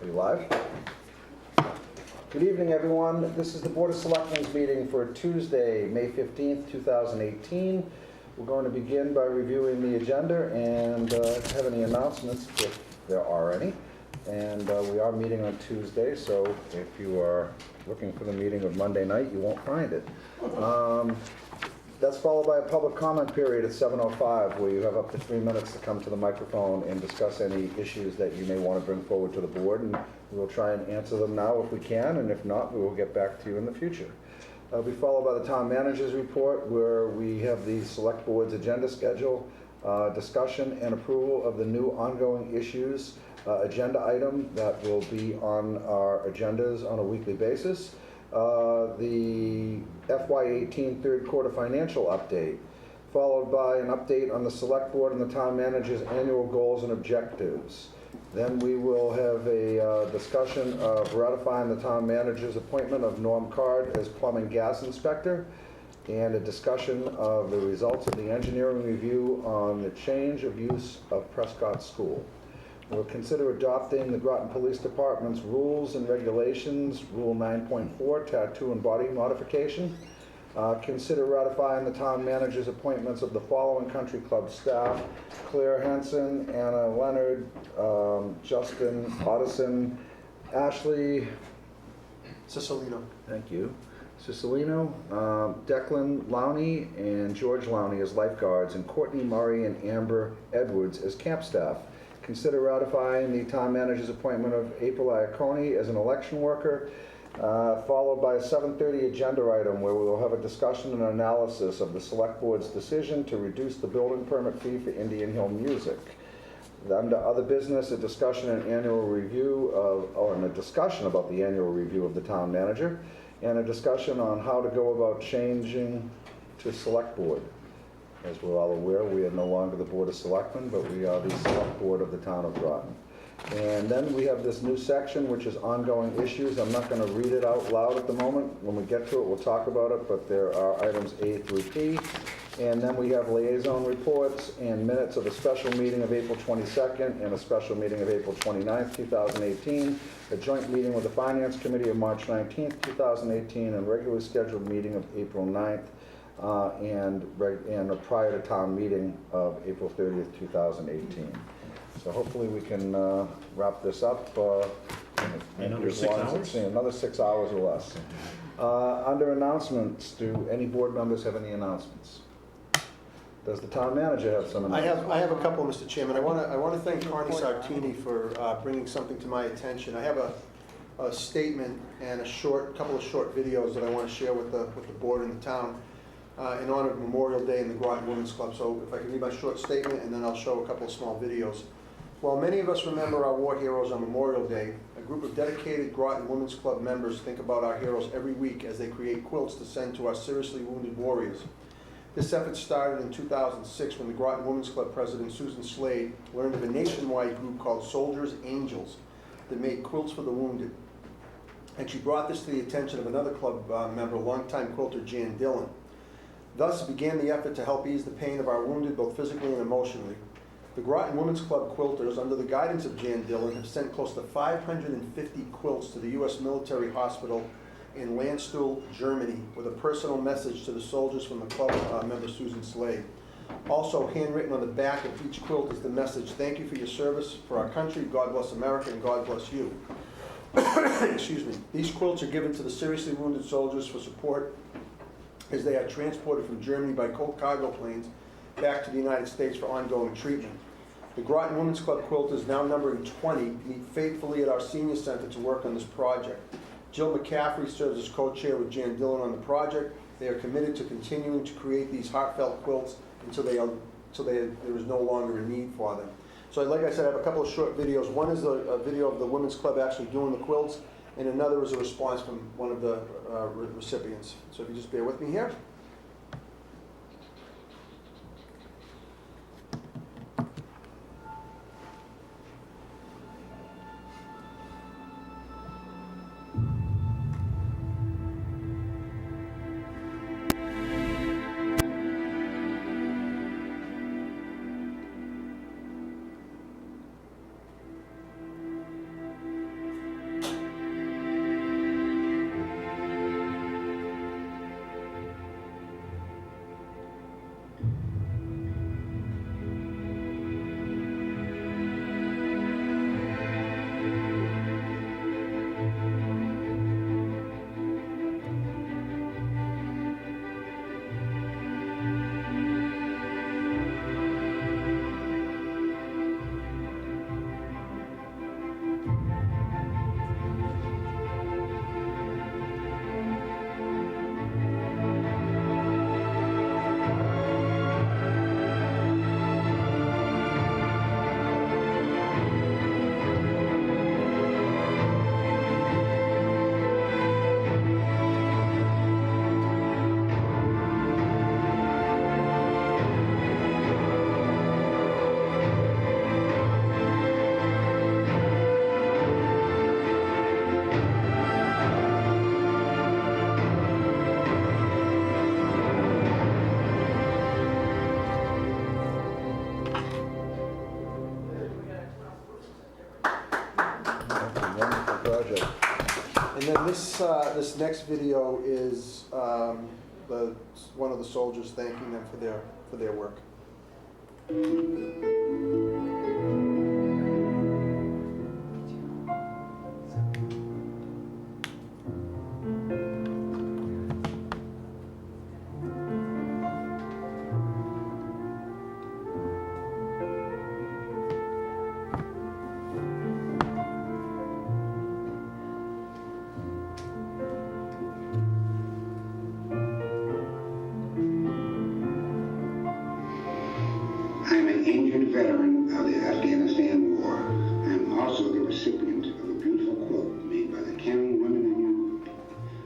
We live? Good evening, everyone. This is the Board of Selectmen's meeting for Tuesday, May 15th, 2018. We're going to begin by reviewing the agenda and have any announcements, if there are any. And we are meeting on Tuesday, so if you are looking for the meeting of Monday night, you won't find it. That's followed by a public comment period at 7:05, where you have up to 3 minutes to come to the microphone and discuss any issues that you may want to bring forward to the board, and we'll try and answer them now if we can, and if not, we will get back to you in the future. It'll be followed by the town manager's report, where we have the select board's agenda schedule, discussion and approval of the new ongoing issues agenda item that will be on our agendas on a weekly basis. The FY18 third quarter financial update, followed by an update on the select board and the town manager's annual goals and objectives. Then we will have a discussion of ratifying the town manager's appointment of Norm Card as plumbing gas inspector, and a discussion of the results of the engineering review on the change of use of Prescott School. We'll consider adopting the Groton Police Department's rules and regulations, Rule 9.4, tattoo and body modification. Consider ratifying the town manager's appointments of the following country club staff: Claire Henson, Anna Leonard, Justin Otteson, Ashley Cicilino. Thank you. Cicilino, Declan Lowney, and George Lowney as lifeguards, and Courtney Murray and Amber Edwards as camp staff. Consider ratifying the town manager's appointment of April Iacone as an election worker, followed by a 7:30 agenda item where we will have a discussion and analysis of the select board's decision to reduce the building permit fee for Indian Hill Music. Under other business, a discussion and annual review and a discussion about the annual review of the town manager, and a discussion on how to go about changing to select board. As we're all aware, we are no longer the Board of Selectmen, but we are the Select Board of the Town of Groton. And then we have this new section, which is ongoing issues. I'm not going to read it out loud at the moment. When we get to it, we'll talk about it, but there are items A through P. And then we have liaison reports and minutes of a special meeting of April 22nd and a special meeting of April 29th, 2018, a joint meeting with the Finance Committee of March 19th, 2018, and regularly scheduled meeting of April 9th. And a prior to town meeting of April 30th, 2018. So hopefully we can wrap this up in under 6 hours? Another 6 hours or less. Under announcements, do any board members have any announcements? Does the town manager have some announcements? I have a couple, Mr. Chairman. I want to thank Connie Sartini for bringing something to my attention. I have a statement and couple of short videos that I want to share with the board and the town in honor of Memorial Day in the Groton Women's Club. So if I can read my short statement, and then I'll show a couple of small videos. While many of us remember our war heroes on Memorial Day, a group of dedicated Groton Women's Club members think about our heroes every week as they create quilts to send to our seriously wounded warriors. This effort started in 2006 when the Groton Women's Club president, Susan Slade, learned of a nationwide group called Soldiers Angels that made quilts for the wounded. And she brought this to the attention of another club member, longtime quilter Jan Dillon. Thus began the effort to help ease the pain of our wounded, both physically and emotionally. The Groton Women's Club quilters, under the guidance of Jan Dillon, have sent close to 550 quilts to the U.S. military hospital in Landstuhl, Germany, with a personal message to the soldiers from the club member Susan Slade. Also handwritten on the back of each quilt is the message: "Thank you for your service for our country. God bless America, and God bless you." Excuse me. These quilts are given to the seriously wounded soldiers for support as they are transported from Germany by cargo planes back to the United States for ongoing treatment. The Groton Women's Club quilters, now numbering 20, meet faithfully at our senior center to work on this project. Jill McCaffrey serves as co-chair with Jan Dillon on the project. They are committed to continuing to create these heartfelt quilts until there is no longer a need for them. So like I said, I have a couple of short videos. One is a video of the Women's Club actually doing the quilts, and another is a response from one of the recipients. So if you just bear with me here. And then this next video is one of the soldiers thanking them for their work. I'm an injured veteran of the Afghanistan War. I'm also the recipient of a beautiful quote made by the caring women and youth.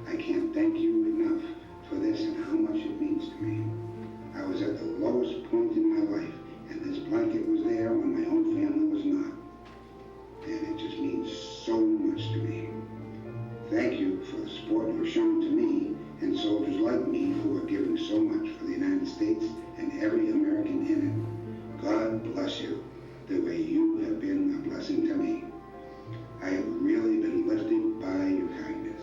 I can't thank you enough for this and how much it means to me. I was at the lowest point in my life, and this blanket was there when my own family was not. And it just means so much to me. Thank you for the support you've shown to me and soldiers like me who are giving so much for the United States and every American in it. God bless you, the way you have been a blessing to me. I have really been lifted by your kindness.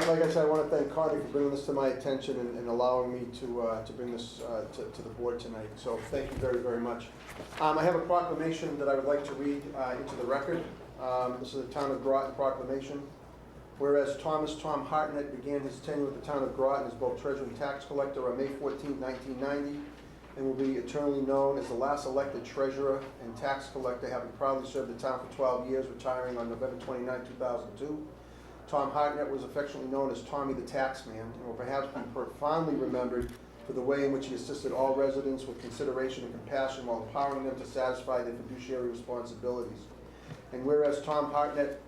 Like I said, I want to thank Connie for bringing this to my attention and allowing me to bring this to the board tonight. So thank you very, very much. I have a proclamation that I would like to read into the record. This is the Town of Groton proclamation. Whereas Tom Hartnett began his tenure with the Town of Groton as both treasurer and tax collector on May 14, 1990, and will be eternally known as the last elected treasurer and tax collector, having proudly served the town for 12 years, retiring on November 29, 2002. Tom Hartnett was affectionately known as Tommy the Taxman, and will perhaps be profoundly remembered for the way in which he assisted all residents with consideration and compassion while empowering them to satisfy their fiduciary responsibilities. And whereas Tom Hartnett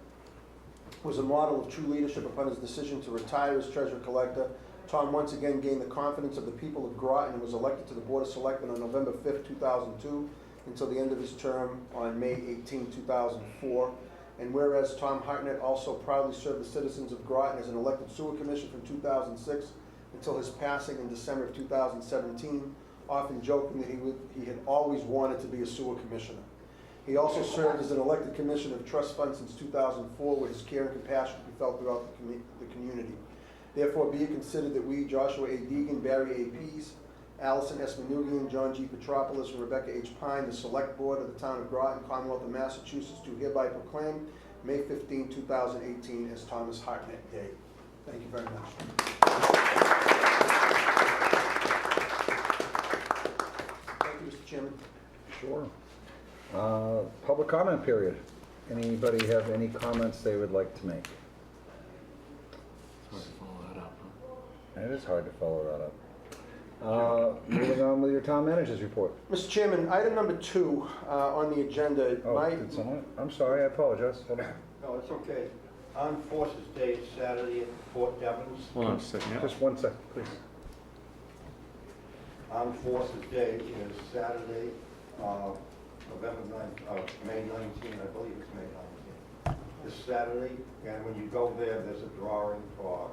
was a model of true leadership upon his decision to retire as treasurer-collector, Tom once again gained the confidence of the people of Groton and was elected to the Board of Selectmen on November 5, 2002, until the end of his term on May 18, 2004. And whereas Tom Hartnett also proudly served the citizens of Groton as an elected sewer commissioner from 2006 until his passing in December of 2017, often joking that he had always wanted to be a sewer commissioner. He also served as an elected commissioner of trust fund since 2004, where his care and compassion could be felt throughout the community. Therefore, be it considered that we, Joshua A. Deegan, Barry A. Pease, Allison S. Manugian, John G. Petropoulos, and Rebecca H. Pine, the Select Board of the Town of Groton, Commonwealth of Massachusetts, do hereby proclaim May 15, 2018 as Thomas Hartnett Day. Thank you very much. Thank you, Mr. Chairman. Sure. Public comment period. Anybody have any comments they would like to make? Hard to follow that up, huh? It is hard to follow that up. Moving on with your town manager's report. Mr. Chairman, item number 2 on the agenda. Oh, did someone? I'm sorry, I apologize. Hold on. No, it's okay. Armed Forces Day is Saturday at Fort Devens. Hold on a second. Yeah. Just 1 second, please. Armed Forces Day is Saturday, November 9th, May 19th, I believe it's May 19th. This Saturday, and when you go there, there's a drawing for,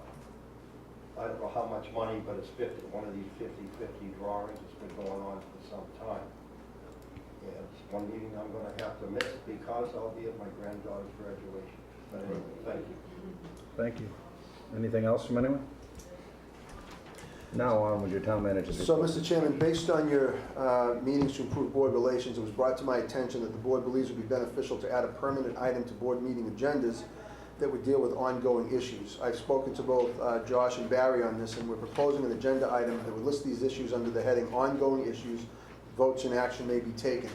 I don't know how much money, but it's 50, one of these 50-50 drawings. It's been going on for some time. And it's one meeting I'm going to have to miss because I'll be at my granddaughter's graduation. But anyway, thank you. Thank you. Anything else from anyone? Now on with your town manager's So, report. Mr. Chairman, based on your meetings to improve board relations, it was brought to my attention that the board believes it would be beneficial to add a permanent item to board meeting agendas that would deal with ongoing issues. I've spoken to both Josh and Barry on this, and we're proposing an agenda item that would list these issues under the heading Ongoing Issues. Votes and action may be taken.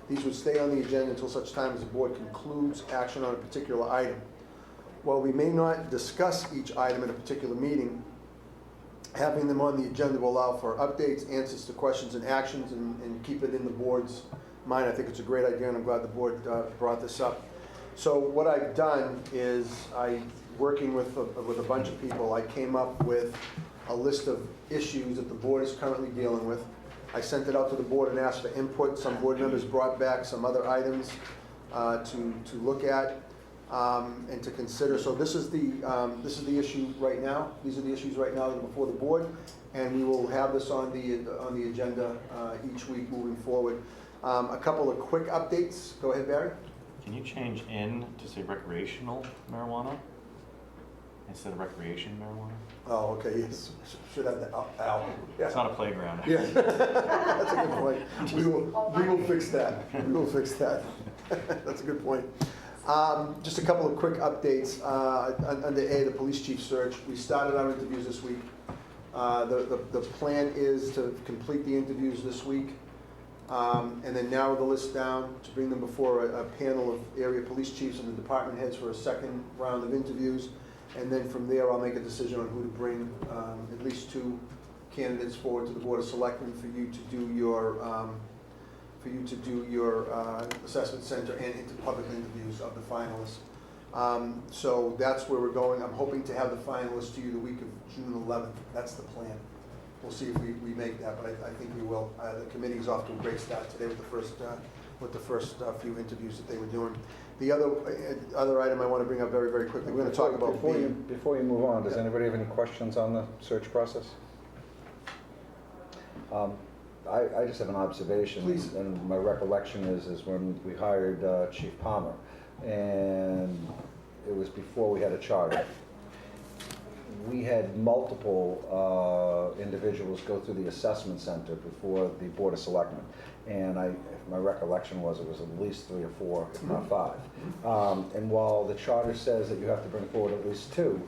These would stay on the agenda until such time as the board concludes action on a particular item. While we may not discuss each item in a particular meeting, having them on the agenda will allow for updates, answers to questions and actions, and keep it in the board's mind. I think it's a great idea, and I'm glad the board brought this up. So what I've done is, working with a bunch of people, I came up with a list of issues that the board is currently dealing with. I sent it out to the board and asked for input. Some board members brought back some other items to look at and to consider. So this is the issue right now. These are the issues right now that are before the board, and we will have this on the agenda each week moving forward. A couple of quick updates. Go ahead, Barry. Can you change in to say recreational marijuana instead of recreation marijuana? Oh, okay, yes, should have that, Al. Yeah. It's not a playground. Yeah, that's a good point. We will fix that. We will fix that. That's a good point. Just a couple of quick updates. Under A, the police chief search. We started our interviews this week. The plan is to complete the interviews this week, and then narrow the list down to bring them before a panel of area police chiefs and the department heads for a second round of interviews. And then from there, I'll make a decision on who to bring, at least 2 candidates forward to the Board of Selectmen for you to do your assessment center and into public interviews of the finalists. So that's where we're going. I'm hoping to have the finalists to you the week of June 11th. That's the plan. We'll see if we make that, but I think we will. The committee is off to a great start today with the first few interviews that they were doing. The other item I want to bring up very, very quickly, we're going to talk about Before you move on, does Yeah. anybody have any questions on the search process? I just have an observation. Please. And my recollection is when we hired Chief Palmer, and it was before we had a charter. We had multiple individuals go through the assessment center before the Board of Selectmen. And my recollection was it was at least 3 or 4, if not 5. And while the charter says that you have to bring forward at least 2,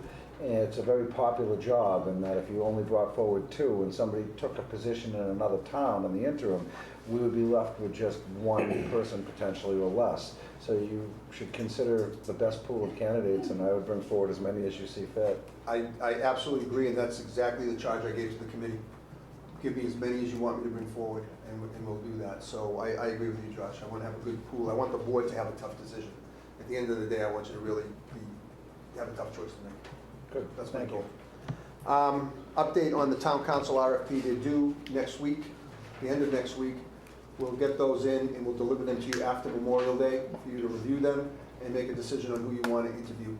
it's a very popular job, and that if you only brought forward 2 and somebody took a position in another town in the interim, we would be left with just 1 person potentially or less. So you should consider the best pool of candidates, and I would bring forward as many as you see fit. I absolutely agree, and that's exactly the charge I gave to the committee. Give me as many as you want me to bring forward, and we'll do that. So I agree with you, Josh. I want to have a good pool. I want the board to have a tough decision. At the end of the day, I want you to really have a tough choice to make. Good, That's my thank you. goal. Update on the town council RFP. They're due next week, the end of next week. We'll get those in, and we'll deliver them to you after Memorial Day for you to review them and make a decision on who you want to interview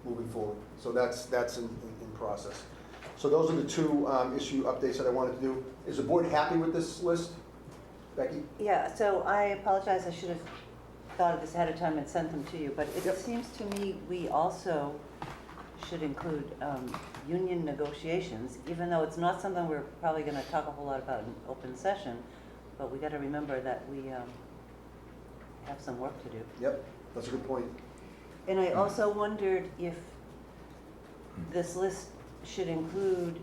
moving forward. So that's in process. So those are the 2 issue updates that I wanted to do. Is the board happy with this list? Becky? Yeah, so I apologize, I should have thought of this ahead of time and sent them to you, but Yep. it seems to me we also should include union negotiations, even though it's not something we're probably gonna talk a whole lot about in open session, but we gotta remember that we have some work to do. Yep, that's a good point. And I also wondered if this list should include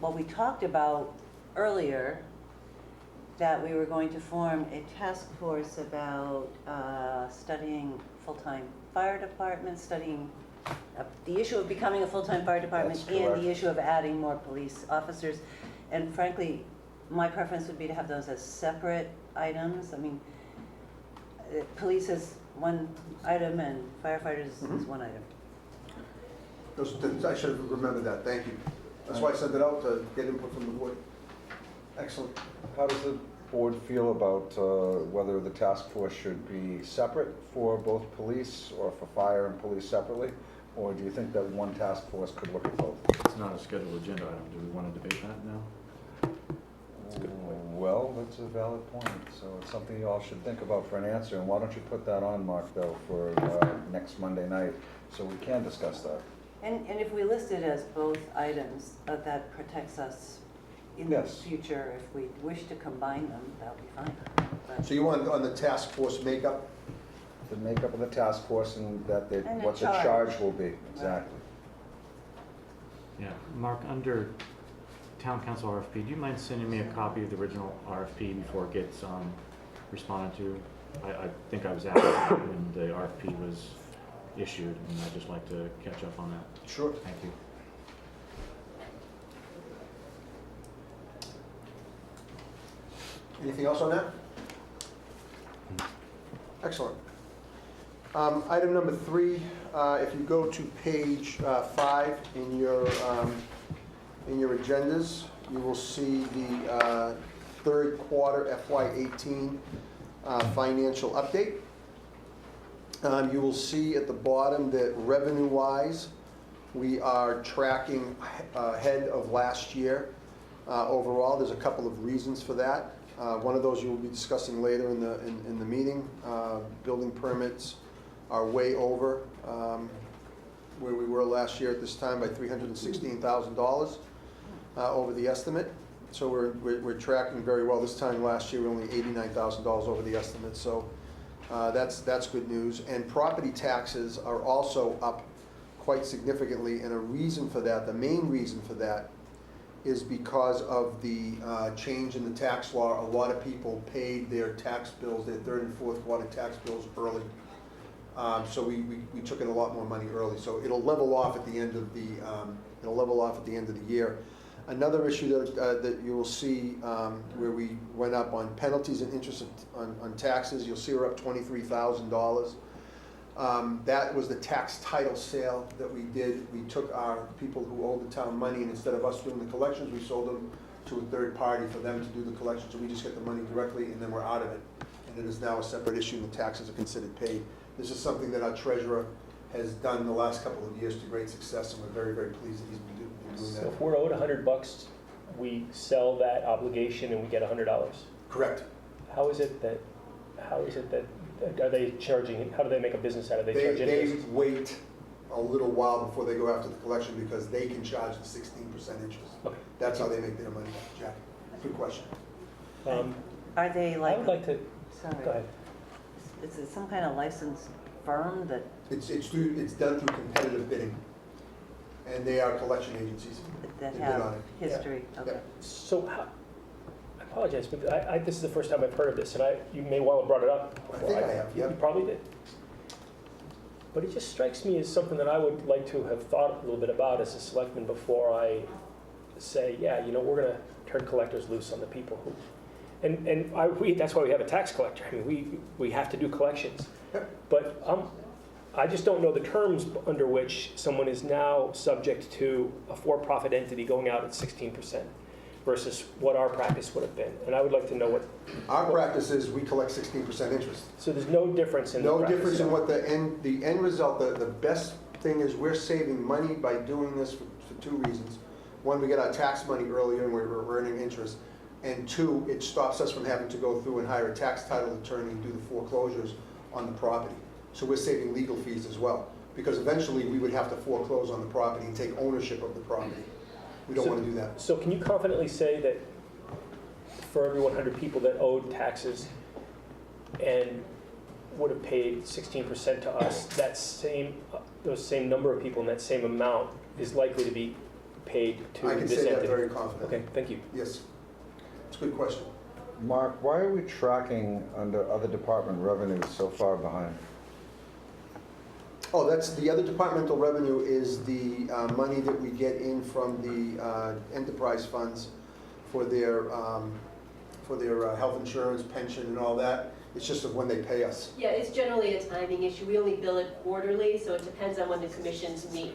what we talked about earlier, that we were going to form a task force about studying full-time fire departments, studying the issue of becoming a full-time fire department That's and correct. the issue of adding more police officers. And frankly, my preference would be to have those as separate items. I mean, police is one item and firefighters is one item. I should have remembered that. Thank you. That's why I sent it out, to get input from the board. Excellent. How does the board feel about whether the task force should be separate for both police or for fire and police separately? Or do you think that one task force could look at both? It's not a scheduled agenda item. Do we want to debate that now? That's a good point. Well, that's a valid point, so it's something you all should think about for an answer. And why don't you put that on, Mark, though, for next Monday night, so we can discuss that. And if we list it as both items, that protects us in the Yes. future. If we wish to combine them, that'll be fine. But- So you want on the task force makeup? The makeup of the task force and that And the what the charge. charge will be, exactly. Yeah, Mark, under town council RFP, do you mind sending me a copy of the original RFP before it gets responded to? I think I was asked when the RFP was issued, and I'd just like to catch up on that. Sure. Thank you. Anything else on that? Excellent. Item number 3, if you go to page 5 in your agendas, you will see the third quarter FY18 financial update. You will see at the bottom that revenue-wise, we are tracking ahead of last year. Overall, there's a couple of reasons for that. One of those you will be discussing later in the meeting. Building permits are way over where we were last year at this time by $316,000 over the estimate. So we're tracking very well. This time last year, we were only $89,000 over the estimate. So that's good news. And property taxes are also up quite significantly. And a reason for that, the main reason for that, is because of the change in the tax law. A lot of people paid their tax bills, their third and fourth quarter tax bills early. So we took in a lot more money early. So it'll level off at the end of the year. Another issue that you will see where we went up on penalties and interest on taxes, you'll see we're up $23,000. That was the tax title sale that we did. We took our people who owed the town money, and instead of us doing the collections, we sold them to a third party for them to do the collections. So we just get the money directly, and then we're out of it. And it is now a separate issue, and the taxes are considered paid. This is something that our treasurer has done the last couple of years to great success, and we're very, very pleased that he's been doing So that. if we're owed $100, we sell that obligation and we get $100. Correct. How is it that, are they charging, how do they make a business out of it? They charge They interest? wait a little while before they go after the collection because they can charge the 16% interest. Okay. That's how they make their money, Jack. Good question. Are they I like, would like to, sorry, go ahead. is it some kind of licensed firm that It's done through competitive bidding, and they are collection agencies. that They bid on have it. history? Okay. Yeah. So how, I apologize, but this is the first time I've heard of this, and you may well have brought it up. I think I have, yeah. You probably did. But it just strikes me as something that I would like to have thought a little bit about as a selectman before I say, yeah, we're going to turn collectors loose on the people who, that's why we have a tax collector. I mean, we have to do collections. But I just don't know the terms under which someone is now subject to a for-profit entity going out at 16% versus what our practice would have been. And I would like to know what... Our practice is we collect 16% interest. So there's no difference in the No practice. difference in what the end result, the best thing is we're saving money by doing this for two reasons. One, we get our tax money earlier and we're earning interest. And two, it stops us from having to go through and hire a tax title attorney and do the foreclosures on the property. So we're saving legal fees as well. Because eventually we would have to foreclose on the property and take ownership of the property. We don't want to do that. So can you confidently say that for every 100 people that owed taxes and would have paid 16% to us, those same number of people in that same amount is likely to be paid to I can this say that entity? very confidently. Okay, thank you. Yes. It's a good question. Mark, why are we tracking under other department revenues so far behind? Oh, that's, the other departmental revenue is the money that we get in from the enterprise funds for their health insurance, pension and all that. It's just of when they pay us. Yeah, it's generally a timing issue. We only bill it quarterly, so it depends on when the commissions meet.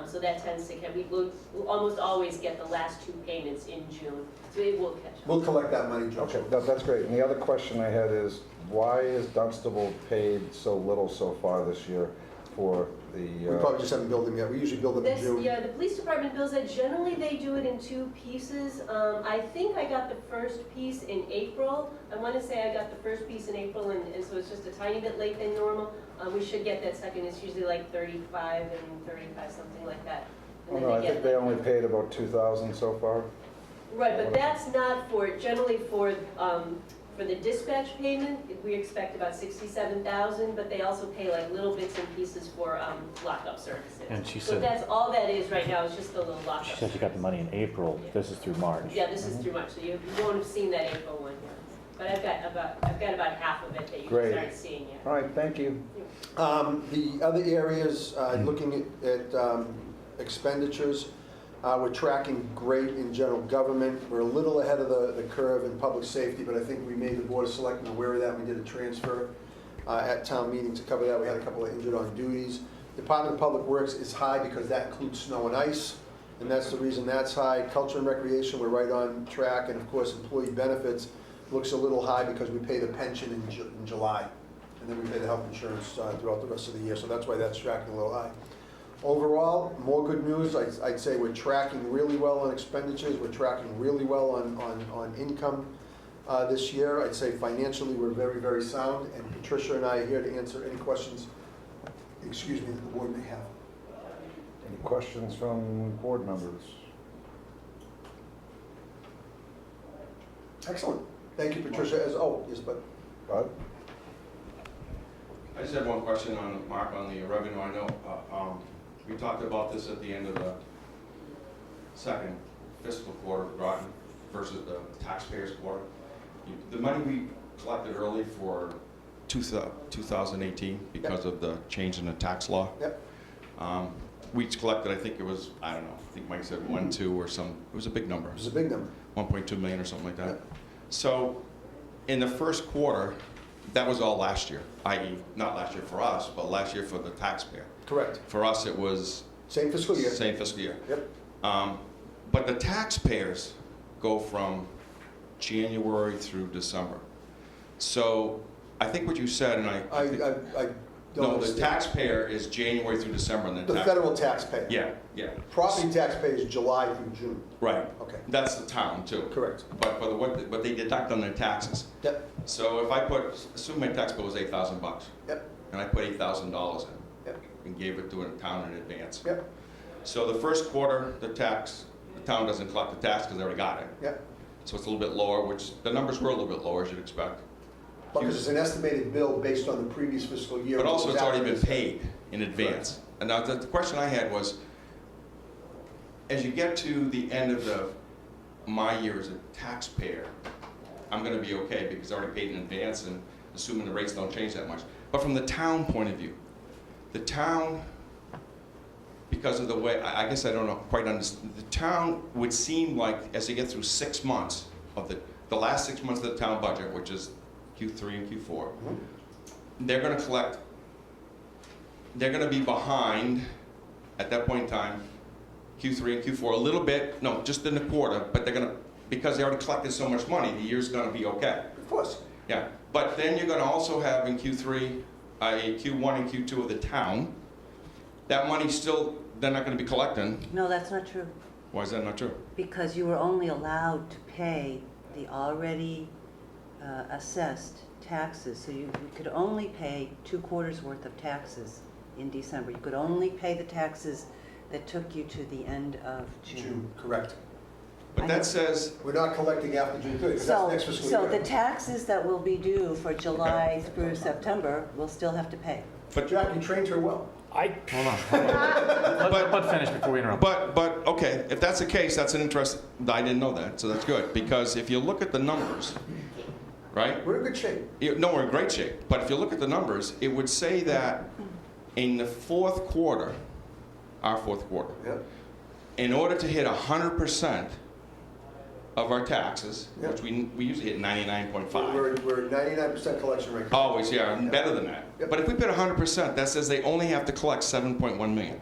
So that tends to, we'll almost always get the last two payments in June, so it will catch up. We'll collect that money, Joe. Okay, that's great. And the other question I had is, why is Dunstable paid so little so far this year for the... We probably just haven't billed them yet. We usually bill them in June. Yeah, the police department bills that. Generally, they do it in two pieces. I think I got the first piece in April. I want to say I got the first piece in April, and so it's just a tiny bit late than normal. We should get that second. It's usually like 35 and 35, something like that. And Oh, then no, I get think they only paid about 2,000 so far. Right, but that's not generally for the dispatch payment, we expect about 67,000, but they also pay like little bits and pieces for lockup services. And she So said- that's all that is right now, is just the little lockup. She said you got the money in April. This is through March. Yeah, this is through March, so you won't have seen that April one yet. But I've got about half of it that you Great. can start seeing yet. All right, thank you. The other areas, looking at expenditures, we're tracking great in general government. We're a little ahead of the curve in public safety, but I think we made the Board of Selectmen aware of that. We did a transfer at town meeting to cover that. We had a couple of injured on duties. Department of Public Works is high because that includes snow and ice. and that's the reason that's high. Culture and recreation, we're right on track, and of course, employee benefits looks a little high because we pay the pension in July, and then we pay the health insurance throughout the rest of the year, so that's why that's tracking a little high. Overall, more good news. I'd say we're tracking really well on expenditures. We're tracking really well on income this year. I'd say financially, we're very, very sound. And Patricia and I are here to answer any questions, excuse me, that the board may have. Any questions from board members? Excellent. Thank you, Patricia. Yes, but Bud? I just had one question on, Mark, on the revenue. I know we talked about this at the end of the second fiscal quarter of Groton versus the taxpayers' quarter. The money we collected early for 2018 because of the change in the tax law. Yep. We collected, I think it was, I don't know, I think Mike said 1, 2 or some, it was a big number. it was a big number. 1.2 million or something like that. Yep. So in the first quarter, that was all last year, i.e. not last year for us, but last year for the taxpayer. Correct. For us, it was Same fiscal year. same fiscal year. Yep. But the taxpayers go from January through December. So I think what you said, and I think, I don't no, the understand. taxpayer is January through December, and The federal taxpayer. Yeah, yeah. Property taxpayer is July through June. Right. Okay. That's the town too. Correct. But what they deduct on their taxes. Yep. So if I assume my tax bill was $8,000. Yep. And I put $8,000 in. Yep. And gave it to a town in advance. Yep. So the first quarter, the town doesn't collect the tax because they already got it. Yep. So it's a little bit lower, which the numbers were a little bit lower, as you'd expect. Because it's an estimated bill based on the previous fiscal year. But also, it's already been Exactly. paid in advance. And now, the question I had was, as you get to the end of my year as a taxpayer, I'm gonna be okay because I already paid in advance and assuming the rates don't change that much. But from the town point of view, the town, because of the way, I guess I don't know, quite understand, the town would seem like, as they get through 6 months of the last 6 months of the town budget, which is Q3 and Q4, they're gonna collect, they're gonna be behind, at that point in time, Q3 and Q4, a little bit, no, just in the quarter, but they're gonna, because they already collected so much money, the year's gonna be okay. Of course. Yeah, but then you're gonna also have in Q3, Q1 and Q2 of the town, that money still, they're not gonna be collecting. No, that's not true, Why is that not true? because you were only allowed to pay the already assessed taxes. So you could only pay 2 quarters worth of taxes in December. You could only pay the taxes that took you to the end of June. Correct. But that says, We're not collecting after June 30th, because that's next fiscal year. So the taxes that will be due for July through September, we'll still have to pay. But Jack, you trained her well. I, Hold on. Let Bud finish before we interrupt. but, okay, if that's the case, that's an interest, I didn't know that, so that's good. Because if you look at the numbers, right? We're in good shape. No, we're in great shape. But if you look at the numbers, it would say that in the fourth quarter, our fourth quarter, Yep. in order to hit 100% of our taxes, Yep. which we usually hit 99.5. We're 99% collection rate. Always, yeah, and better than that. Yep. But if we put 100%, that says they only have to collect 7.1 million.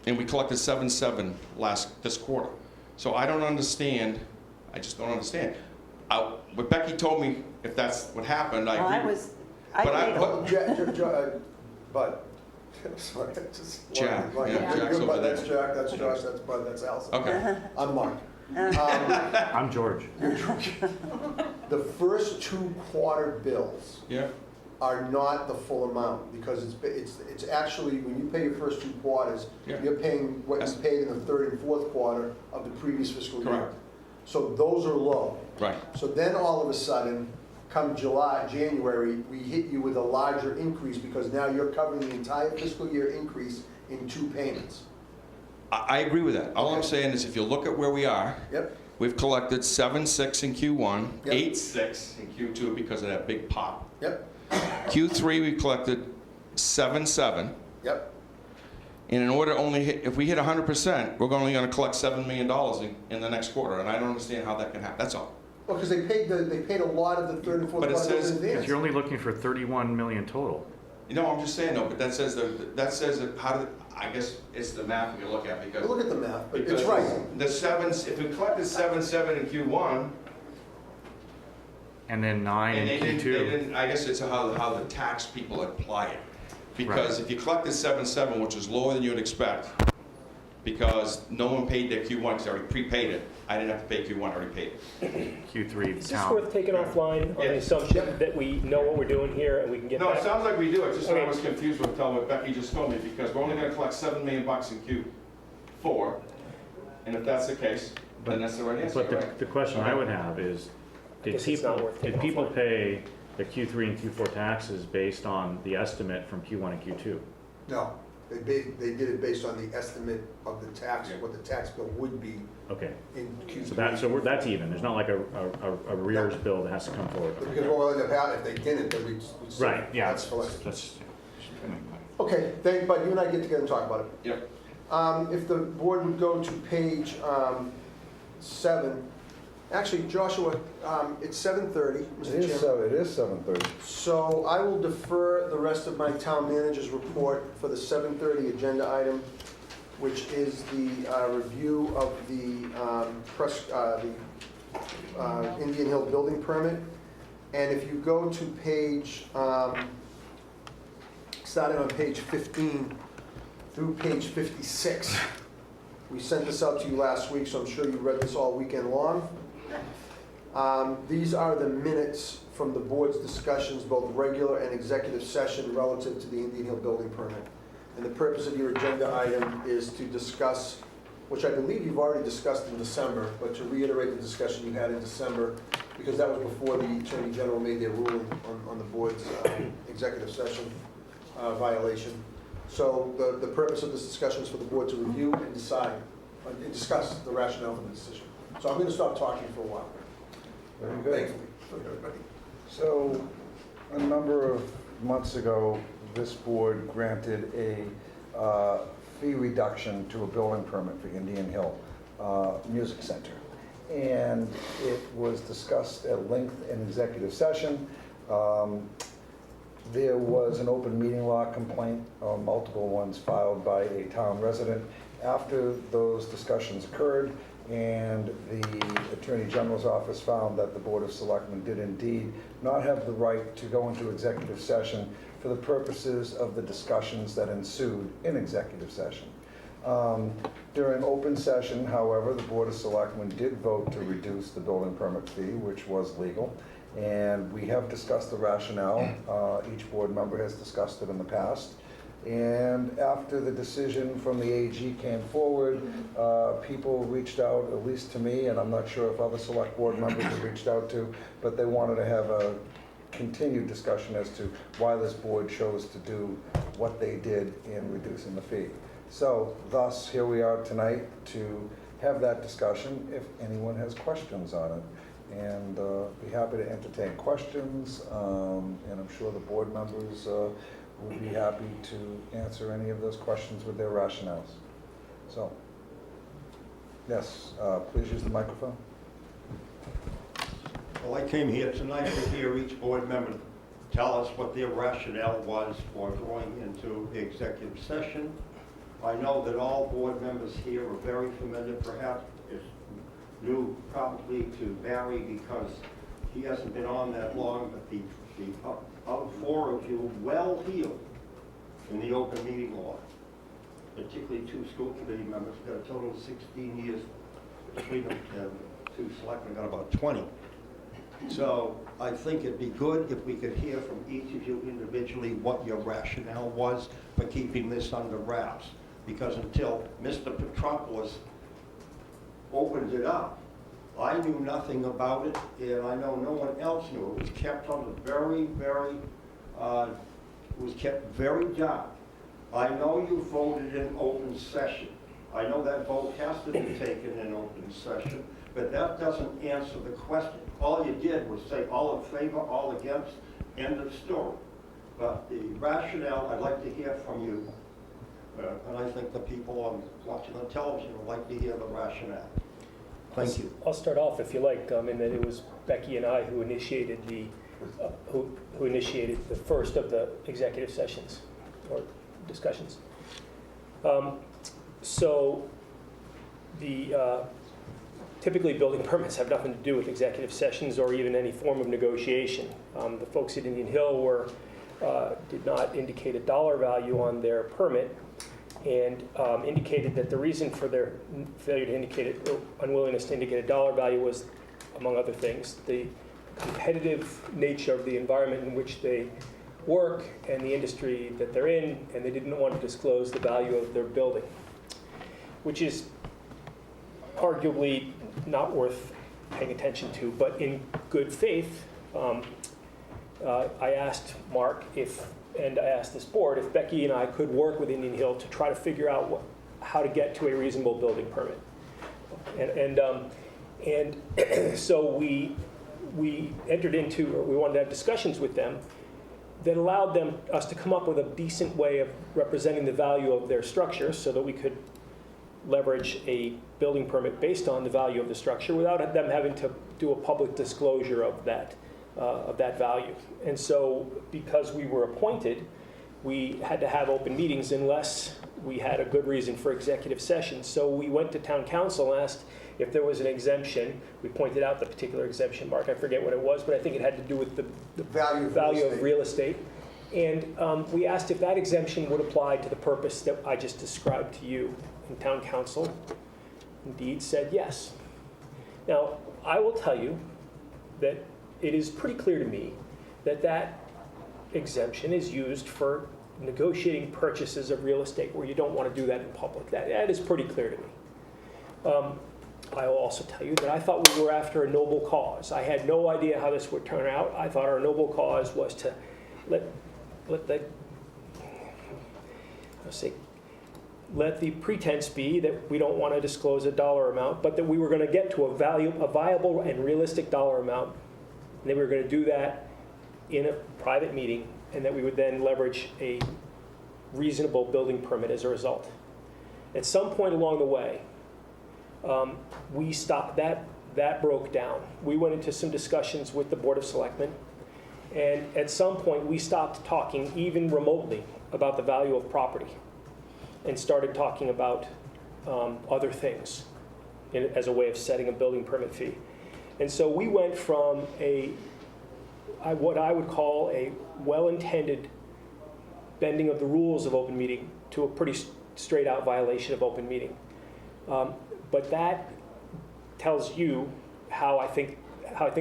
And we collected 7.7 this quarter. So I don't understand, I just don't understand. What Becky told me, if that's what happened, I Well, agree. But I- paid- Oh, Bud. Sorry, just. Jack, Like, yeah, you're Jack's good, over Bud. there. That's Jack, that's Josh, that's Bud, that's Allison. Okay. I'm Mark. I'm George. The first 2 quarter bills Yeah, are not the full amount, because it's actually, when you pay your first 2 quarters, Yeah. you're paying what you That's- paid in the 3rd and 4th quarter of the previous fiscal year. Correct. So those are low. right. So then all of a sudden, come January, we hit you with a larger increase, because now you're covering the entire fiscal year increase in 2 payments. I agree with that. All I'm Okay. saying is if you look at where we are, Yep, we've collected 7.6 in Q1, Yep. 8.6 in Q2 because of that big pop. yep, Q3, we collected 7.7. yep. And in order to only hit, if we hit 100%, we're only gonna collect $7 million in the next quarter, and I don't understand how that can happen, that's all. Well, because they paid a lot of the 3rd and 4th But it quarter bills says- in Because advance. you're only looking for 31 million total. You know, I'm just saying though, but that says that I guess it's the math we can look at because. Look at the math, but it's because right. The if we collected 7.7 in Q1, And then 9 and in they Q2. didn't, I guess it's how the tax people apply it. Because if you collected 7.7, which is lower than you'd expect, because no one paid their Q1 because they already prepaid it, I didn't have to pay Q1, I already paid it. Q3 Is this town. worth taking offline on the Yeah. assumption that we know what we're doing here and we can get No, it back? sounds like we do, it's just I Okay. was confused with telling what Becky just told me, because we're only gonna collect $7 million in Q4, and if that's the case, then that's the right answer, But right? the question I would have is, did guess it's not people, worth did taking people offline. pay the Q3 and Q4 taxes based on the estimate from Q1 and Q2? No, they did it based on the estimate of the tax, what the tax bill would be Okay, in Q3. so that's even, there's not like a arrears bill that has to come forward. Because what will end up happening, if they didn't, then we'd. Right, yeah, That's collected. that's, Okay, but you and I get together and talk about it. Yep. If the board would go to page 7, actually, Joshua, it's 7:30, Mr. Chairman. It is 7:30. So I will defer the rest of my town manager's report for the 7:30 agenda item, which is the review of the Indian Hill building permit. And if you go to page, starting on page 15 through page 56, we sent this out to you last week, so I'm sure you read this all weekend long. These are the minutes from the board's discussions, both regular and executive session, relative to the Indian Hill building permit. And the purpose of your agenda item is to discuss, which I believe you've already discussed in December, but to reiterate the discussion you had in December, because that was before the Attorney General made their ruling on the board's executive session violation. So the purpose of this discussion is for the board to review and decide, and discuss the rationale for the decision. So I'm going to stop talking for a while. Very good. Thankfully, for everybody. So, a number of months ago, this board granted a fee reduction to a building permit for Indian Hill Music Center. And it was discussed at length in executive session. There was an open meeting law complaint, multiple ones filed by a town resident. After those discussions occurred, and the Attorney General's office found that the Board of Selectmen did indeed not have the right to go into executive session for the purposes of the discussions that ensued in executive session. During open session, however, the Board of Selectmen did vote to reduce the building permit fee, which was legal, and we have discussed the rationale. Each board member has discussed it in the past. And after the decision from the AG came forward, people reached out, at least to me, and I'm not sure if other select board members have reached out to, but they wanted to have a continued discussion as to why this board chose to do what they did in reducing the fee. So thus, here we are tonight to have that discussion if anyone has questions on it. And be happy to entertain questions, and I'm sure the board members would be happy to answer any of those questions with their rationales. So, yes, please use the microphone. Well, I came here tonight to hear each board member tell us what their rationale was for going into executive session. I know that all board members here are very familiar, perhaps it's new probably to Barry because he hasn't been on that long, but the of 4 of you well-heeled in the open meeting law, particularly 2 school committee members, got a total of 16 years between them, and 2 selectmen got about 20. So I think it'd be good if we could hear from each of you individually what your rationale was for keeping this under wraps. Because until Mr. Petropoulos opened it up, I knew nothing about it, and I know no one else knew. It was kept on the very, very, dark. I know you voted in open session. I know that vote has to be taken in open session, but that doesn't answer the question. All you did was say all in favor, all against, end of story. But the rationale, I'd like to hear from you, and I think the people watching the television would like to hear the rationale. Thank you. I'll start off if you like, in that it was Becky and I who initiated who initiated the first of the executive sessions or discussions. So typically building permits have nothing to do with executive sessions or even any form of negotiation. The folks at Indian Hill did not indicate a dollar value on their permit, and indicated that the reason for their failure to indicate it, or unwillingness to indicate a dollar value, was, among other things, the competitive nature of the environment in which they work and the industry that they're in, and they didn't want to disclose the value of their building, which is arguably not worth paying attention to. But in good faith, I asked Mark and I asked this board if Becky and I could work with Indian Hill to try to figure out how to get to a reasonable building permit. And so we entered into, or we wanted to have discussions with them that allowed us to come up with a decent way of representing the value of their structure so that we could leverage a building permit based on the value of the structure without them having to do a public disclosure of that value. And so, because we were appointed, we had to have open meetings unless we had a good reason for executive session. So we went to town council and asked if there was an exemption. We pointed out the particular exemption, Mark, I forget what it was, but I think it had to do with the value of real estate. And we asked if that exemption would apply to the purpose that I just described to you. And town council indeed said yes. Now, I will tell you that it is pretty clear to me that that exemption is used for negotiating purchases of real estate where you don't want to do that in public. That is pretty clear to me. I will also tell you that I thought we were after a noble cause. I had no idea how this would turn out. I thought our noble cause was to let the pretense be that we don't want to disclose a dollar amount, but that we were going to get to a viable and realistic dollar amount, and that we were going to do that in a private meeting, and that we would then leverage a reasonable building permit as a result. At some point along the way, we stopped that. That broke down. We went into some discussions with the Board of Selectmen, and at some point we stopped talking even remotely about the value of property and started talking about other things as a way of setting a building permit fee. And so we went from what I would call a well-intended bending of the rules of open meeting to a pretty straight-out violation of open meeting. But that tells you how I think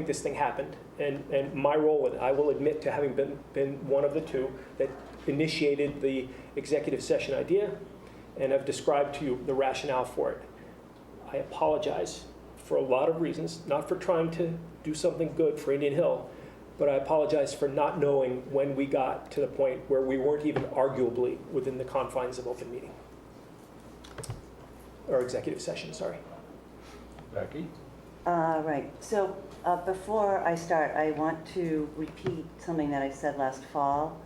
this thing happened, and my role in it. I will admit to having been one of the two that initiated the executive session idea, and I've described to you the rationale for it. I apologize for a lot of reasons, not for trying to do something good for Indian Hill, but I apologize for not knowing when we got to the point where we weren't even arguably within the confines of open meeting. Or executive session, sorry. Becky? Right, so before I start, I want to repeat something that I said last fall,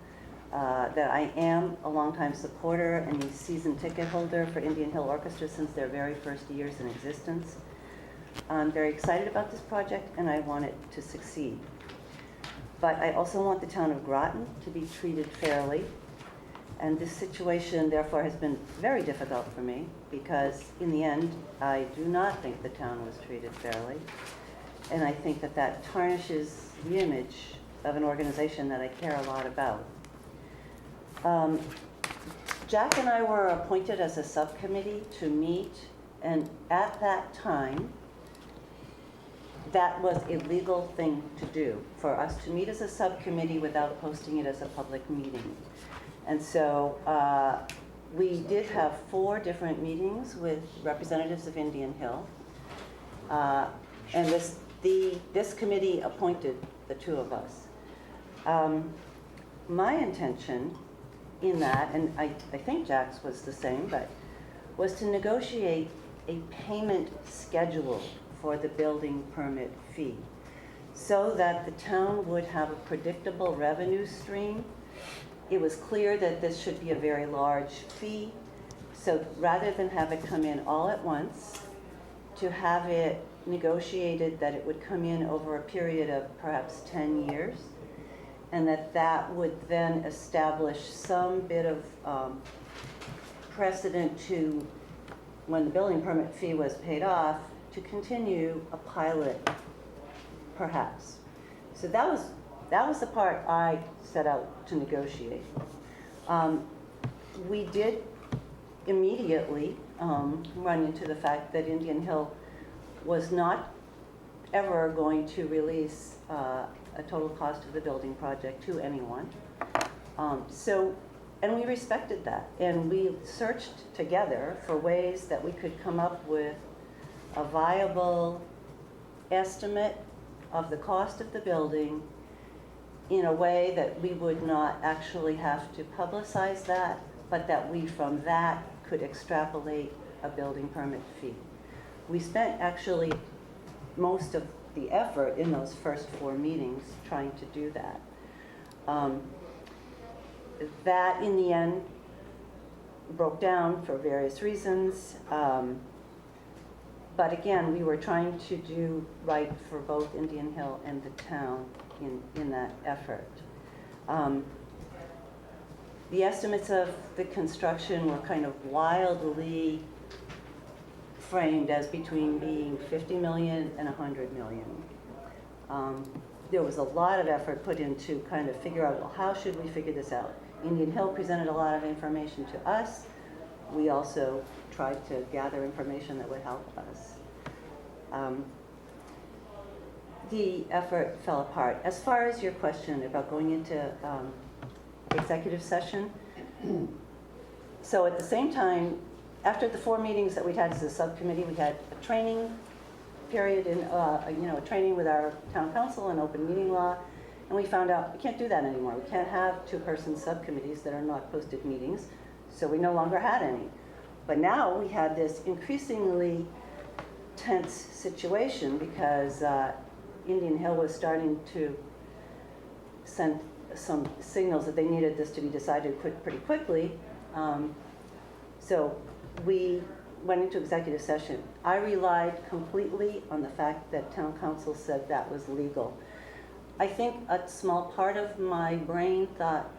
that I am a longtime supporter and a season ticket holder for Indian Hill Orchestra since their very first years in existence. I'm very excited about this project and I want it to succeed. But I also want the town of Groton to be treated fairly. And this situation, therefore, has been very difficult for me because, in the end, I do not think the town was treated fairly. And I think that that tarnishes the image of an organization that I care a lot about. Jack and I were appointed as a subcommittee to meet, and at that time, that was a legal thing to do, for us to meet as a subcommittee without posting it as a public meeting. And so we did have 4 different meetings with representatives of Indian Hill. And this committee appointed the 2 of us. My intention in that, and I think Jack's was the same, but was to negotiate a payment schedule for the building permit fee so that the town would have a predictable revenue stream. It was clear that this should be a very large fee, so rather than have it come in all at once, to have it negotiated that it would come in over a period of perhaps 10 years, and that would then establish some bit of precedent to, when the building permit fee was paid off, to continue a pilot, perhaps. So that was the part I set out to negotiate. We did immediately run into the fact that Indian Hill was not ever going to release a total cost of the building project to anyone. And we respected that, and we searched together for ways that we could come up with a viable estimate of the cost of the building in a way that we would not actually have to publicize that, but that we from that could extrapolate a building permit fee. We spent actually most of the effort in those first 4 meetings trying to do that. That in the end broke down for various reasons. But again, we were trying to do right for both Indian Hill and the town in that effort. The estimates of the construction were kind of wildly framed as between being 50 million and 100 million. There was a lot of effort put into kind of figure out, well, how should we figure this out? Indian Hill presented a lot of information to us. We also tried to gather information that would help us. The effort fell apart. As far as your question about going into executive session, so at the same time, after the 4 meetings that we'd had as a subcommittee, we had a training period in, a training with our town council and open meeting law, and we found out we can't do that anymore. We can't have 2-person subcommittees that are not posted meetings, so we no longer had any. But now we had this increasingly tense situation because Indian Hill was starting to send some signals that they needed this to be decided pretty quickly. So we went into executive session. I relied completely on the fact that town council said that was legal. I think a small part of my brain thought,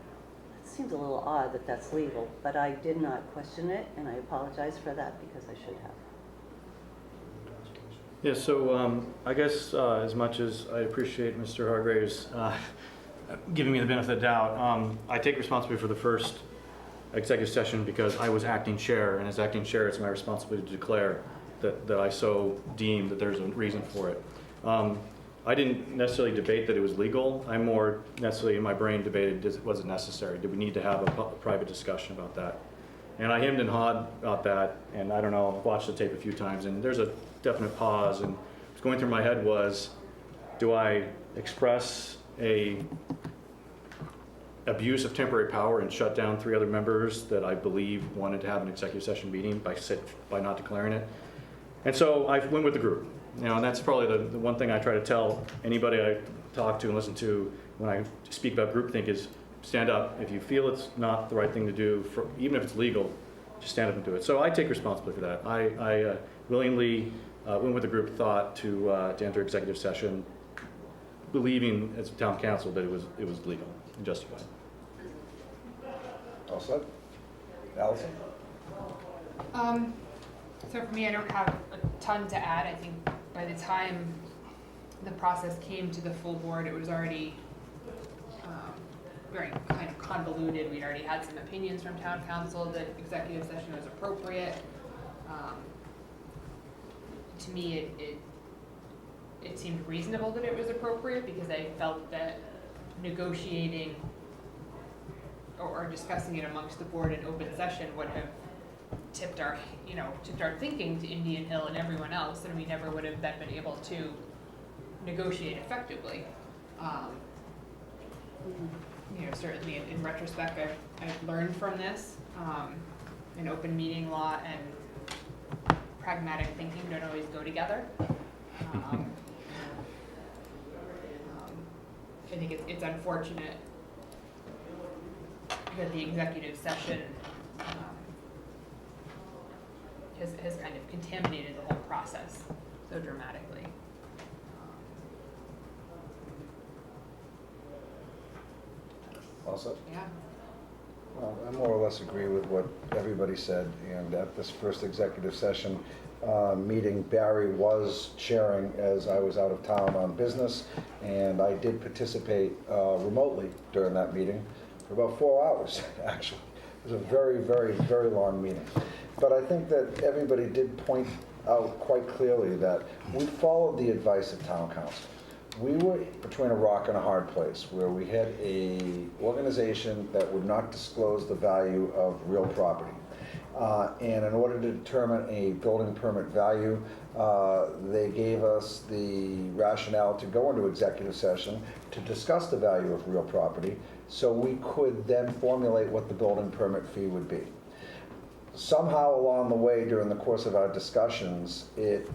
it seems a little odd that that's legal, but I did not question it, and I apologize for that because I should have. Yeah, so I guess as much as I appreciate Mr. Hargrave's giving me the benefit of the doubt, I take responsibility for the first executive session because I was acting chair, and as acting chair, it's my responsibility to declare that I so deem that there's a reason for it. I didn't necessarily debate that it was legal. I more necessarily in my brain debated, was it necessary? Did we need to have a private discussion about that? And I hemmed and hawed about that, and I don't know, I've watched the tape a few times, and there's a definite pause, and what's going through my head was, do I express a abuse of temporary power and shut down 3 other members that I believe wanted to have an executive session meeting by not declaring it? And so I went with the group. And that's probably the one thing I try to tell anybody I talk to and listen to when I speak about groupthink is stand up. If you feel it's not the right thing to do, even if it's legal, just stand up and do it. So I take responsibility for that. I willingly went with the group thought to enter executive session, believing as a town council that it was legal and justified. All set? Allison? So for me, I don't have a ton to add. I think by the time the process came to the full board, it was already very kind of convoluted. We'd already had some opinions from town council that executive session was appropriate. To me, it seemed reasonable that it was appropriate because I felt that negotiating or discussing it amongst the board in open session would have tipped our thinking to Indian Hill and everyone else, and we never would have then been able to negotiate effectively. Certainly in retrospect, I've learned from this. An open meeting law and pragmatic thinking don't always go together. I think it's unfortunate that the executive session has kind of contaminated the whole process so dramatically. All set? Yeah. I more or less agree with what everybody said, and at this first executive session meeting, Barry was chairing as I was out of town on business, and I did participate remotely during that meeting for about 4 hours, actually. It was a very, very, very long meeting. But I think that everybody did point out quite clearly that we followed the advice of town council. We were between a rock and a hard place, where we had a organization that would not disclose the value of real property. And in order to determine a building permit value, they gave us the rationale to go into executive session to discuss the value of real property, so we could then formulate what the building permit fee would be. Somehow along the way, during the course of our discussions, it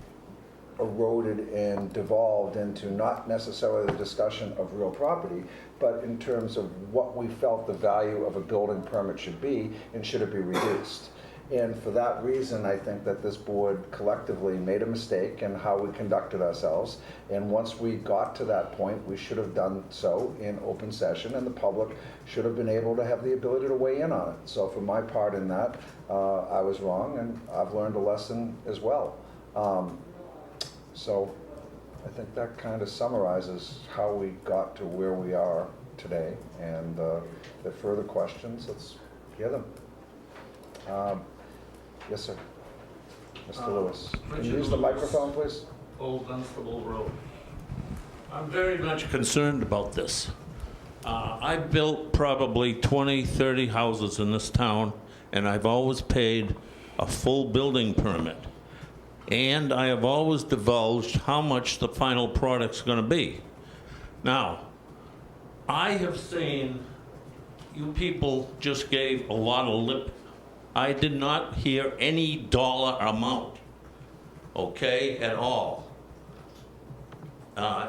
eroded and devolved into not necessarily the discussion of real property, but in terms of what we felt the value of a building permit should be, and should it be reduced. And for that reason, I think that this board collectively made a mistake in how we conducted ourselves. And once we got to that point, we should have done so in open session, and the public should have been able to have the ability to weigh in on it. So for my part in that, I was wrong, and I've learned a lesson as well. So I think that kind of summarizes how we got to where we are today. And if there are further questions, let's hear them. Yes, sir. Mr. Lewis. Can you use the microphone, please? Old Dunstable Road. I'm very much concerned about this. I've built probably 20, 30 houses in this town, and I've always paid a full building permit. And I have always divulged how much the final product's gonna be. Now, I have seen you people just gave a lot of lip. I did not hear any dollar amount, okay, at all,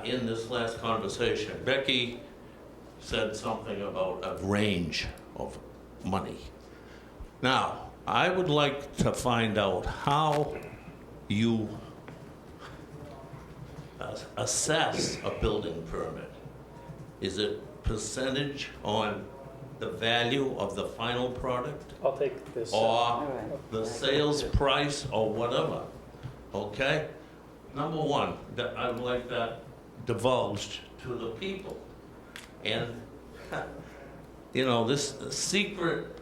in this last conversation. Becky said something about a range of money. Now, I would like to find out how you assess a building permit. Is it percentage on the value of the final product? I'll take this. Or the sales price or whatever, okay? Number one, that I would like that divulged to the people. And, you know, this secret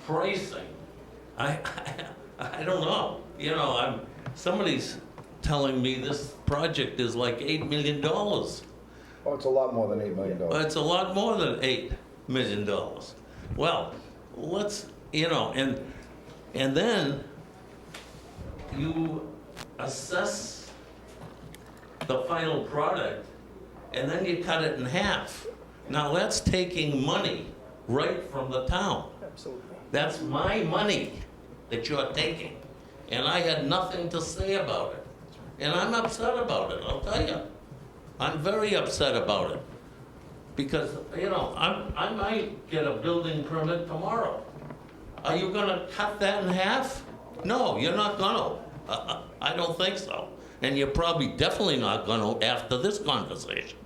pricing, I don't know. You know, somebody's telling me this project is like $8 million. Oh, it's a lot more than $8 million. It's a lot more than $8 million. Well, let's, you know, and then you assess the final product, and then you cut it in half. Now that's taking money right from the town. Absolutely. That's my money that you're taking, and I had nothing to say about it. And I'm upset about it, I'll tell you. I'm very upset about it. Because, you know, I might get a building permit tomorrow. Are you gonna cut that in half? No, you're not gonna. I don't think so. And you're probably definitely not gonna after this conversation.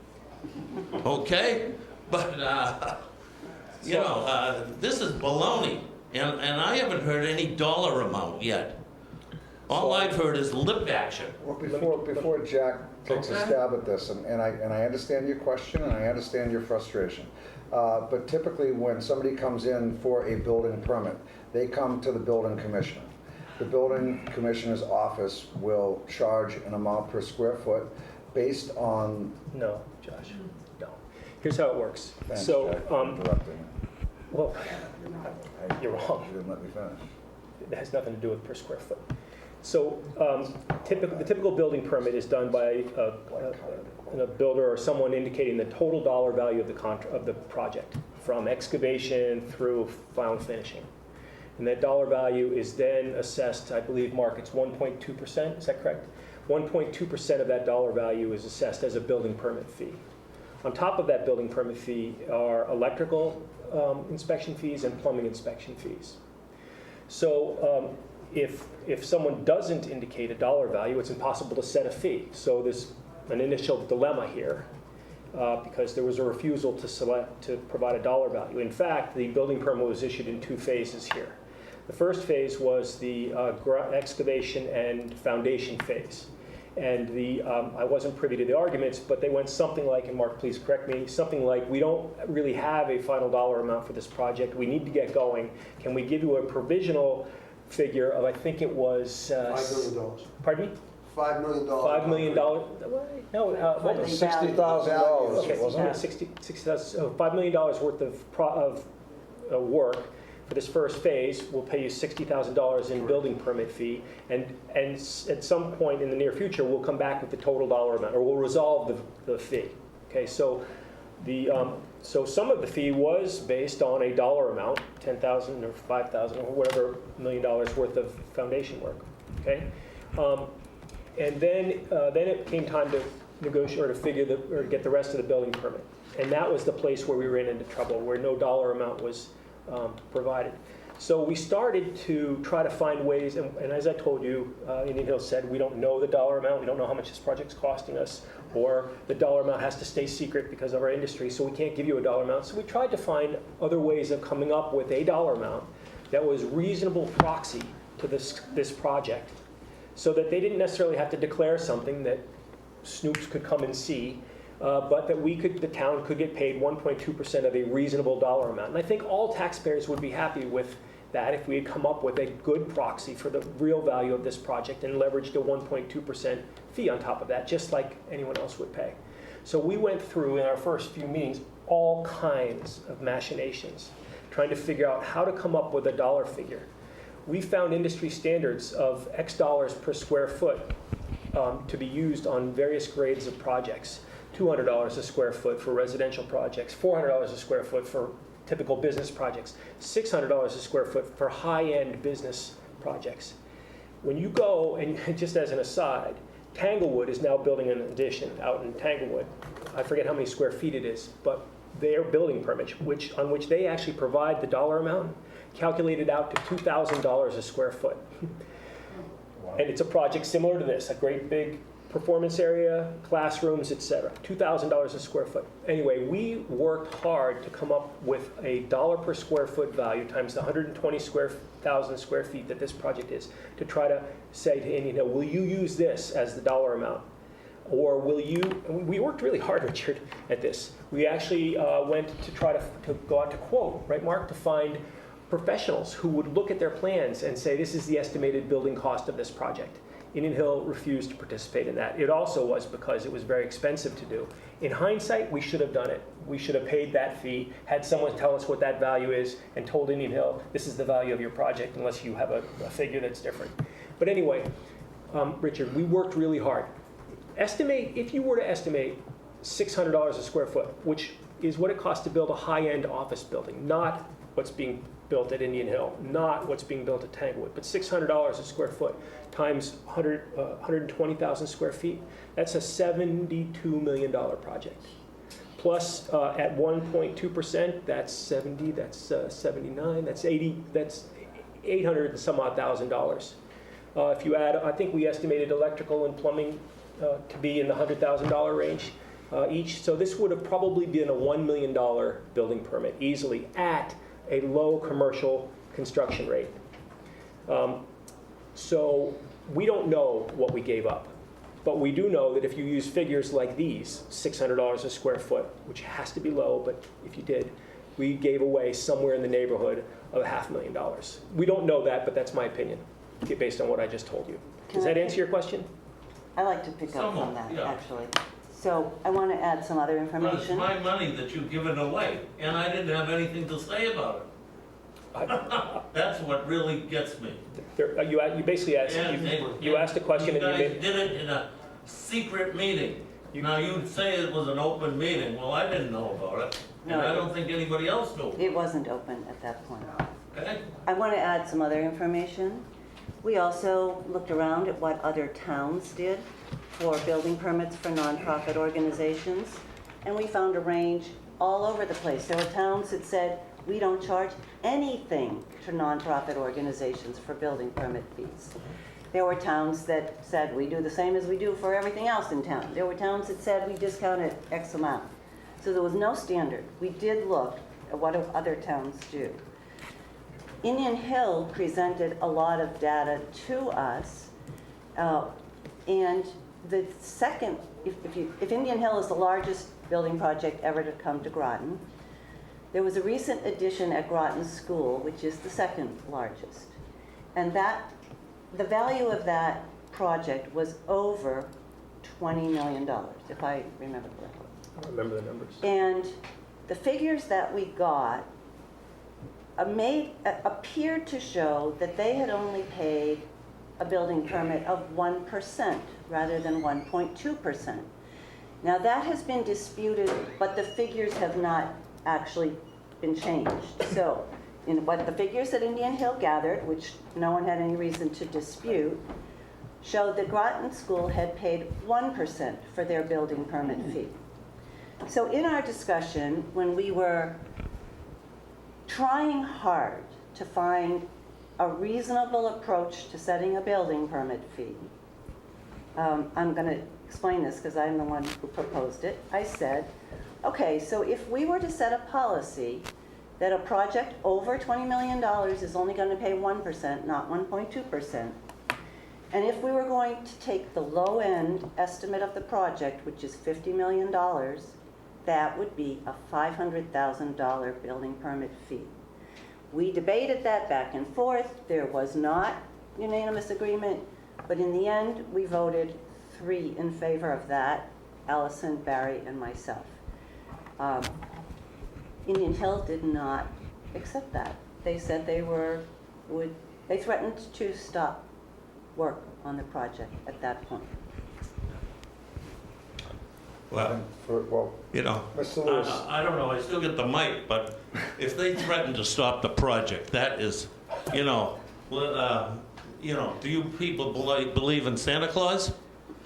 Okay? But, you know, this is baloney. And I haven't heard any dollar amount yet. All I've heard is lip action. Well, before Jack takes a stab at this, and I understand your question, and I understand your frustration. But typically, when somebody comes in for a building permit, they come to the building commissioner. The building commissioner's office will charge an amount per square foot based on... No, Josh, no. Here's how it works. Thanks, So, Jack, for interrupting. well, you're wrong. You didn't let me finish. It has nothing to do with per square foot. So the typical building permit is done by a builder or someone indicating the total dollar value of the project, from excavation through final finishing. And that dollar value is then assessed, I believe, Mark, it's 1.2%, is that correct? 1.2% of that dollar value is assessed as a building permit fee. On top of that building permit fee are electrical inspection fees and plumbing inspection fees. So if someone doesn't indicate a dollar value, it's impossible to set a fee. So there's an initial dilemma here. because there was a refusal to provide a dollar value. In fact, the building permit was issued in 2 phases here. The first phase was the excavation and foundation phase. And I wasn't privy to the arguments, but they went something like, and Mark, please correct me, something like, we don't really have a final dollar amount for this project. We need to get going. Can we give you a provisional figure of, I think it was... $5 million. Pardon me? $5 million. $5 million. No, what was it? $60,000, Okay, wasn't it? 60,000. $5 million worth of work for this first phase. We'll pay you $60,000 in building permit fee, and at some point in the near future, we'll come back with the total dollar amount, or we'll resolve the fee. Okay, so so some of the fee was based on a dollar amount, $10,000 or $5,000 or whatever $1 million worth of foundation work. Okay, and then it came time to negotiate or to figure or get the rest of the building permit, and that was the place where we ran into trouble, where no dollar amount was provided. So we started to try to find ways, and as I told you, Indian Hill said, we don't know the dollar amount, we don't know how much this project's costing us, or the dollar amount has to stay secret because of our industry, so we can't give you a dollar amount. So we tried to find other ways of coming up with a dollar amount that was reasonable proxy to this project, so that they didn't necessarily have to declare something that snoops could come and see, but that the town could get paid 1.2% of a reasonable dollar amount. And I think all taxpayers would be happy with that if we had come up with a good proxy for the real value of this project and leveraged a 1.2% fee on top of that, just like anyone else would pay. So we went through, in our first few meetings, all kinds of machinations, trying to figure out how to come up with a dollar figure. We found industry standards of X dollars per square foot to be used on various grades of projects. $200 a square foot for residential projects, $400 a square foot for typical business projects, $600 a square foot for high-end business projects. When you go, and just as an aside, Tanglewood is now building an addition out in Tanglewood. I forget how many square feet it is, but their building permit, on which they actually provide the dollar amount, calculated out to $2,000 a square foot. Wow. And it's a project similar to this, a great big performance area, classrooms, etc. $2,000 a square foot. Anyway, we worked hard to come up with a dollar per square foot value times the 120,000 square feet that this project is, to try to say to Indian Hill, will you use this as the dollar amount? Or will you, we worked really hard, Richard, at this. We actually went to try to go out to quote, right, Mark, to find professionals who would look at their plans and say, this is the estimated building cost of this project. Indian Hill refused to participate in that. It also was because it was very expensive to do. In hindsight, we should have done it. We should have paid that fee, had someone tell us what that value is, and told Indian Hill, this is the value of your project, unless you have a figure that's different. But anyway, Richard, we worked really hard. If you were to estimate $600 a square foot, which is what it costs to build a high-end office building, not what's being built at Indian Hill, not what's being built at Tanglewood, but $600 a square foot times 120,000 square feet, that's a $72 million project. Plus, at 1.2%, that's 70, that's 79, that's 80, that's 800 and some odd $1,000. If you add, I think we estimated electrical and plumbing to be in the $100,000 range each. So this would have probably been a $1 million building permit easily at a low commercial construction rate. So we don't know what we gave up, but we do know that if you use figures like these, $600 a square foot, which has to be low, but if you did, we gave away somewhere in the neighborhood of $500,000. We don't know that, but that's my opinion, based on what I just told you. Does that answer your question? I like to pick up on that, yeah. actually. So I want to add some other But it's information. my money that you've given away, and I didn't have anything to say about it. That's what really gets me. You basically asked, you asked a question and you guys made... did it in a secret meeting. Now, you'd say it was an open meeting. Well, I didn't know about it, and I don't think anybody else knew. It wasn't open at that point. Okay? I want to add some other information. We also looked around at what other towns did for building permits for nonprofit organizations, and we found a range all over the place. There were towns that said, we don't charge anything to nonprofit organizations for building permit fees. There were towns that said, we do the same as we do for everything else in town. There were towns that said, we discount it X amount. So there was no standard. We did look at what do other towns do. Indian Hill presented a lot of data to us, and the second, if Indian Hill is the largest building project ever to come to Groton, there was a recent addition at Groton School, which is the second largest. And the value of that project was over $20 million, if I remember correctly. I remember the numbers. And the figures that we got appeared to show that they had only paid a building permit of 1% rather than 1.2%. Now that has been disputed, but the figures have not actually been changed. So in what the figures that Indian Hill gathered, which no one had any reason to dispute, showed that Groton School had paid 1% for their building permit fee. So in our discussion, when we were trying hard to find a reasonable approach to setting a building permit fee, I'm going to explain this because I'm the one who proposed it. I said, okay, so if we were to set a policy that a project over $20 million is only going to pay 1%, not 1.2%, and if we were going to take the low end estimate of the project, which is $50 million, that would be a $500,000 building permit fee. We debated that back and forth. There was not unanimous agreement, but in the end, we voted 3 in favor of that, Allison, Barry, and myself. Indian Hill did not accept that. They said they threatened to stop work on the project at that point. Well, you know, Mr. Lewis. I don't know, I still get the mic, but if they threaten to stop the project, that is, you know, do you people believe in Santa Claus?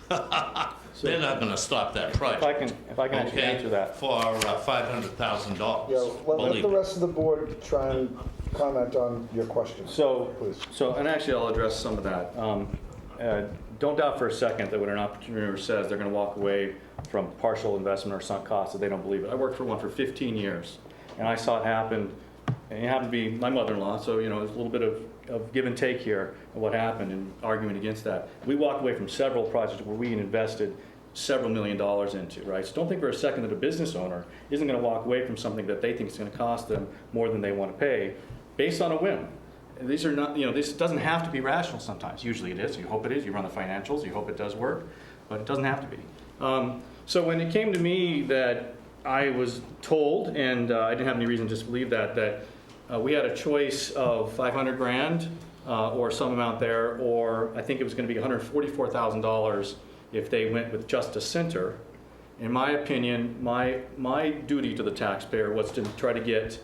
They're not gonna stop that project. If I can actually okay, answer that. For $500,000. Yeah, let Believe the me. rest of the board try and comment on your question. Please. And actually I'll address some of that. Don't doubt for a second that when an entrepreneur says they're going to walk away from partial investment or sunk costs, that they don't believe it. I worked for one for 15 years, and I saw it happen, and it happened to be my mother-in-law, so there's a little bit of give and take here of what happened and argument against that. We walked away from several projects where we invested several $1 million into, right? So don't think for a second that a business owner isn't going to walk away from something that they think is going to cost them more than they want to pay based on a whim. These are not, this doesn't have to be rational sometimes. Usually it is. You hope it is. You run the financials. You hope it does work, but it doesn't have to be. So when it came to me that I was told, and I didn't have any reason to disbelieve that we had a choice of $500,000 or some amount there, or I think it was going to be $144,000 if they went with just a center. In my opinion, my duty to the taxpayer was to try to get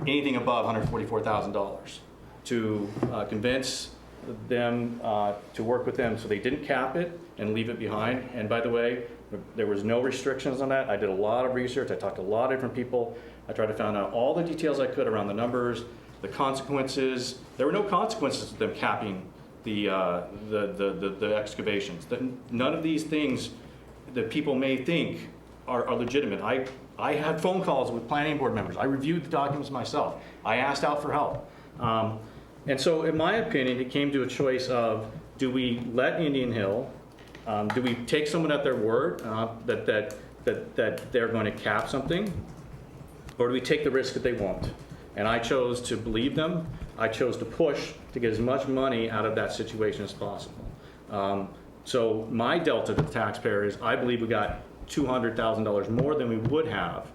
anything above $144,000 to convince them to work with them so they didn't cap it and leave it behind. And by the way, there was no restrictions on that. I did a lot of research. I talked to a lot of different people. I tried to find out all the details I could around the numbers, the consequences. There were no consequences to them capping the excavations. None of these things that people may think are legitimate. I had phone calls with planning board members. I reviewed the documents myself. I asked out for help. And so in my opinion, it came to a choice of, do we let Indian Hill, do we take someone at their word that they're going to cap something, or do we take the risk that they won't? And I chose to believe them. I chose to push to get as much money out of that situation as possible. So my delta to the taxpayer is, I believe we got $200,000 more than we would have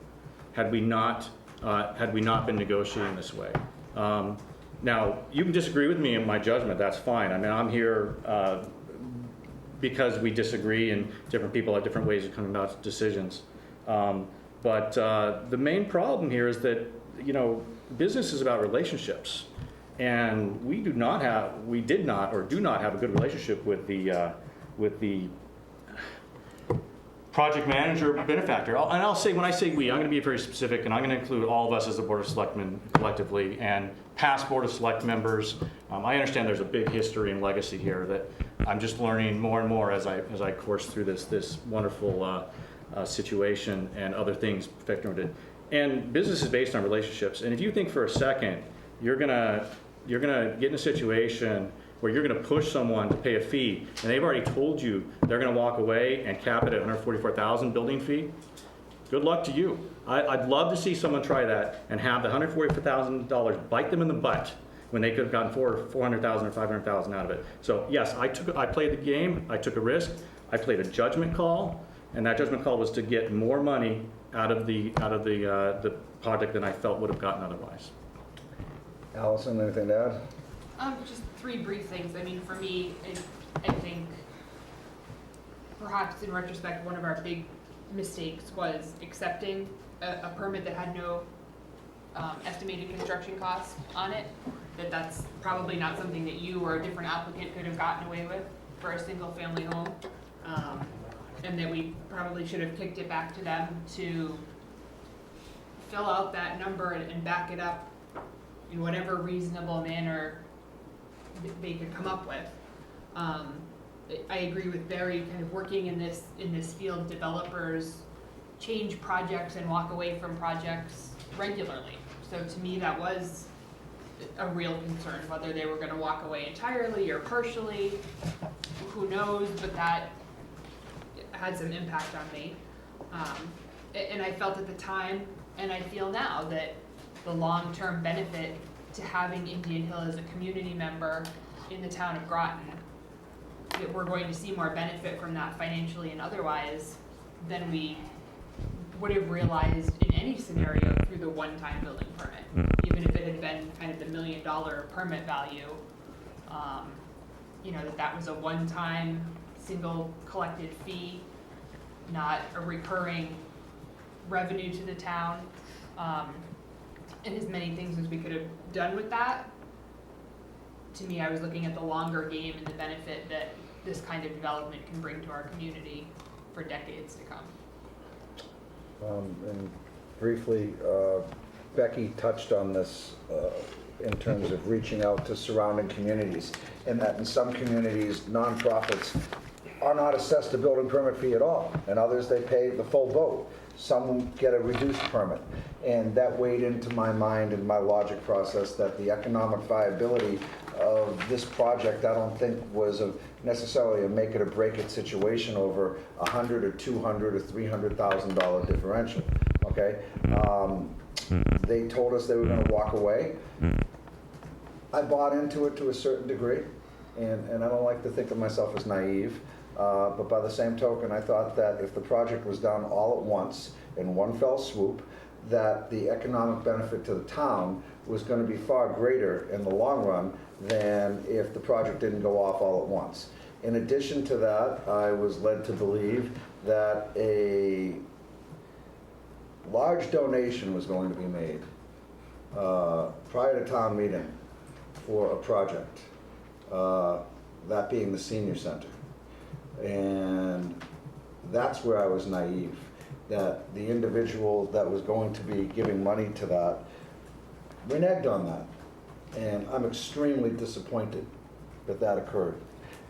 had we not been negotiating this way. Now, you can disagree with me in my judgment, that's fine. I mean, I'm here because we disagree and different people have different ways of coming about decisions. But the main problem here is that, business is about relationships. And we did not or do not have a good relationship with the project manager, benefactor. And I'll say, when I say we, I'm going to be very specific, and I'm going to include all of us as the Board of Selectmen collectively, and past Board of Select members. I understand there's a big history and legacy here that I'm just learning more and more as I course through this wonderful situation and other things affecting it. And business is based on relationships. And if you think for a second, you're gonna get in a situation where you're gonna push someone to pay a fee, and they've already told you they're gonna walk away and cap it at $144,000 building fee, good luck to you. I'd love to see someone try that and have the $144,000 bite them in the butt when they could have gotten $400,000 or $500,000 out of it. So yes, I played the game, I took a risk, I played a judgment call, and that judgment call was to get more money out of the project than I felt would have gotten otherwise. Allison, anything to add? Just three brief things. I mean, for me, I think perhaps in retrospect, one of our big mistakes was accepting a permit that had no estimated construction cost on it. That's probably not something that you or a different applicant could have gotten away with for a single family home. And that we probably should have kicked it back to them to fill out that number and back it up in whatever reasonable manner they could come up with. I agree with Barry, kind of working in this field, developers change projects and walk away from projects regularly. So to me, that was a real concern, whether they were gonna walk away entirely or partially, who knows, but that had some impact on me. And I felt at the time, and I feel now, that the long-term benefit to having Indian Hill as a community member in the town of Groton, that we're going to see more benefit from that financially and otherwise than we would have realized in any scenario through the one-time building permit. Even if it had been kind of the $1 million permit value, you know, that was a one-time single collected fee, not a recurring revenue to the town, and as many things as we could have done with that. To me, I was looking at the longer game and the benefit that this kind of development can bring to our community for decades to come. And briefly, Becky touched on this in terms of reaching out to surrounding communities, and that in some communities, nonprofits are not assessed a building permit fee at all, and others, they pay the full boat. Some get a reduced permit, and that weighed into my mind and my logic process that the economic viability of this project, I don't think was necessarily a make it or break it situation over $100,000 or $200,000 or $300,000 differential. Okay, they told us they were going to walk away. I bought into it to a certain degree, and I don't like to think of myself as naive. But by the same token, I thought that if the project was done all at once in one fell swoop, that the economic benefit to the town was going to be far greater in the long run than if the project didn't go off all at once. In addition to that, I was led to believe that a large donation was going to be made prior to town meeting for a project, that being the senior center. And that's where I was naive, that the individual that was going to be giving money to that reneged on that. And I'm extremely disappointed that that occurred.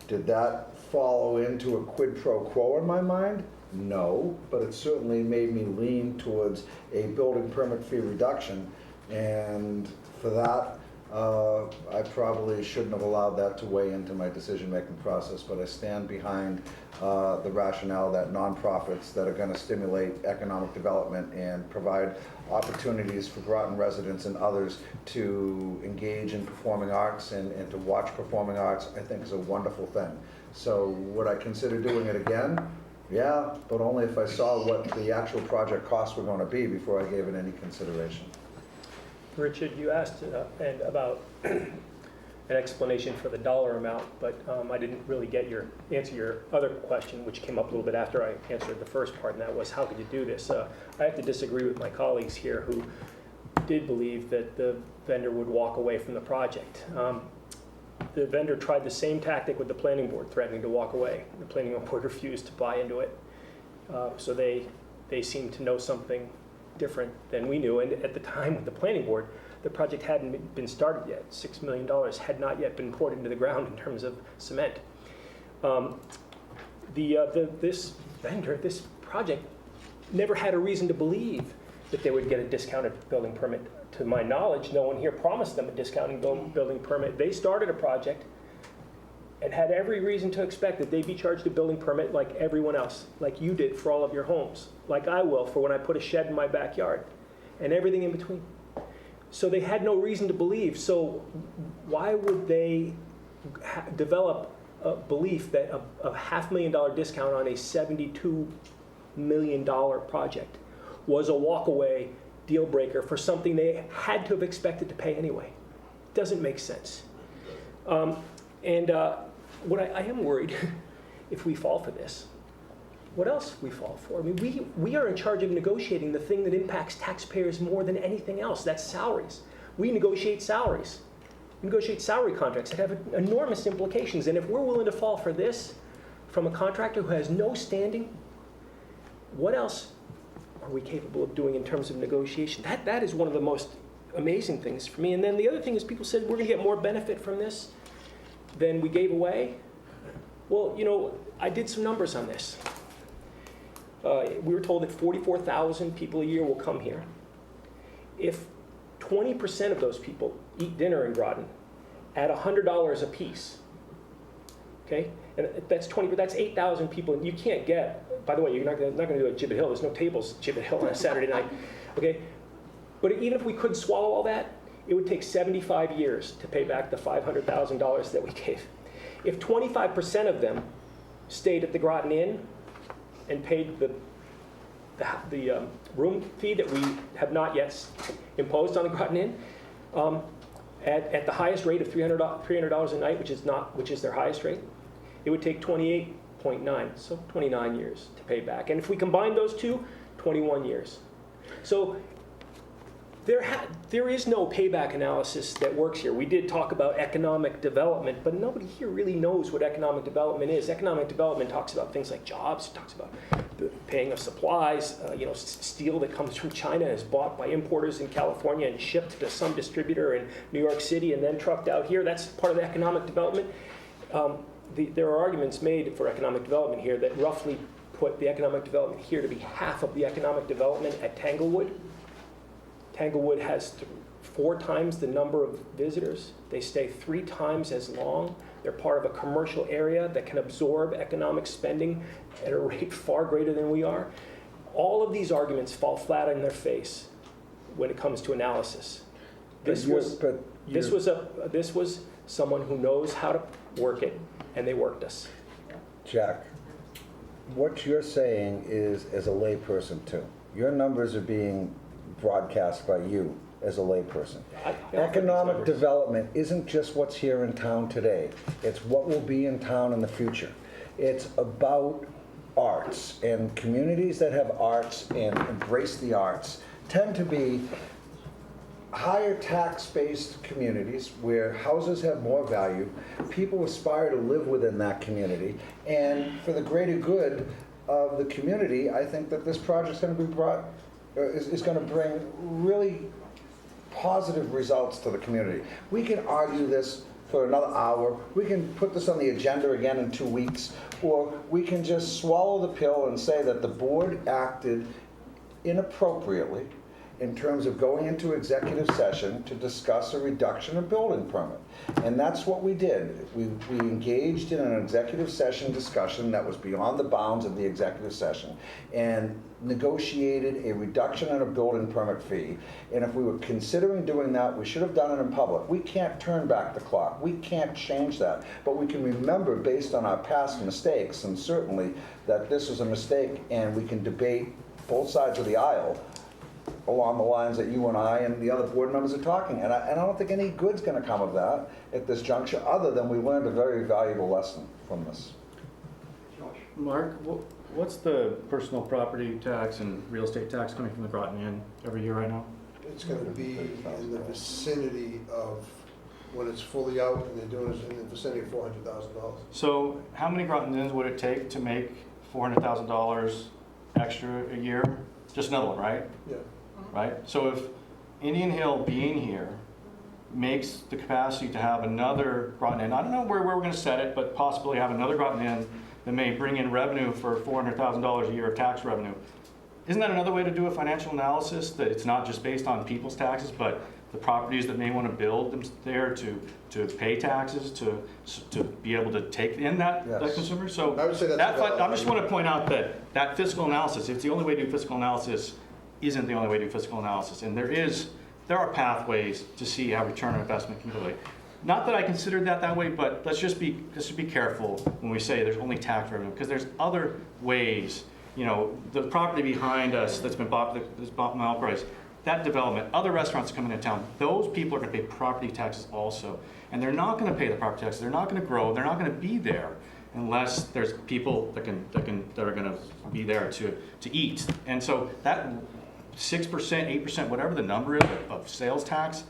Did that follow into a quid pro quo in my mind? No, but it certainly made me lean towards a building permit fee reduction. And for that, I probably shouldn't have allowed that to weigh into my decision-making process, but I stand behind the rationale that nonprofits that are going to stimulate economic development and provide opportunities for Groton residents and others to engage in performing arts and to watch performing arts, I think is a wonderful thing. So would I consider doing it again? Yeah, but only if I saw what the actual project costs were going to be before I gave it any consideration. Richard, you asked about an explanation for the dollar amount, but I didn't really get answer your other question, which came up a little bit after I answered the first part, and that was, how could you do this? I have to disagree with my colleagues here who did believe that the vendor would walk away from the project. The vendor tried the same tactic with the planning board, threatening to walk away. The planning board refused to buy into it. So they seemed to know something different than we knew. And at the time with the planning board, the project hadn't been started yet. $6 million had not yet been poured into the ground in terms of cement. This vendor, this project never had a reason to believe that they would get a discounted building permit. To my knowledge, no one here promised them a discounted building permit. They started a project and had every reason to expect that they'd be charged a building permit like everyone else, like you did for all of your homes, like I will for when I put a shed in my backyard, and everything in between. So they had no reason to believe. So why would they develop a belief that a $500,000 discount on a $72 million project was a walkaway deal breaker for something they had to have expected to pay anyway? It doesn't make sense. What I am worried, if we fall for this, what else we fall for? I mean, we are in charge of negotiating the thing that impacts taxpayers more than anything else. That's salaries. We negotiate salaries. We negotiate salary contracts that have enormous implications. And if we're willing to fall for this from a contractor who has no standing, what else are we capable of doing in terms of negotiation? That is one of the most amazing things for me. And then the other thing is people said we're going to get more benefit from this than we gave away. Well, you know, I did some numbers on this. We were told that 44,000 people a year will come here. If 20% of those people eat dinner in Groton at $100 a piece, okay, and that's 20, that's 8,000 people, and you can't get, by the way, you're not going to do it at Gibbet Hill. There's no tables at Gibbet Hill on a Saturday night, okay? But even if we could swallow all that, it would take 75 years to pay back the $500,000 that we gave. If 25% of them stayed at the Groton Inn and paid the room fee that we have not yet imposed on the Groton Inn, at the highest rate of $300 a night, which is their highest rate, it would take 28.9, so 29 years to pay back. And if we combine those two, 21 years. So there is no payback analysis that works here. We did talk about economic development, but nobody here really knows what economic development is. Economic development talks about things like jobs. It talks about the paying of supplies. Steel that comes from China is bought by importers in California and shipped to some distributor in New York City and then trucked out here. That's part of the economic development. There are arguments made for economic development here that roughly put the economic development here to be half of the economic development at Tanglewood. Tanglewood has 4 times the number of visitors. They stay 3 times as long. They're part of a commercial area that can absorb economic spending at a rate far greater than we are. All of these arguments fall flat on their face when it comes to analysis. This was someone who knows how to work it, and they worked us. Jack, what you're saying is, as a layperson too, your numbers are being broadcast by you as a layperson. Economic development isn't just what's here in town today. It's what will be in town in the future. It's about arts, and communities that have arts and embrace the arts tend to be higher tax-based communities where houses have more value. People aspire to live within that community, and for the greater good of the community, I think that this project's going to be is going to bring really positive results to the community. We can argue this for another hour. We can put this on the agenda again in 2 weeks, or we can just swallow the pill and say that the board acted inappropriately in terms of going into executive session to discuss a reduction of building permit. And that's what we did. We engaged in an executive session discussion that was beyond the bounds of the executive session and negotiated a reduction in a building permit fee. And if we were considering doing that, we should have done it in public. We can't turn back the clock. We can't change that. But we can remember, based on our past mistakes, and certainly that this was a mistake, and we can debate both sides of the aisle along the lines that you and I and the other board members are talking. And I don't think any good's going to come of that at this juncture, other than we learned a very valuable lesson from this. Mark, what's the personal property tax and real estate tax coming from the Groton Inn every year right now? It's going to be in the vicinity of, when it's fully out and they're doing it, in the vicinity of $400,000. So how many Groton Inns would it take to make $400,000 extra a year? Just another one, right? Yeah. Right? So if Indian Hill being here makes the capacity to have another Groton Inn, I don't know where we're going to set it, but possibly have another Groton Inn that may bring in revenue for $400,000 a year of tax revenue. isn't that another way to do a financial analysis, that it's not just based on people's taxes, but the properties that may want to build them there to pay taxes, to be able to take in that Yes. consumer? So I would say that's a valid I just want to argument. point out that fiscal analysis, if it's the only way to do fiscal analysis, isn't the only way to do fiscal analysis. And there are pathways to see how return on investment can be. Not that I considered that way, but let's just be careful when we say there's only tax revenue, because there's other ways. You know, the property behind us that's bought Mile Price, that development, other restaurants coming into town, those people are going to pay property taxes also. And they're not going to pay the property taxes. They're not going to grow. They're not going to be there unless there's people that are going to be there to eat. And so that 6%, 8%, whatever the number is of sales tax,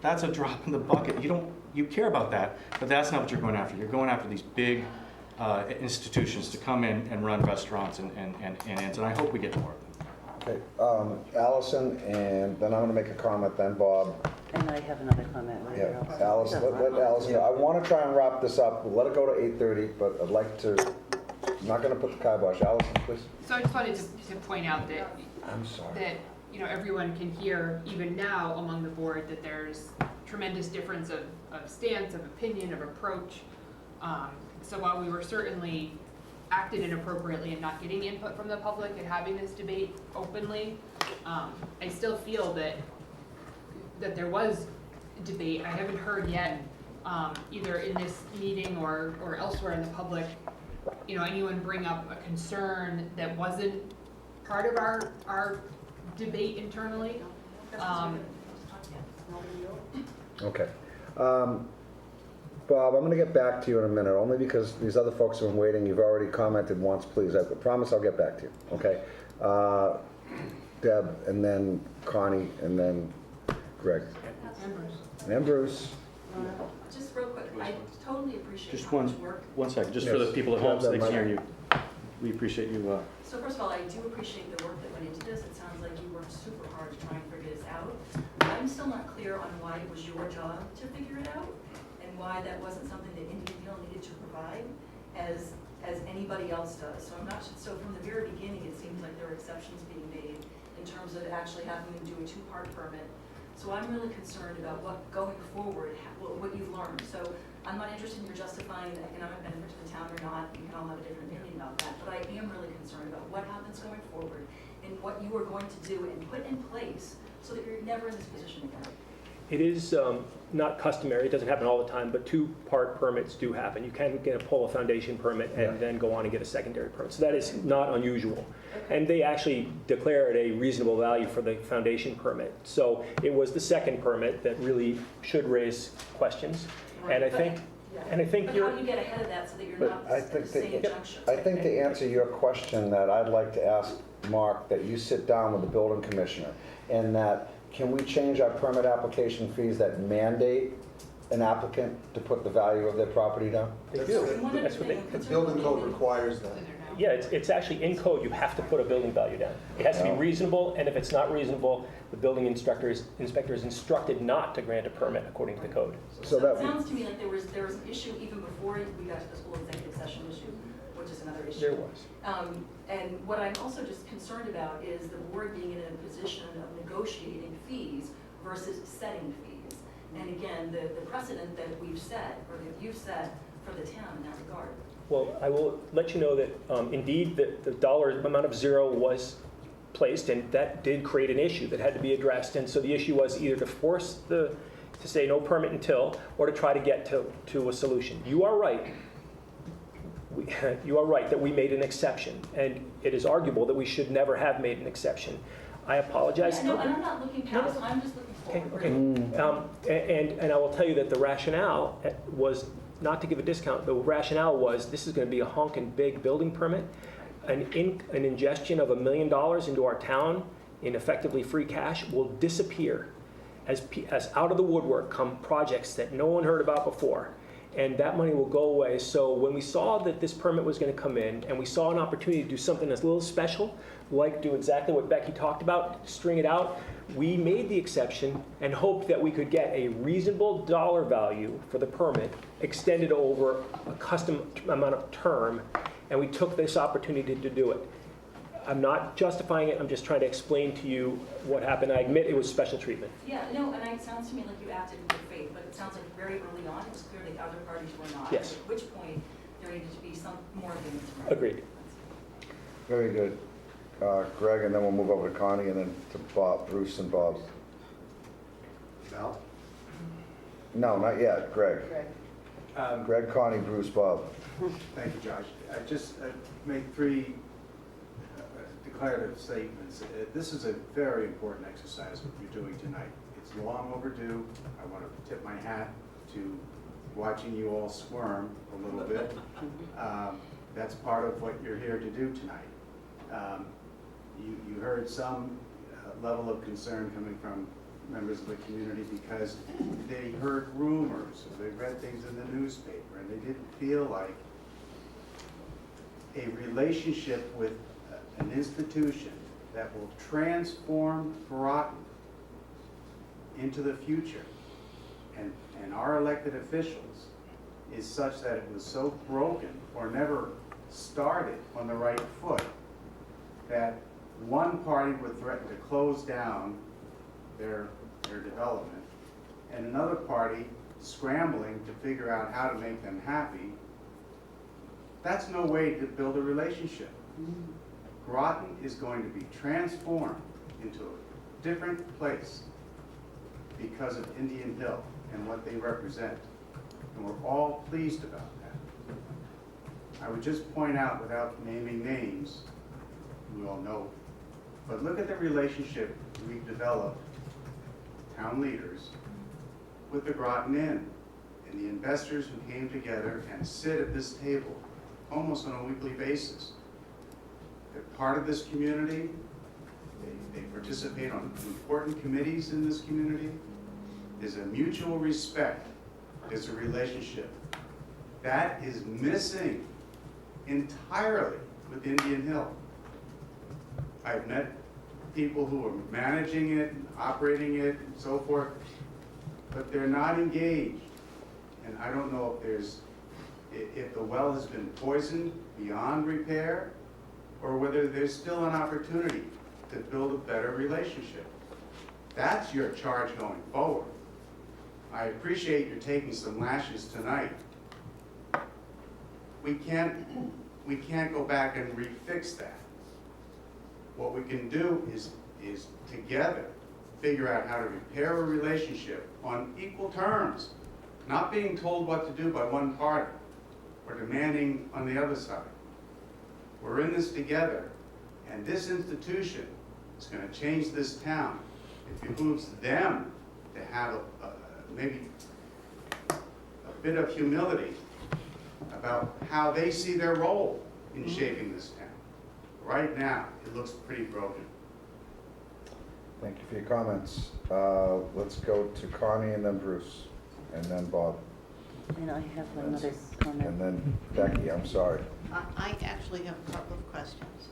that's a drop in the bucket. You care about that, but that's not what you're going after. You're going after these big institutions to come in and run restaurants and I hope we get more of them. Okay, Allison, and then I'm gonna make a comment, then Bob. And I have another comment Yeah, later also. Allison, let Allison go. I wanna try and wrap this up. We'll let it go to 8:30, but I'd like to, I'm not gonna put the kibosh. Allison, please. So I just wanted to point out that, I'm sorry. that, you know, everyone can hear, even now among the board, that there's tremendous difference of stance, of opinion, of approach. So while we were certainly acted inappropriately in not getting input from the public and having this debate openly, I still feel that there was debate. I haven't heard yet, either in this meeting or elsewhere in the public, you know, anyone bring up a concern that wasn't part of our debate internally. Okay. Bob, I'm going to get back to you in a minute, only because these other folks have been waiting. You've already commented once, please. I promise I'll get back to you, okay? Deb, and then Connie, and then Greg. And Bruce. Just real quick, I totally appreciate Just how much work. one second, just for Yes. the people at home so they can hear you. We appreciate you. So first of all, I do appreciate the work that went into this. It sounds like you worked super hard to try and figure this out. I'm still not clear on why it was your job to figure it out and why that wasn't something that Indian needed to provide as anybody else does. So I'm not, so from the very beginning, it seems like there were exceptions being made in terms of actually having them do a two-part permit. So I'm really concerned about what going forward, what you've learned. So I'm not interested in your justifying the economic benefit to the town or not. You can all have a different opinion about that. But I am really concerned about what happens going forward and what you are going to do and put in place so that you're never in this position again. It is not customary, it doesn't happen all the time, but two-part permits do happen. You can pull a foundation permit and then go on and get a secondary permit. So that is not unusual. And they actually declared a reasonable value for the foundation permit. So it was the second permit that really should raise questions. And I think, But you're... how do you get ahead of that so that you're But not I at the think same that, junction? I think to answer your question, that I'd like to ask Mark, that you sit down with the building commissioner, and that, can we change our permit application fees that mandate an applicant to put the value of their property down? They do. And one other That's what they... thing, I'm The concerned building about code leaving- requires that. Yeah, it's actually in code, you have to put a building value down. It has to be reasonable, and if it's not reasonable, the building inspector is instructed not to grant a permit according to the code. So it that, sounds to me like there was an issue even before we got to this whole executive session issue, which is another issue. There was. And what I'm also just concerned about is the board being in a position of negotiating fees versus setting fees. And again, the precedent that we've set, or that you've set for the town in that regard. Well, I will let you know that indeed the dollar amount of zero was placed, and that did create an issue that had to be addressed. And so the issue was either to force to say no permit until, or to try to get to a solution. You are right. You are right that we made an exception, and it is arguable that we should never have made an exception. I apologize. Yeah, no, and I'm not looking past, I'm just looking Okay, forward. okay. And I will tell you that the rationale was, not to give a discount, the rationale was this is going to be a honking big building permit. An ingestion of $1 million into our town in effectively free cash will disappear as out of the woodwork come projects that no one heard about before. And that money will go away. So when we saw that this permit was going to come in, and we saw an opportunity to do something that's a little special, like do exactly what Becky talked about, string it out, we made the exception and hoped that we could get a reasonable dollar value for the permit extended over a custom amount of term, and we took this opportunity to do it. I'm not justifying it, I'm just trying to explain to you what happened. I admit it was special treatment. Yeah, no, and it sounds to me like you acted in good faith, but it sounds like very early on, it was clear the other parties were not. Yes. At which point, there needed to be some more agreements. Agreed. Very good. Greg, and then we'll move over to Connie, and then to Bob, Bruce and Bob. Val? No, not yet, Greg. Greg. Greg, Connie, Bruce, Bob. Thank you, Josh. I just made 3 declarative statements. This is a very important exercise, what you're doing tonight. It's long overdue. I want to tip my hat to watching you all squirm a little bit. That's part of what you're here to do tonight. You heard some level of concern coming from members of the community because they heard rumors, or they read things in the newspaper, and they didn't feel like a relationship with an institution that will transform Groton into the future, and our elected officials, is such that it was so broken or never started on the right foot that one party would threaten to close down their development, and another party scrambling to figure out how to make them happy. That's no way to build a relationship. Groton is going to be transformed into a different place because of Indian Hill and what they represent. And we're all pleased about that. I would just point out, without naming names, we all know, but look at the relationship we've developed, town leaders, with the Groton Inn and the investors who came together and sit at this table almost on a weekly basis. They're part of this community. They participate on important committees in this community. There's a mutual respect. There's a relationship. That is missing entirely with Indian Hill. I've met people who are managing it, and operating it, and so forth, but they're not engaged. And I don't know if the well has been poisoned beyond repair, or whether there's still an opportunity to build a better relationship. That's your charge going forward. I appreciate you're taking some lashes tonight. We can't go back and refix that. What we can do is together figure out how to repair a relationship on equal terms, not being told what to do by one party or demanding on the other side. We're in this together, and this institution is going to change this town. It behooves them to have maybe a bit of humility about how they see their role in shaping this town. Right now, it looks pretty broken. Thank you for your comments. Let's go to Connie and then Bruce, and then Bob, And I have another comment. and then Becky, I'm sorry. I actually have a couple of questions.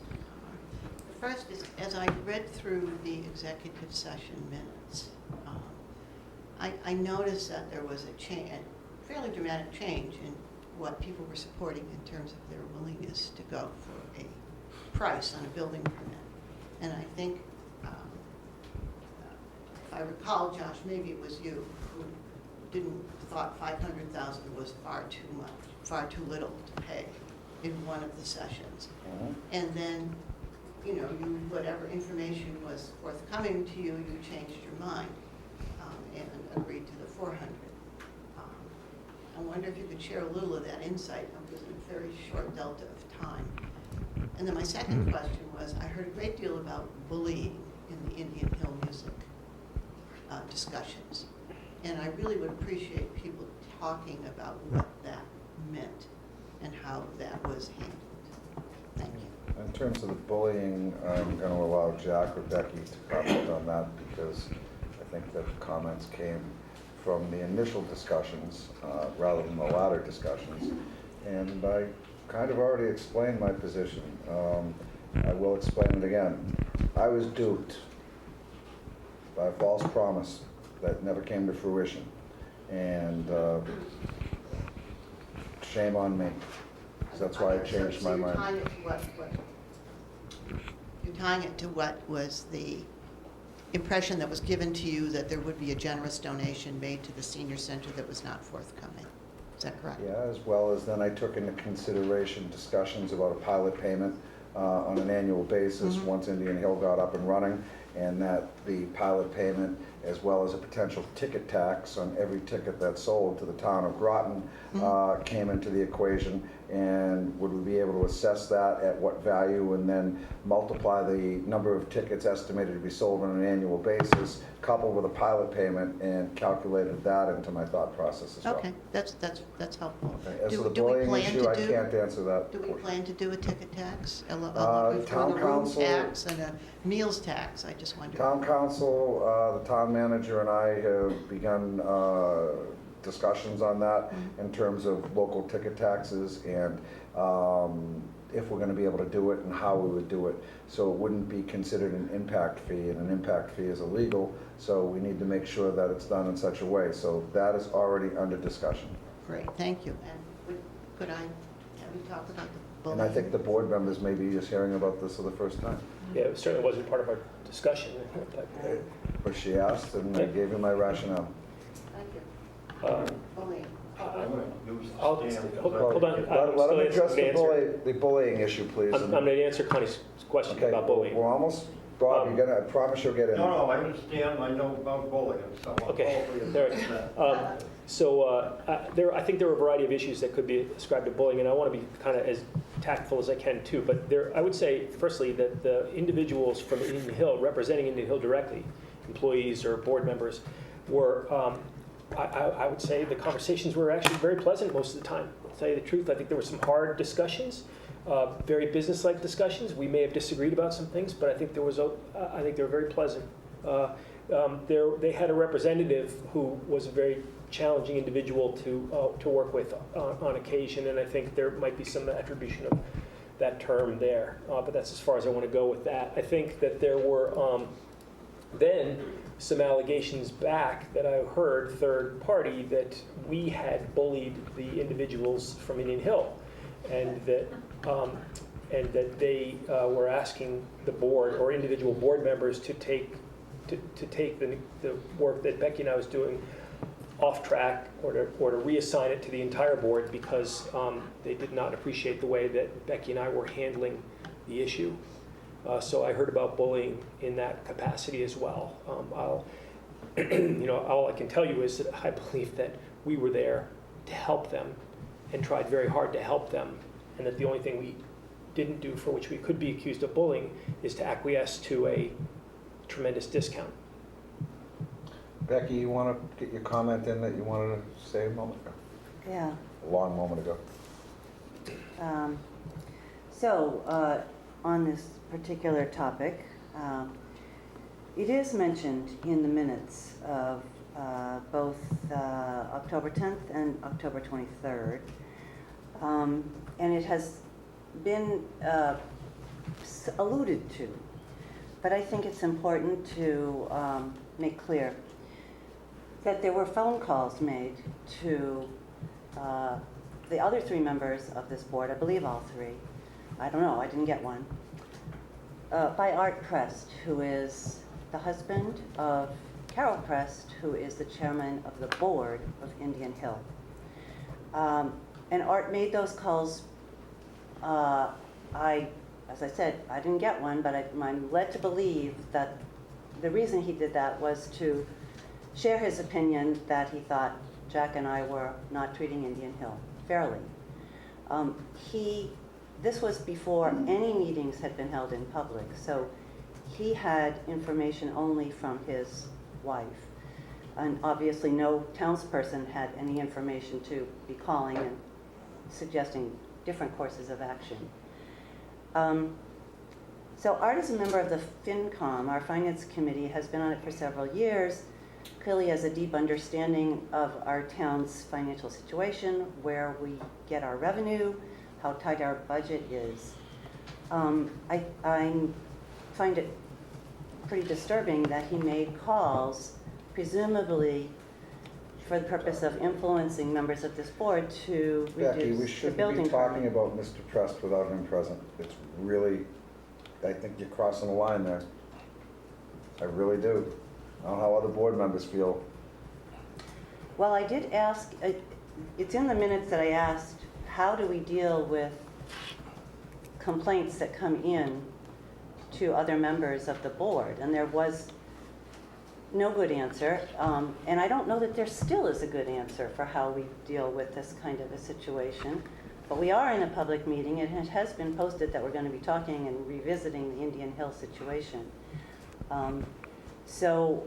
The first is, as I read through the executive session minutes, I noticed that there was a fairly dramatic change in what people were supporting in terms of their willingness to go for a price on a building permit. And I think, if I recall, Josh, maybe it was you who thought 500,000 was far too much, far too little to pay in one of the sessions. And then, whatever information was forthcoming to you, you changed your mind and agreed to the 400. I wonder if you could share a little of that insight. It was a very short delta of time. And then my second question was, I heard a great deal about bullying in the Indian Hill music discussions. And I really would appreciate people talking about what that meant and how that was handled. Thank you. In terms of the bullying, I'm going to allow Jack or Becky to comment on that because I think that the comments came from the initial discussions rather than the latter discussions. And I kind of already explained my position. I will explain it again. I was duped by a false promise that never came to fruition. And shame on me. 'Cause that's why I changed my mind. tying it to what was the impression that was given to you, that there would be a generous donation made to the senior center that was not forthcoming. Is that correct? Yeah, as well as then I took into consideration discussions about a pilot payment on an annual basis once Indian Hill got up and running, and that the pilot payment, as well as a potential ticket tax on every ticket that's sold to the town of Groton, came into the equation. And would we be able to assess that at what value and then multiply the number of tickets estimated to be sold on an annual basis, coupled with a pilot payment, and calculated that into my thought process as well. Okay, that's helpful. Okay. As Do- for the do we bullying plan issue, to I do- can't answer that. Do we portion. plan to do a ticket tax? Town The room council- tax and a meals tax, I just wondered. Town council, the town manager and I have begun discussions on that in terms of local ticket taxes and if we're gonna be able to do it and how we would do it. So it wouldn't be considered an impact fee, and an impact fee is illegal, so we need to make sure that it's done in such a way. So that is already under discussion. Great, thank you. And could I have you talk about the bullying? And I think the board members may be just hearing about this for the first time. Yeah, it certainly wasn't part of our discussion. But she asked, and I gave you my rationale. Thank you. Bullying. Hold on. Let him address the bullying issue, please. I'm going to answer Connie's question Okay, about bullying. we're almost, Bob, you're gonna, I promise you'll get in. No, I understand, I know about bullying, so I'm Okay, totally there, against that. I think there are a variety of issues that could be ascribed to bullying, and I want to be kind of as tactful as I can too. But I would say, firstly, that the individuals from Indian Hill, representing Indian Hill directly, employees or board members, were, I would say the conversations were actually very pleasant most of the time. To tell you the truth, I think there were some hard discussions, very business-like discussions. We may have disagreed about some things, but I think they were very pleasant. They had a representative who was a very challenging individual to work with on occasion, and I think there might be some attribution of that term there. But that's as far as I want to go with that. I think that there were then some allegations back that I heard third party that we had bullied the individuals from Indian Hill, and that they were asking the board or individual board members to take the work that Becky and I was doing off track, or to reassign it to the entire board because they did not appreciate the way that Becky and I were handling the issue. So I heard about bullying in that capacity as well. All I can tell you is that I believe that we were there to help them and tried very hard to help them, and that the only thing we didn't do for which we could be accused of bullying is to acquiesce to a tremendous discount. Becky, you want to get your comment in that you wanted to say a moment ago? Yeah. A long moment ago. On this particular topic, it is mentioned in the minutes of both October 10th and October 23rd. And it has been alluded to, but I think it's important to make clear that there were phone calls made to the other three members of this board, I believe all three, I don't know, I didn't get one, by Art Prest, who is the husband of Carol Prest, who is the chairman of the board of Indian Hill. And Art made those calls. As I said, I didn't get one, but I'm led to believe that the reason he did that was to share his opinion that he thought Jack and I were not treating Indian Hill fairly. This was before any meetings had been held in public, so he had information only from his wife. And obviously no townsperson had any information to be calling and suggesting different courses of action. So Art is a member of the FinCom. Our finance committee has been on it for several years, clearly has a deep understanding of our town's financial situation, where we get our revenue, how tight our budget is. I find it pretty disturbing that he made calls, presumably for the purpose of influencing members of this board to Becky, we reduce the shouldn't building be talking permit. about Mr. Prest without him present. It's really I think you're crossing the line there. I really do. I don't know how other board members feel. Well, I did ask, it's in the minutes that I asked, how do we deal with complaints that come in to other members of the board? And there was no good answer. And I don't know that there still is a good answer for how we deal with this kind of a situation. But we are in a public meeting, and it has been posted that we're going to be talking and revisiting the Indian Hill situation. So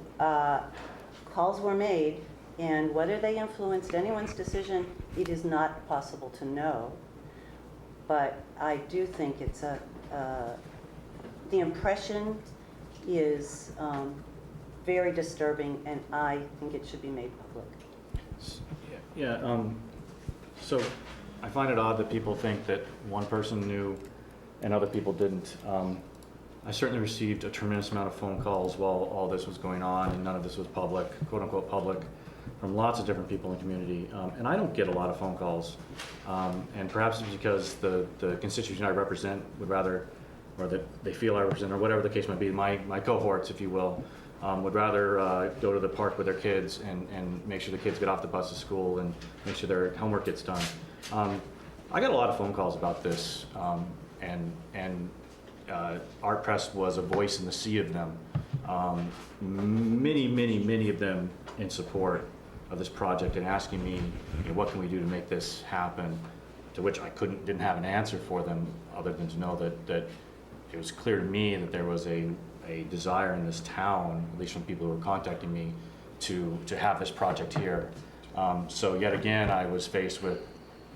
calls were made, and whether they influenced anyone's decision, it is not possible to know. But I do think it's the impression is very disturbing, and I think it should be made public. Yeah, so I find it odd that people think that one person knew and other people didn't. I certainly received a tremendous amount of phone calls while all this was going on, and none of this was public, quote unquote public, from lots of different people in the community. And I don't get a lot of phone calls. And perhaps it's because the constituency I represent would rather, or that they feel I represent, or whatever the case might be, my cohorts, if you will, would rather go to the park with their kids and make sure the kids get off the bus to school and make sure their homework gets done. I got a lot of phone calls about this, and Art Press was a voice in the sea of them. Many of them in support of this project and asking me, what can we do to make this happen? To which I didn't have an answer for them other than to know that it was clear to me that there was a desire in this town, at least from people who were contacting me, to have this project here. So yet again, I was faced with,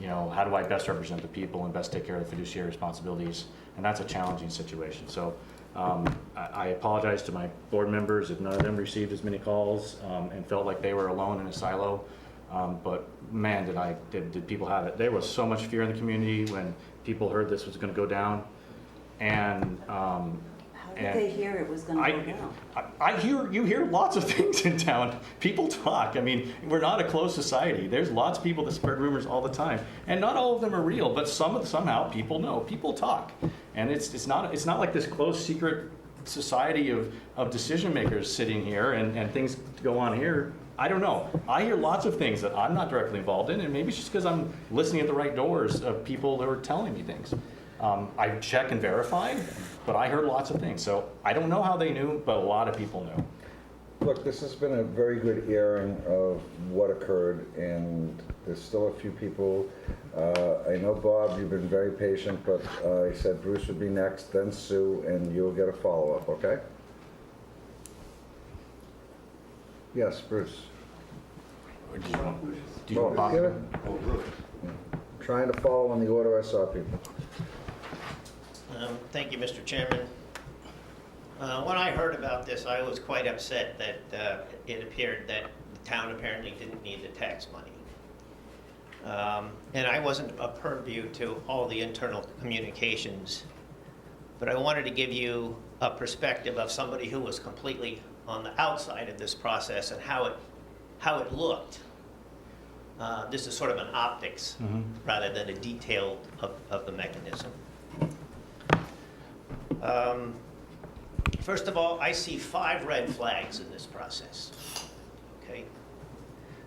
how do I best represent the people and best take care of the fiduciary responsibilities? And that's a challenging situation. So I apologize to my board members if none of them received as many calls and felt like they were alone in a silo. But man, did people have it. There was so much fear in the community when people heard this was going to go down. And How did they hear it was going to go down? you hear lots of things in town. People talk. I mean, we're not a closed society. There's lots of people that spread rumors all the time, and not all of them are real. But somehow people know. People talk, and it's not like this closed secret society of decision makers sitting here and things go on here. I don't know. I hear lots of things that I'm not directly involved in, and maybe it's just because I'm listening at the right doors of people who are telling me things. I check and verify, but I heard lots of things. So I don't know how they knew, but a lot of people knew. Look, this has been a very good airing of what occurred, and there's still a few people. I know, Bob, you've been very patient, but I said Bruce would be next, then Sue, and you'll get a follow-up, okay? Yes, Bruce. Do you want Bob? Give it? Trying to follow in the order I saw people. Thank you, Mr. Chairman. When I heard about this, I was quite upset that it appeared that the town apparently didn't need the tax money. And I wasn't a purview to all the internal communications, but I wanted to give you a perspective of somebody who was completely on the outside of this process and how it looked. This is sort of an optics rather than a detail of the mechanism. First of all, I see 5 red flags in this process. Okay.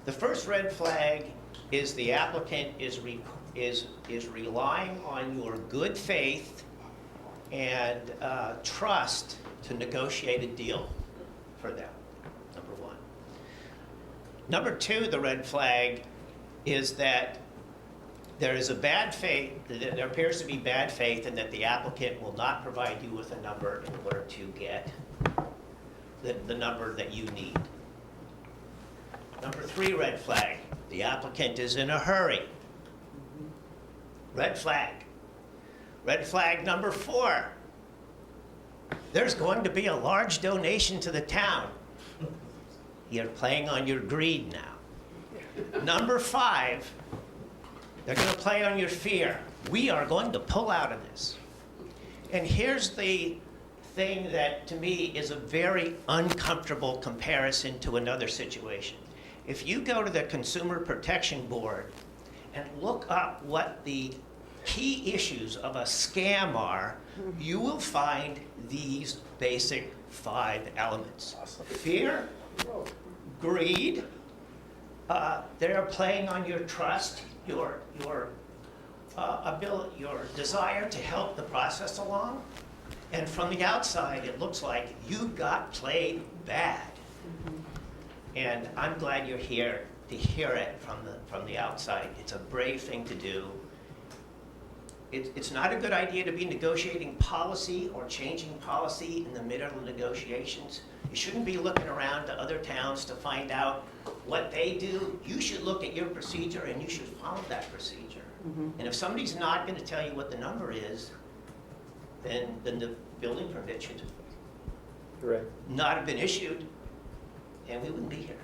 The first red flag is the applicant is relying on your good faith and trust to negotiate a deal for them. Number 1. Number 2, the red flag is that there is a bad faith, there appears to be bad faith, and that the applicant will not provide you with a number in order to get the number that you need. Number 3 red flag, the applicant is in a hurry. Red flag. Red flag number 4, there's going to be a large donation to the town. You're playing on your greed now. Number 5, they're going to play on your fear. We are going to pull out of this. And here's the thing that, to me, is a very uncomfortable comparison to another situation. If you go to the Consumer Protection Board and look up what the key issues of a scam are, you will find these basic 5 elements. Fear, greed, they're playing on your trust, your ability, your desire to help the process along. And from the outside, it looks like you got played bad. And I'm glad you're here to hear it from the outside. It's a brave thing to do. It's not a good idea to be negotiating policy or changing policy in the middle of negotiations. You shouldn't be looking around to other towns to find out what they do. You should look at your procedure and you should follow that procedure. And if somebody's not going to tell you what the number is, then the building permit should Right. not have been issued, and we wouldn't be here.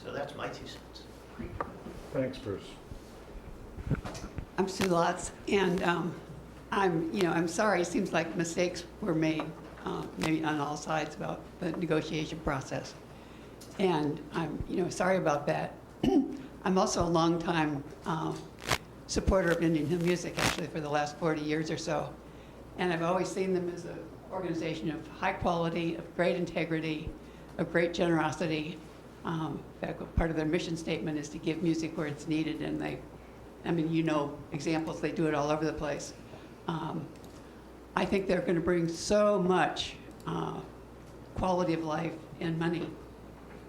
So that's my 2 cents. Thanks, Bruce. I'm Sue Lotz, and I'm sorry. It seems like mistakes were made, maybe on all sides about the negotiation process, and I'm sorry about that. I'm also a longtime supporter of Indian Hill Music, actually, for the last 40 years or so, and I've always seen them as an organization of high quality, of great integrity, of great generosity. In fact, part of their mission statement is to give music where it's needed, and examples, they do it all over the place. I think they're going to bring so much quality of life and money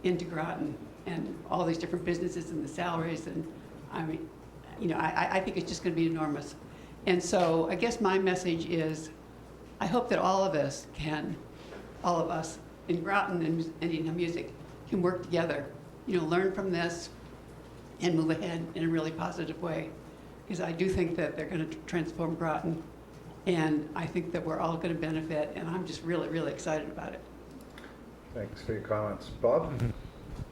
into Groton, and all these different businesses and the salaries, and I think it's just going to be enormous. And so I guess my message is, I hope that all of us in Groton and Indian Hill Music can work together, learn from this and move ahead in a really positive way. Because I do think that they're going to transform Groton, and I think that we're all going to benefit, and I'm just really, really excited about it. Thanks for your comments. Bob?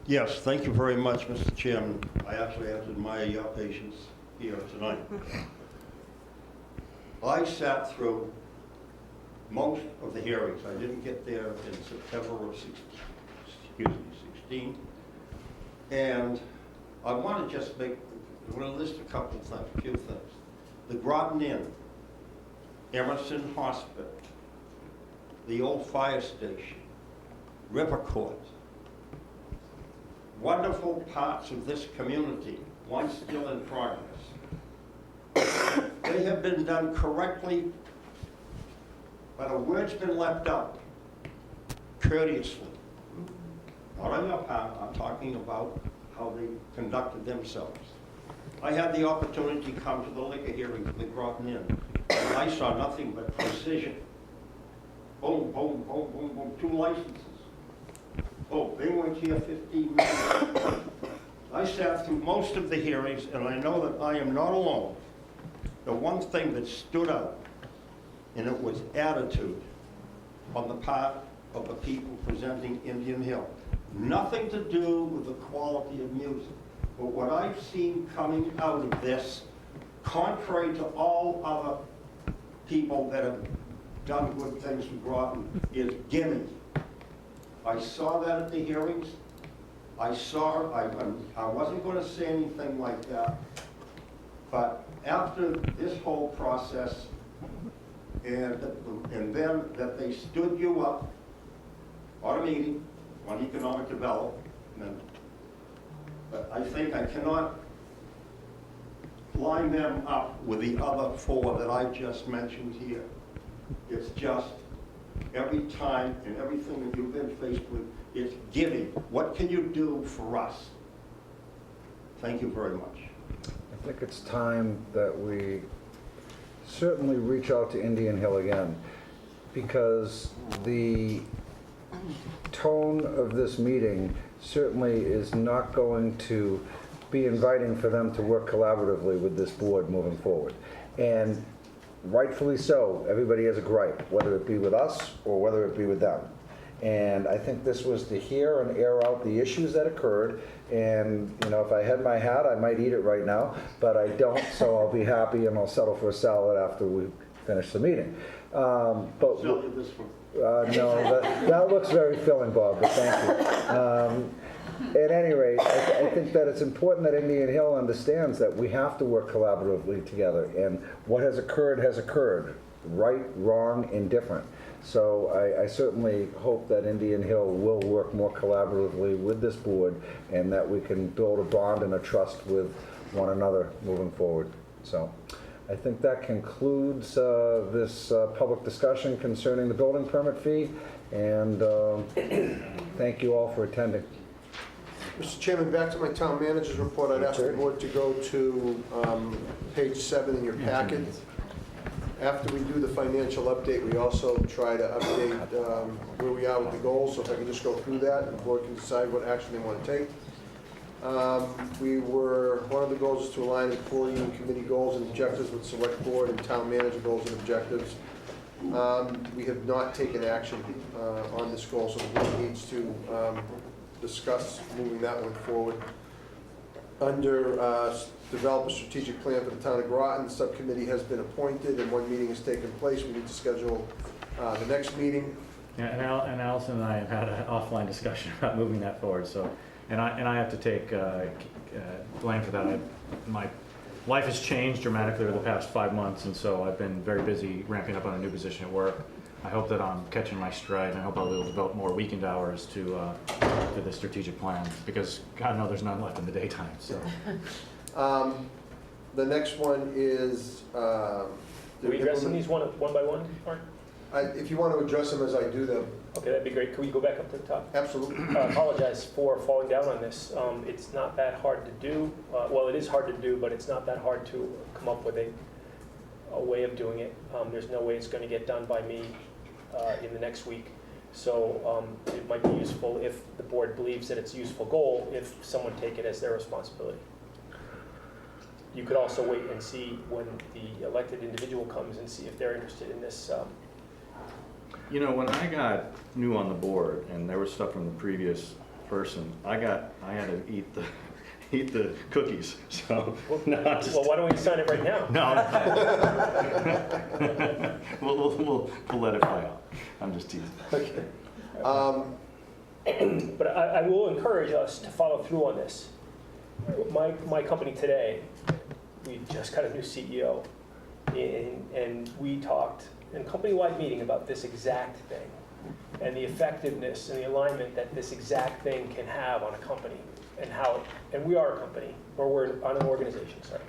Yes, thank you very much, Mr. Chairman. I actually have to admire your patience here tonight. I sat through most of the hearings. I didn't get there in September of 16. And I want to just I'm going to list a few things. The Groton Inn, Emerson Hospital, the old fire station, River Court, wonderful parts of this community, one still in progress. They have been done correctly, but a word's been left out, courteously. Not on your part, I'm talking about how they conducted themselves. I had the opportunity to come to the liquor hearing at the Groton Inn, and I saw nothing but precision. Boom, boom, boom, boom, boom, 2 licenses. Oh, they weren't here 15 minutes. I sat through most of the hearings, and I know that I am not alone. The one thing that stood out, and it was attitude on the part of the people presenting Indian Hill. Nothing to do with the quality of music. But what I've seen coming out of this, contrary to all other people that have done good things for Groton, is giving. I saw that at the hearings. I wasn't going to say anything like that, but after this whole process, and then that they stood you up on a meeting on economic development, but I think I cannot line them up with the other 4 that I just mentioned here. It's just every time and everything that you've been faced with, it's giving. What can you do for us? Thank you very much. I think it's time that we certainly reach out to Indian Hill again, because the tone of this meeting certainly is not going to be inviting for them to work collaboratively with this board moving forward. And rightfully so, everybody has a gripe, whether it be with us or whether it be with them. And I think this was to hear and air out the issues that occurred. And, if I had my hat, I might eat it right now, but I don't, so I'll be happy and I'll settle for a salad after we finish the meeting. But no, that looks very filling, Bob, but thank you. At any rate, I think that it's important that Indian Hill understands that we have to work collaboratively together, and what has occurred, right, wrong, indifferent. So I certainly hope that Indian Hill will work more collaboratively with this board, and that we can build a bond and a trust with one another moving forward. So I think that concludes this public discussion concerning the building permit fee, and thank you all for attending. Mr. Chairman, back to my town manager's report. I'd ask the board to go to page 7 in your packet. After we do the financial update, we also try to update where we are with the goals. So if I can just go through that, and the board can decide what action they want to take. One of the goals is to align employee and committee goals and objectives with select board and town manager goals and objectives. We have not taken action on this goal, so the board needs to discuss moving that one forward. Under develop a strategic plan for the town of Groton, the subcommittee has been appointed and one meeting has taken place. We need to schedule the next meeting. Yeah, and Allison and I have had an offline discussion about moving that forward, so, and I have to take blame for that. My life has changed dramatically over the past 5 months, and so I've been very busy ramping up on a new position at work. I hope that I'm catching my stride, and I hope I'll be able to devote more weekend hours to the strategic plan, because God knows there's none left in the daytime, so. The next one is... Are we addressing these one by one, Mark? If you want to address them as I do them. Okay, that'd be great. Could we go back up to the top? Absolutely. I apologize for falling down on this. It's not that hard to do. Well, it is hard to do, but it's not that hard to come up with a way of doing it. There's no way it's going to get done by me in the next week. So it might be useful if the board believes that it's a useful goal, if someone take it as their responsibility. You could also wait and see when the elected individual comes and see if they're interested in this. You know, when I got new on the board and there was stuff from the previous person, I had to eat the cookies. So no, well, why don't we sign it right now? No. we'll let it play out. I'm just teasing. Okay. But I will encourage us to follow through on this. My company today, we just got a new CEO, and we talked in a company-wide meeting about this exact thing and the effectiveness and the alignment that this exact thing can have on a company, and we are a company, or we're on an organization, sorry,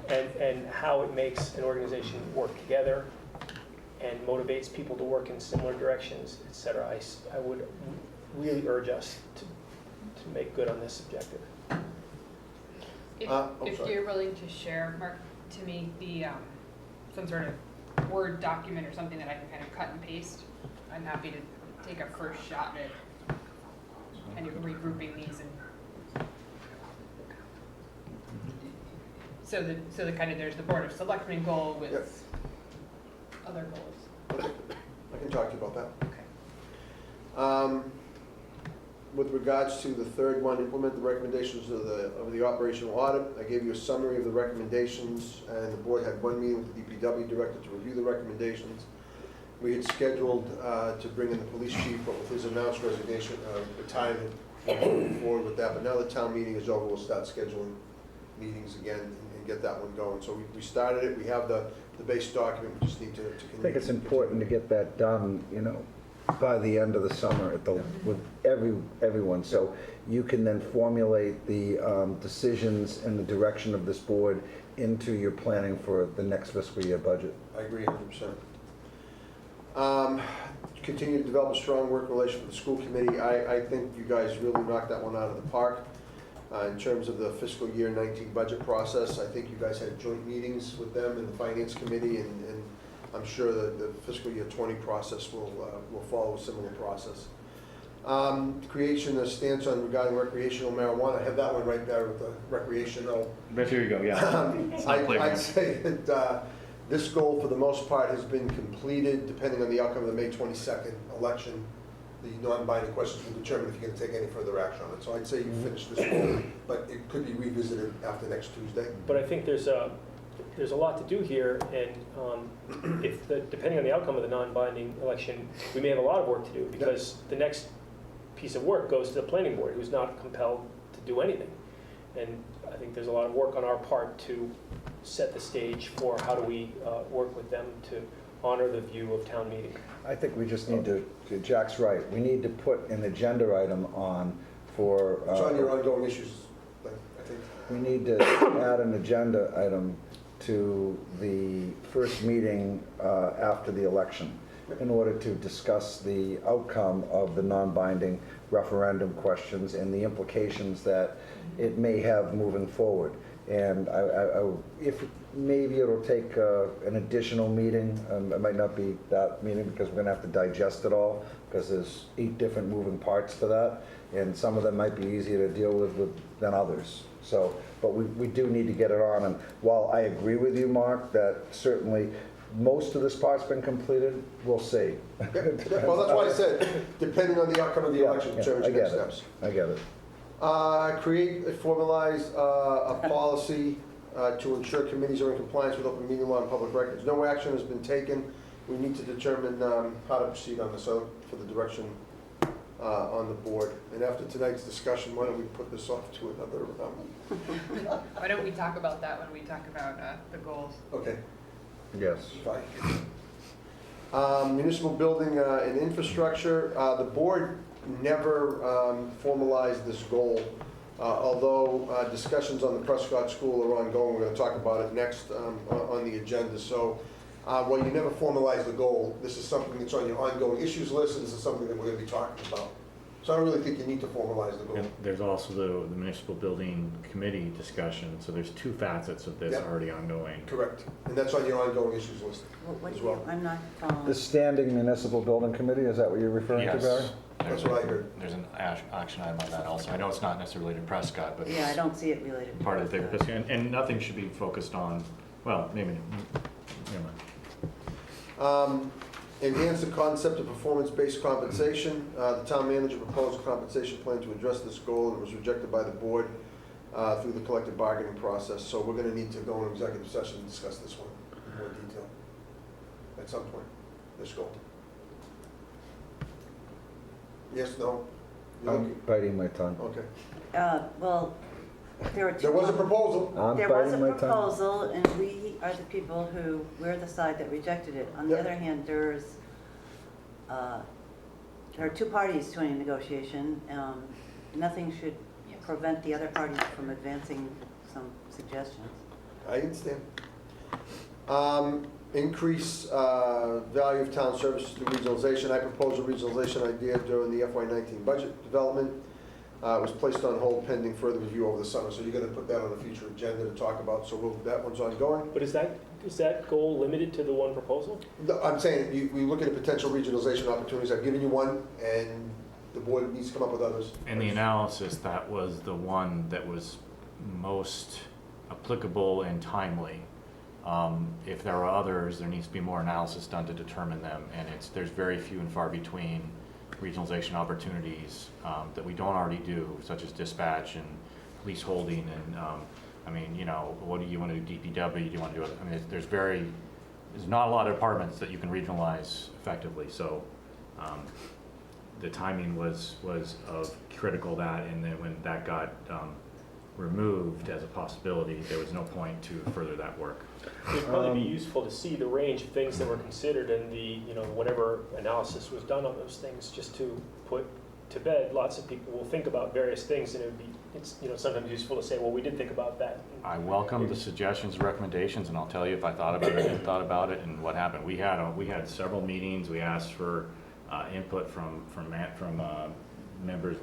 and how it makes an organization work together and motivates people to work in similar directions, et cetera. I would really urge us to make good on this objective. If you're willing to share, Mark, to me, some sort of Word document or something that I can kind of cut and paste, I'm happy to take a first shot at it, kind of regrouping these, and so the kind of, there's the Board of Selectmen goal with other goals. Okay. I can talk to you about that. Okay. With regards to the third one, implement the recommendations of the operational audit. I gave you a summary of the recommendations, and the board had one meeting with the DPW director to review the recommendations. We had scheduled to bring in the police chief, but with his announced resignation, retirement, moving forward with that. But now the town meeting is over, we'll start scheduling meetings again and get that one going. So we started it. We have the base document. We just need to I think it's important to get that done, you know, by the end of the summer with everyone, so you can then formulate the decisions and the direction of this board into your planning for the next fiscal year budget. I agree 100%. Continue to develop a strong work relation with the school committee. I think you guys really knocked that one out of the park. In terms of the fiscal year 19 budget process, I think you guys had joint meetings with them and the finance committee, and I'm sure that the fiscal year 20 process will follow a similar process. Creation of stance on regarding recreational marijuana. I have that one right there with the recreational. But here you go, yeah. I'd say that this goal, for the most part, has been completed, depending on the outcome of the May 22nd election. The non-binding questions will determine if you're going to take any further action on it. So I'd say you finished this goal, but it could be revisited after next Tuesday. But I think there's there's a lot to do here, and depending on the outcome of the non-binding election, we may have a lot of work to do, because the next piece of work goes to the planning board, who's not compelled to do anything. And I think there's a lot of work on our part to set the stage for how do we work with them to honor the view of town meeting. I think we just need to, Jack's right, we need to put an agenda item on for. It's on your ongoing issues, I think. We need to add an agenda item to the first meeting after the election in order to discuss the outcome of the non-binding referendum questions and the implications that it may have moving forward. And if maybe it'll take an additional meeting, it might not be that meeting because we're going to have to digest it all because there's 8 different moving parts to that, and some of them might be easier to deal with than others. So, but we do need to get it on. And while I agree with you, Mark, that certainly most of this part's been completed, we'll see. Well, that's why I said, depending on the outcome of the election, determines next steps. I get it. Formalize a policy to ensure committees are in compliance with open meeting law and public records. No action has been taken. We need to determine how to proceed on this for the direction on the board. And after tonight's discussion, why don't we put this off to another? Why don't we talk about that when we talk about the goals? Okay. Yes. Fine. Municipal building and infrastructure. The board never formalized this goal, although discussions on the Prescott School are ongoing. We're going to talk about it next on the agenda. So while you never formalize the goal, this is something that's on your ongoing issues list, and this is something that we're going to be talking about. So I don't really think you need to formalize the goal. And there's also the municipal building committee discussion, so there's 2 facets of this already ongoing. Correct, and that's on your ongoing issues list as well. I'm not following. The Standing Municipal Building Committee, is that what you're referring to, Barry? That's what I heard. There's an action item on that also. I know it's not necessarily related to Prescott, but Yeah, I don't see it related to part of the bigger Prescott. picture. And nothing should be focused on, well, maybe, never mind. Enhance the concept of performance-based compensation. The town manager proposed a compensation plan to address this goal, and it was rejected by the board through the collective bargaining process. So we're going to need to go into executive session and discuss this one in more detail at some point, this goal. Yes, no? I'm biting my tongue. Okay. Well, there was a proposal. There was a proposal, and we are the people who, we're the side that rejected it. On the other hand, there are 2 parties to any negotiation. Nothing should prevent the other parties from advancing some suggestions. I understand. Increase value of town services through regionalization. I proposed a regionalization idea during the FY19 budget development. It was placed on hold pending further review over the summer, so you're going to put that on a future agenda to talk about, so that one's ongoing. But is that goal limited to the one proposal? I'm saying, we look at potential regionalization opportunities. I've given you one, and the board needs to come up with others. In the analysis, that was the one that was most applicable and timely. If there are others, there needs to be more analysis done to determine them, and there's very few and far between regionalization opportunities that we don't already do, such as dispatch and police holding, and I mean, you know, what do you want to do, DPW, do you want to do it? I mean, there's not a lot of departments that you can regionalize effectively, so the timing was of critical that, and then when that got removed as a possibility, there was no point to further that work. It'd probably be useful to see the range of things that were considered and whatever analysis was done on those things, just to put to bed. Lots of people will think about various things, and it's sometimes useful to say, well, we did think about that. I welcome the suggestions and recommendations, and I'll tell you if I thought about it and thought about it and what happened. We had several meetings. We asked for input from members,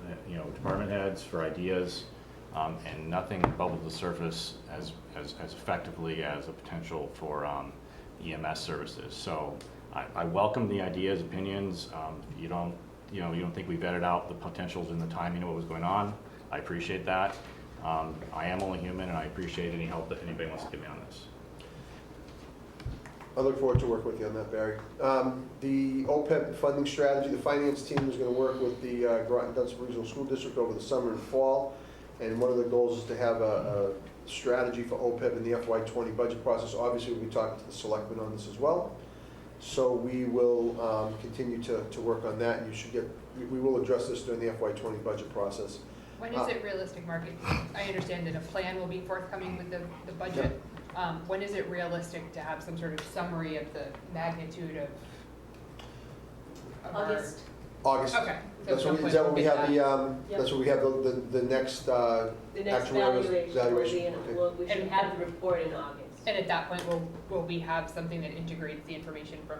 department heads for ideas. And nothing bubbled to the surface as effectively as a potential for EMS services. So I welcome the ideas, opinions. You don't think we vetted out the potentials and the timing of what was going on. I appreciate that. I am only human, and I appreciate any help that anybody wants to give me on this. I look forward to working with you on that, Barry. The OPEB funding strategy, the finance team is going to work with the Groton Dunstable Regional School District over the summer and fall. And one of the goals is to have a strategy for OPEB in the FY20 budget process. Obviously, we'll be talking to the selectmen on this as well. So we will continue to work on that, and you should get, we will address this during the FY20 budget process. When is it realistic, Mark? I understand that a plan will be forthcoming with the budget. When is it realistic to have some sort of summary of the magnitude of August. August. Okay. That's when, is that when we have the, that's when we have the next, The next actuarial valuation will be in, Okay. we should have the report in August. And at that point, will we have something that integrates the information from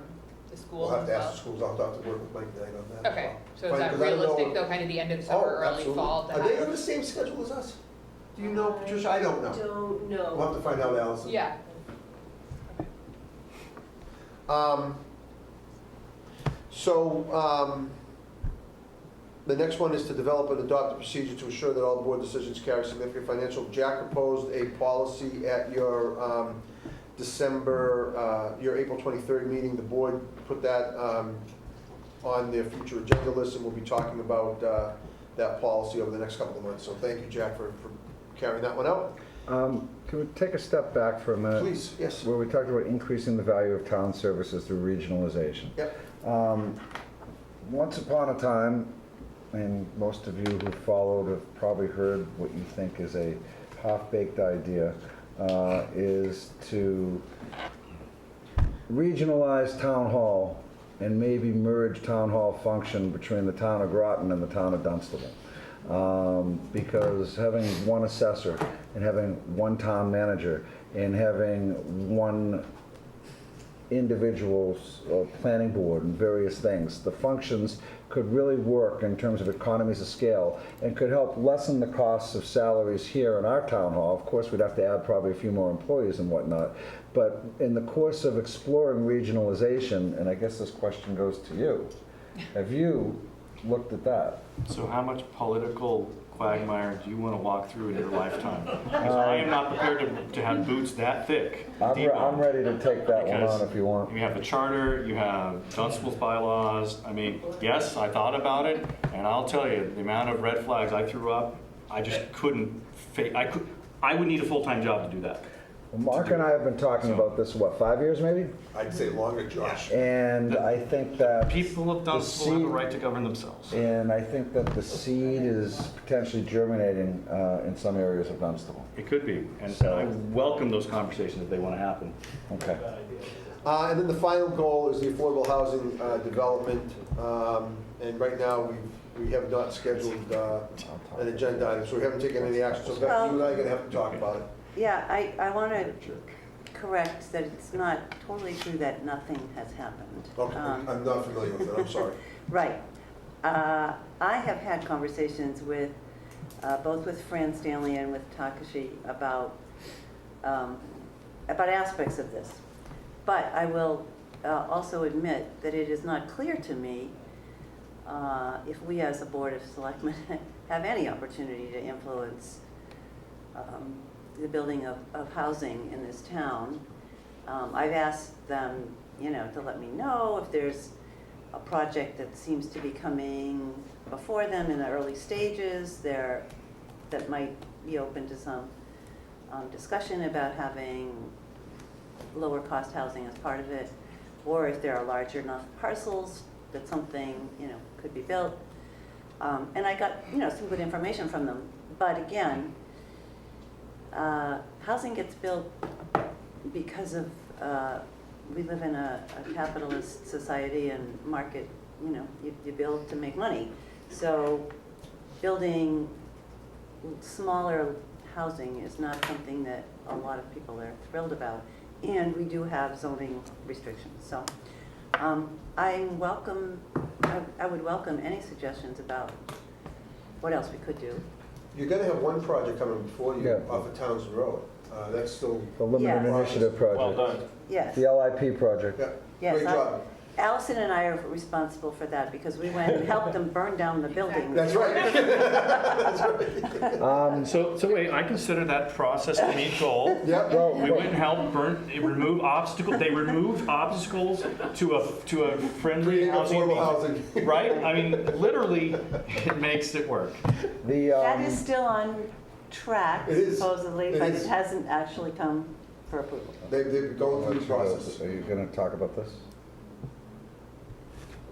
the schools We'll have as to well? ask the schools, I'll have to work with Mike Knight on that as Okay, well. so is Fine, that 'cause I don't know- realistic though, kind of the end of the summer, early absolutely. fall? To Are they have- on the same schedule as us? Do you know, Patricia? I don't know. Don't We'll know. have to find out, Allison. Yeah. The next one is to develop and adopt a procedure to ensure that all board decisions carry significant financial. Jack proposed a policy at your your April 23rd meeting. The board put that on their future agenda list, and we'll be talking about that policy over the next couple of months. So thank you, Jack, for carrying that one out. Can we take a step back for a minute? Please, yes. Where we talked about increasing the value of town services through regionalization. Yep. Once upon a time, and most of you who followed have probably heard what you think is a half-baked idea, is to regionalize town hall and maybe merge town hall function between the town of Groton and the town of Dunstable. Because having one assessor and having one town manager and having one individual's planning board and various things, the functions could really work in terms of economies of scale and could help lessen the costs of salaries here in our town hall. Of course, we'd have to add probably a few more employees and whatnot. But in the course of exploring regionalization, and I guess this question goes to you, have you looked at that? So how much political quagmire do you want to walk through in your lifetime? Because I am not prepared to have boots that thick. I'm ready to take that one Because on if you want. You have the charter, you have Dunstable's bylaws. I mean, yes, I thought about it, and I'll tell you, the amount of red flags I threw up, I just couldn't, I would need a full-time job to do that. Well, Mark and I have been talking about this, what, 5 years maybe? I'd say longer, Josh. And I think that People of Dunstable have a right to govern themselves. And I think that the seed is potentially germinating in some areas of Dunstable. It could be, and I welcome those conversations if they want to happen. Okay. And then the final goal is the affordable housing development. And right now, we have not scheduled an agenda item, so we haven't taken any action. So Becky, you and I are gonna have to talk about it. Yeah, I want to correct that it's not totally true that nothing has happened. Okay, I'm not familiar with it, I'm sorry. Right. I have had conversations with, both with Fran Stanley and with Takashi about aspects of this. But I will also admit that it is not clear to me if we as a Board of Selectmen have any opportunity to influence the building of housing in this town. I've asked them, to let me know if there's a project that seems to be coming before them in the early stages that might be open to some discussion about having lower cost housing as part of it, or if there are larger enough parcels that something, could be built. And I got, some good information from them. But again, housing gets built because of, we live in a capitalist society and market, you build to make money. So building smaller housing is not something that a lot of people are thrilled about. And we do have zoning restrictions. So I would welcome any suggestions about what else we could do. You're gonna have one project coming before you Yeah. off of Townsend Road. That's still. The Limited Yes. Initiative Project. Well done. Yes. The LIP project. Yeah, Yes, great job. Allison and I are responsible for that because we went and helped them burn down the building. That's right. That's right. So wait, I consider that process to meet goal. Yep. We went and helped remove obstacles. They removed obstacles to a friendly Creating housing. affordable housing. Right? I mean, literally, it makes it work. That is still on track It is. supposedly, It but is. it hasn't actually come for approval. They've been going through the process. Are you gonna talk about this?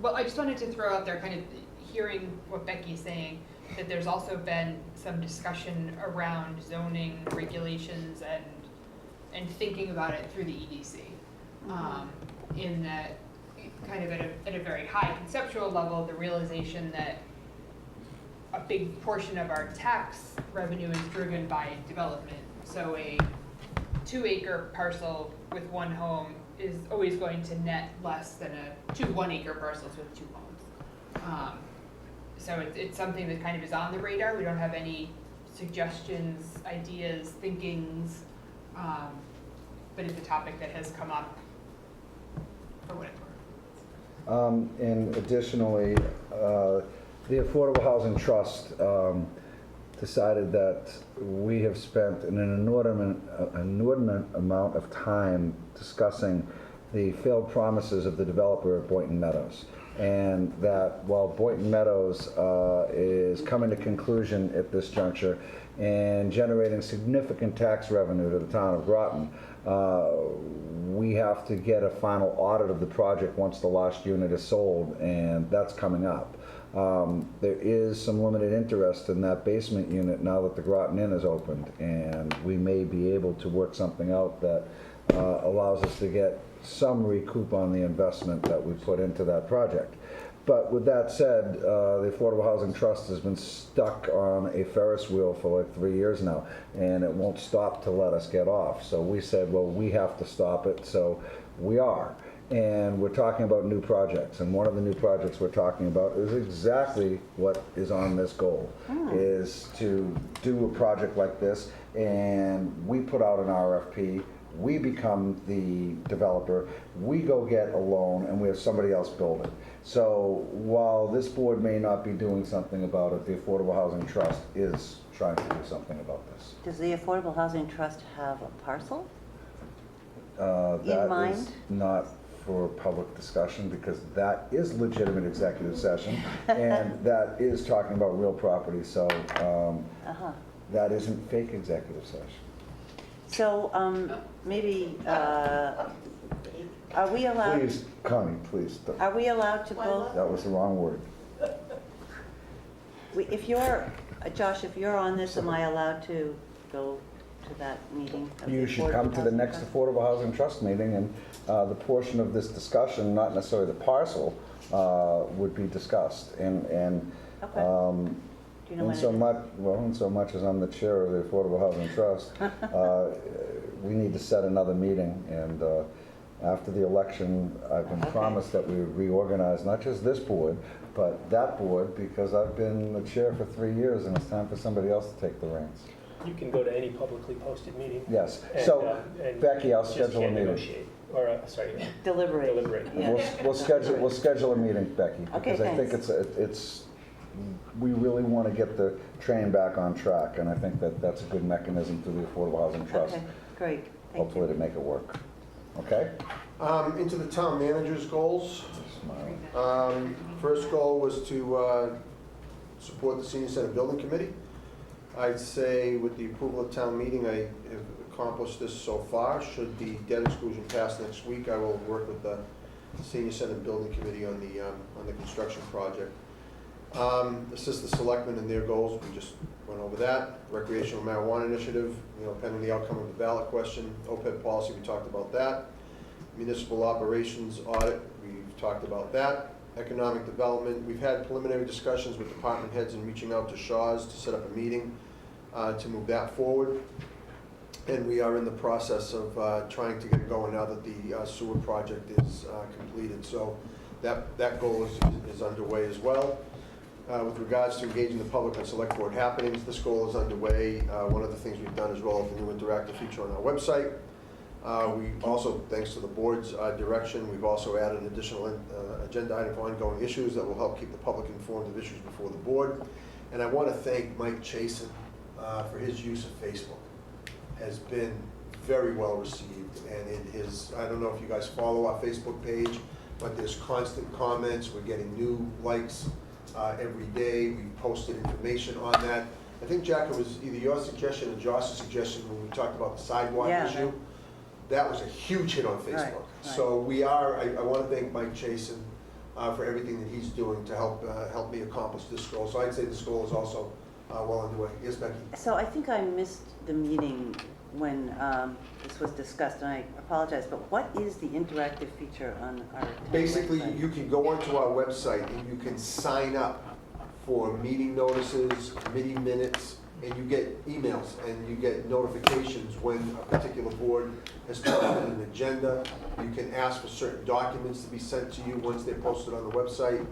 Well, I just wanted to throw out there, kind of hearing what Becky's saying, that there's also been some discussion around zoning regulations and thinking about it through the EDC. In that, kind of at a very high conceptual level, the realization that a big portion of our tax revenue is driven by development. So a 2-acre parcel with one home is always going to net less than two 1-acre parcels with 2 homes. So it's something that kind of is on the radar. We don't have any suggestions, ideas, thinkings, but it's a topic that has come up for what it's worth. And additionally, the Affordable Housing Trust decided that we have spent an inordinate amount of time discussing the failed promises of the developer at Boynton Meadows. And that while Boynton Meadows is coming to conclusion at this juncture and generating significant tax revenue to the town of Groton, we have to get a final audit of the project once the last unit is sold, and that's coming up. There is some limited interest in that basement unit now that the Groton Inn is opened, and we may be able to work something out that allows us to get some recoup on the investment that we put into that project. But with that said, the Affordable Housing Trust has been stuck on a Ferris wheel for like 3 years now, and it won't stop to let us get off. So we said, well, we have to stop it, so we are. And we're talking about new projects, and one of the new projects we're talking about is exactly what is on this goal, is to do a project like this, and we put out an RFP, we become the developer, we go get a loan, and we have somebody else build it. So while this board may not be doing something about it, the Affordable Housing Trust is trying to do something about this. Does the Affordable Housing Trust have a parcel? That mind? is not for public discussion, because that is legitimate executive session, and that is talking about real property, so that isn't fake executive session. So maybe, are we allowed? Please, Connie, please. Are we allowed to go? That was the wrong word. If you're, Josh, if you're on this, am I allowed to go to that meeting? of the You should Affordable come to the Housing next Trust? Affordable Housing Trust meeting, and the portion of this discussion, not necessarily the parcel, would be discussed. And Okay. Do you know when it is? in so much as I'm the chair of the Affordable Housing Trust, we need to set another meeting. And after the election, I've been promised that we would reorganize not just this board, but that board, because I've been the chair for 3 years, and it's time for somebody else to take the reins. You can go to any publicly posted meeting. Yes. And, So, and Becky, I'll just schedule a can't meeting. negotiate, or, Deliberate. deliberate. Yeah. We'll schedule a meeting, Becky, Okay, because I think thanks. we really want to get the train back on track, and I think that that's a good mechanism through the Affordable Housing Trust, Okay, great, thank hopefully you. to make it work. Okay? Into the town manager's goals. First goal was to support the senior center building committee. I'd say with the approval of town meeting, I have accomplished this so far. Should the debt exclusion pass next week, I will work with the senior center building committee on the construction project. Assist the selectmen in their goals, we just went over that. Recreational marijuana initiative, pending the outcome of the ballot question. OPEB policy, we talked about that. Municipal operations audit, we've talked about that. Economic development, we've had preliminary discussions with department heads and reaching out to Shaw's to set up a meeting to move that forward. And we are in the process of trying to get going now that the sewer project is completed. So that goal is underway as well. With regards to engaging the public on select board happenings, this goal is underway. One of the things we've done is roll out the new interactive feature on our website. We also, thanks to the board's direction, we've also added an additional agenda item for ongoing issues that will help keep the public informed of issues before the board. And I want to thank Mike Chasen for his use of Facebook. Has been very well received, and I don't know if you guys follow our Facebook page, but there's constant comments. We're getting new likes every day. We've posted information on that. I think, Jack, it was either your suggestion or Josh's suggestion when we talked about the sidewalk Yeah. issue. That was a huge hit on Facebook. Right. So we are, I want to thank Mike Chasen for everything that he's doing to help me accomplish this goal. So I'd say this goal is also well underway. Yes, Becky? So I think I missed the meeting when this was discussed, and I apologize, but what is the interactive feature on our town Basically, website? you can go onto our website and you can sign up for meeting notices, committee minutes, and you get emails and you get notifications when a particular board has posted an agenda. You can ask for certain documents to be sent to you once they're posted on the website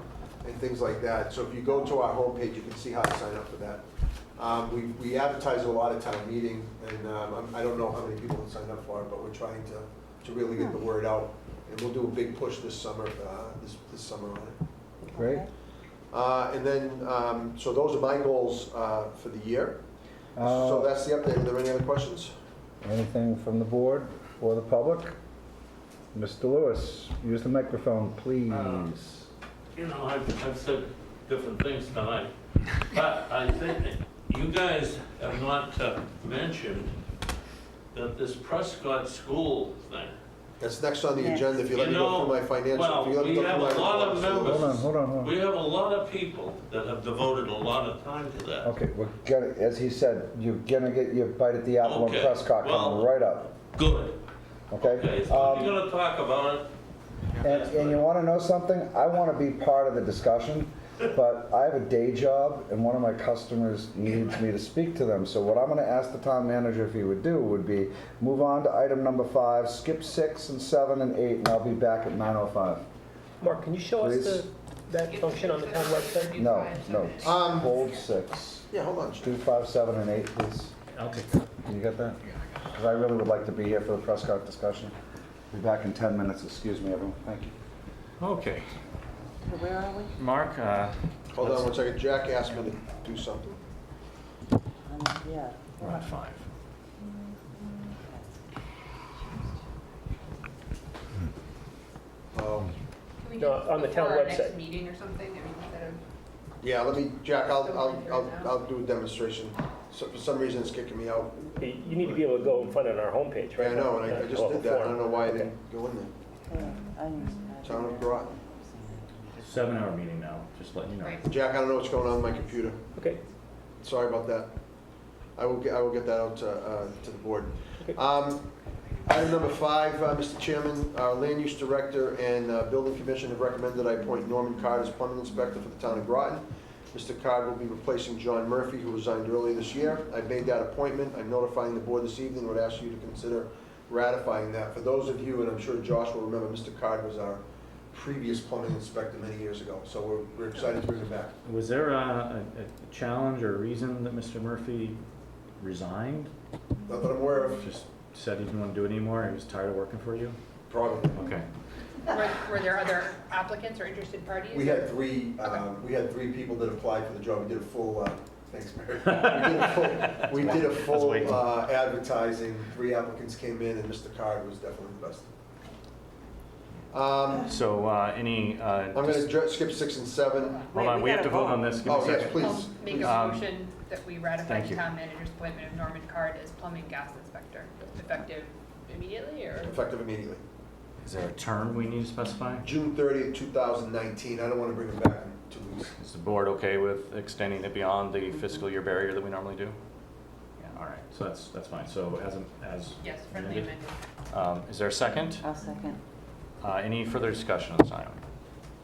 and things like that. So if you go to our homepage, you can see how to sign up for that. We advertise a lot of town meeting, and I don't know how many people have signed up for it, but we're trying to really get the word out. And we'll do a big push this summer, this summer on it. Great. And then, so those are my goals for the year. So that's the update. Are there any other questions? Anything from the board or the public? Mr. Lewis, use the microphone, please. You know, I've said different things tonight, but I think you guys have not mentioned that this Prescott School thing. That's next on the Yes. agenda. If you let me go through my financial, Well, if you let me we go have through a my. lot of members. Hold on. We have a lot of people that have devoted a lot of time to that. Okay, we're gonna, as he said, you're gonna get your bite at the apple on Okay, Prescott coming well- right up, Good. okay? Okay, so if you're gonna talk about it. And you wanna know something? I wanna be part of the discussion, but I have a day job and one of my customers needs me to speak to them. So what I'm gonna ask the town manager if he would do would be move on to item number 5, skip 6 and 7 and 8, and I'll be back at 9:05. Mark, can you show us Please. that function on the town website? No, hold 6. Yeah, hold on. Do 5, 7, and 8, please. I'll take that. Can you get that? Because I really would like to be here for the Prescott discussion. Be back in 10 minutes, excuse me, everyone, thank you. Okay, So where are we? Mark, Hold on one second. Jack asked me to do something. Yeah. we're at 5. Can we do No, it on the town before our website. next meeting or something? I mean, instead of. Yeah, let me, Jack, I'll do a demonstration. So for some reason, it's kicking me out. You need to be able to go and find it on our homepage, Yeah, right? I know, and I just Well, did that. I before. don't know why I Okay. didn't go in there. Yeah, I understand. Town of Groton. 7-hour meeting now, just letting you know. Right. Jack, I don't know what's going on with my computer. Okay. Sorry about that. I will get that out to the board. Okay. Item number 5, Mr. Chairman, our land use director and building commission have recommended I appoint Norman Card as plumbing inspector for the town of Groton. Mr. Card will be replacing John Murphy, who resigned earlier this year. I've made that appointment. I'm notifying the board this evening, would ask you to consider ratifying that. For those of you, and I'm sure Josh will remember, Mr. Card was our previous plumbing inspector many years ago, so we're excited to bring him back. Was there a challenge or a reason that Mr. Murphy resigned? Not that I'm aware of, Just said he didn't want to do it anymore, he was tired of working for you? probably. Okay. Were there other applicants or interested parties? We had 3, we had 3 people that applied for the job. We did a full, thanks, Mary. We did a full advertising. 3 applicants came in, and Mr. Card was definitely the best. So, any, I'm going to skip 6 and 7. hold on, we have to vote on this, give me a Oh, yes, second. please. I'll make a Um, motion that we ratify thank the you. town manager's appointment of Norman Card as plumbing gas inspector, effective immediately, or? Effective immediately. Is there a term we need to specify? June 30th, 2019. I don't want to bring him back in 2 weeks. Is the board okay with extending it beyond the fiscal year barrier that we normally do? Yeah, all right, so that's fine, so as Yes, friendly amended. amendment. Is there a second? I'll second. Any further discussion on this item?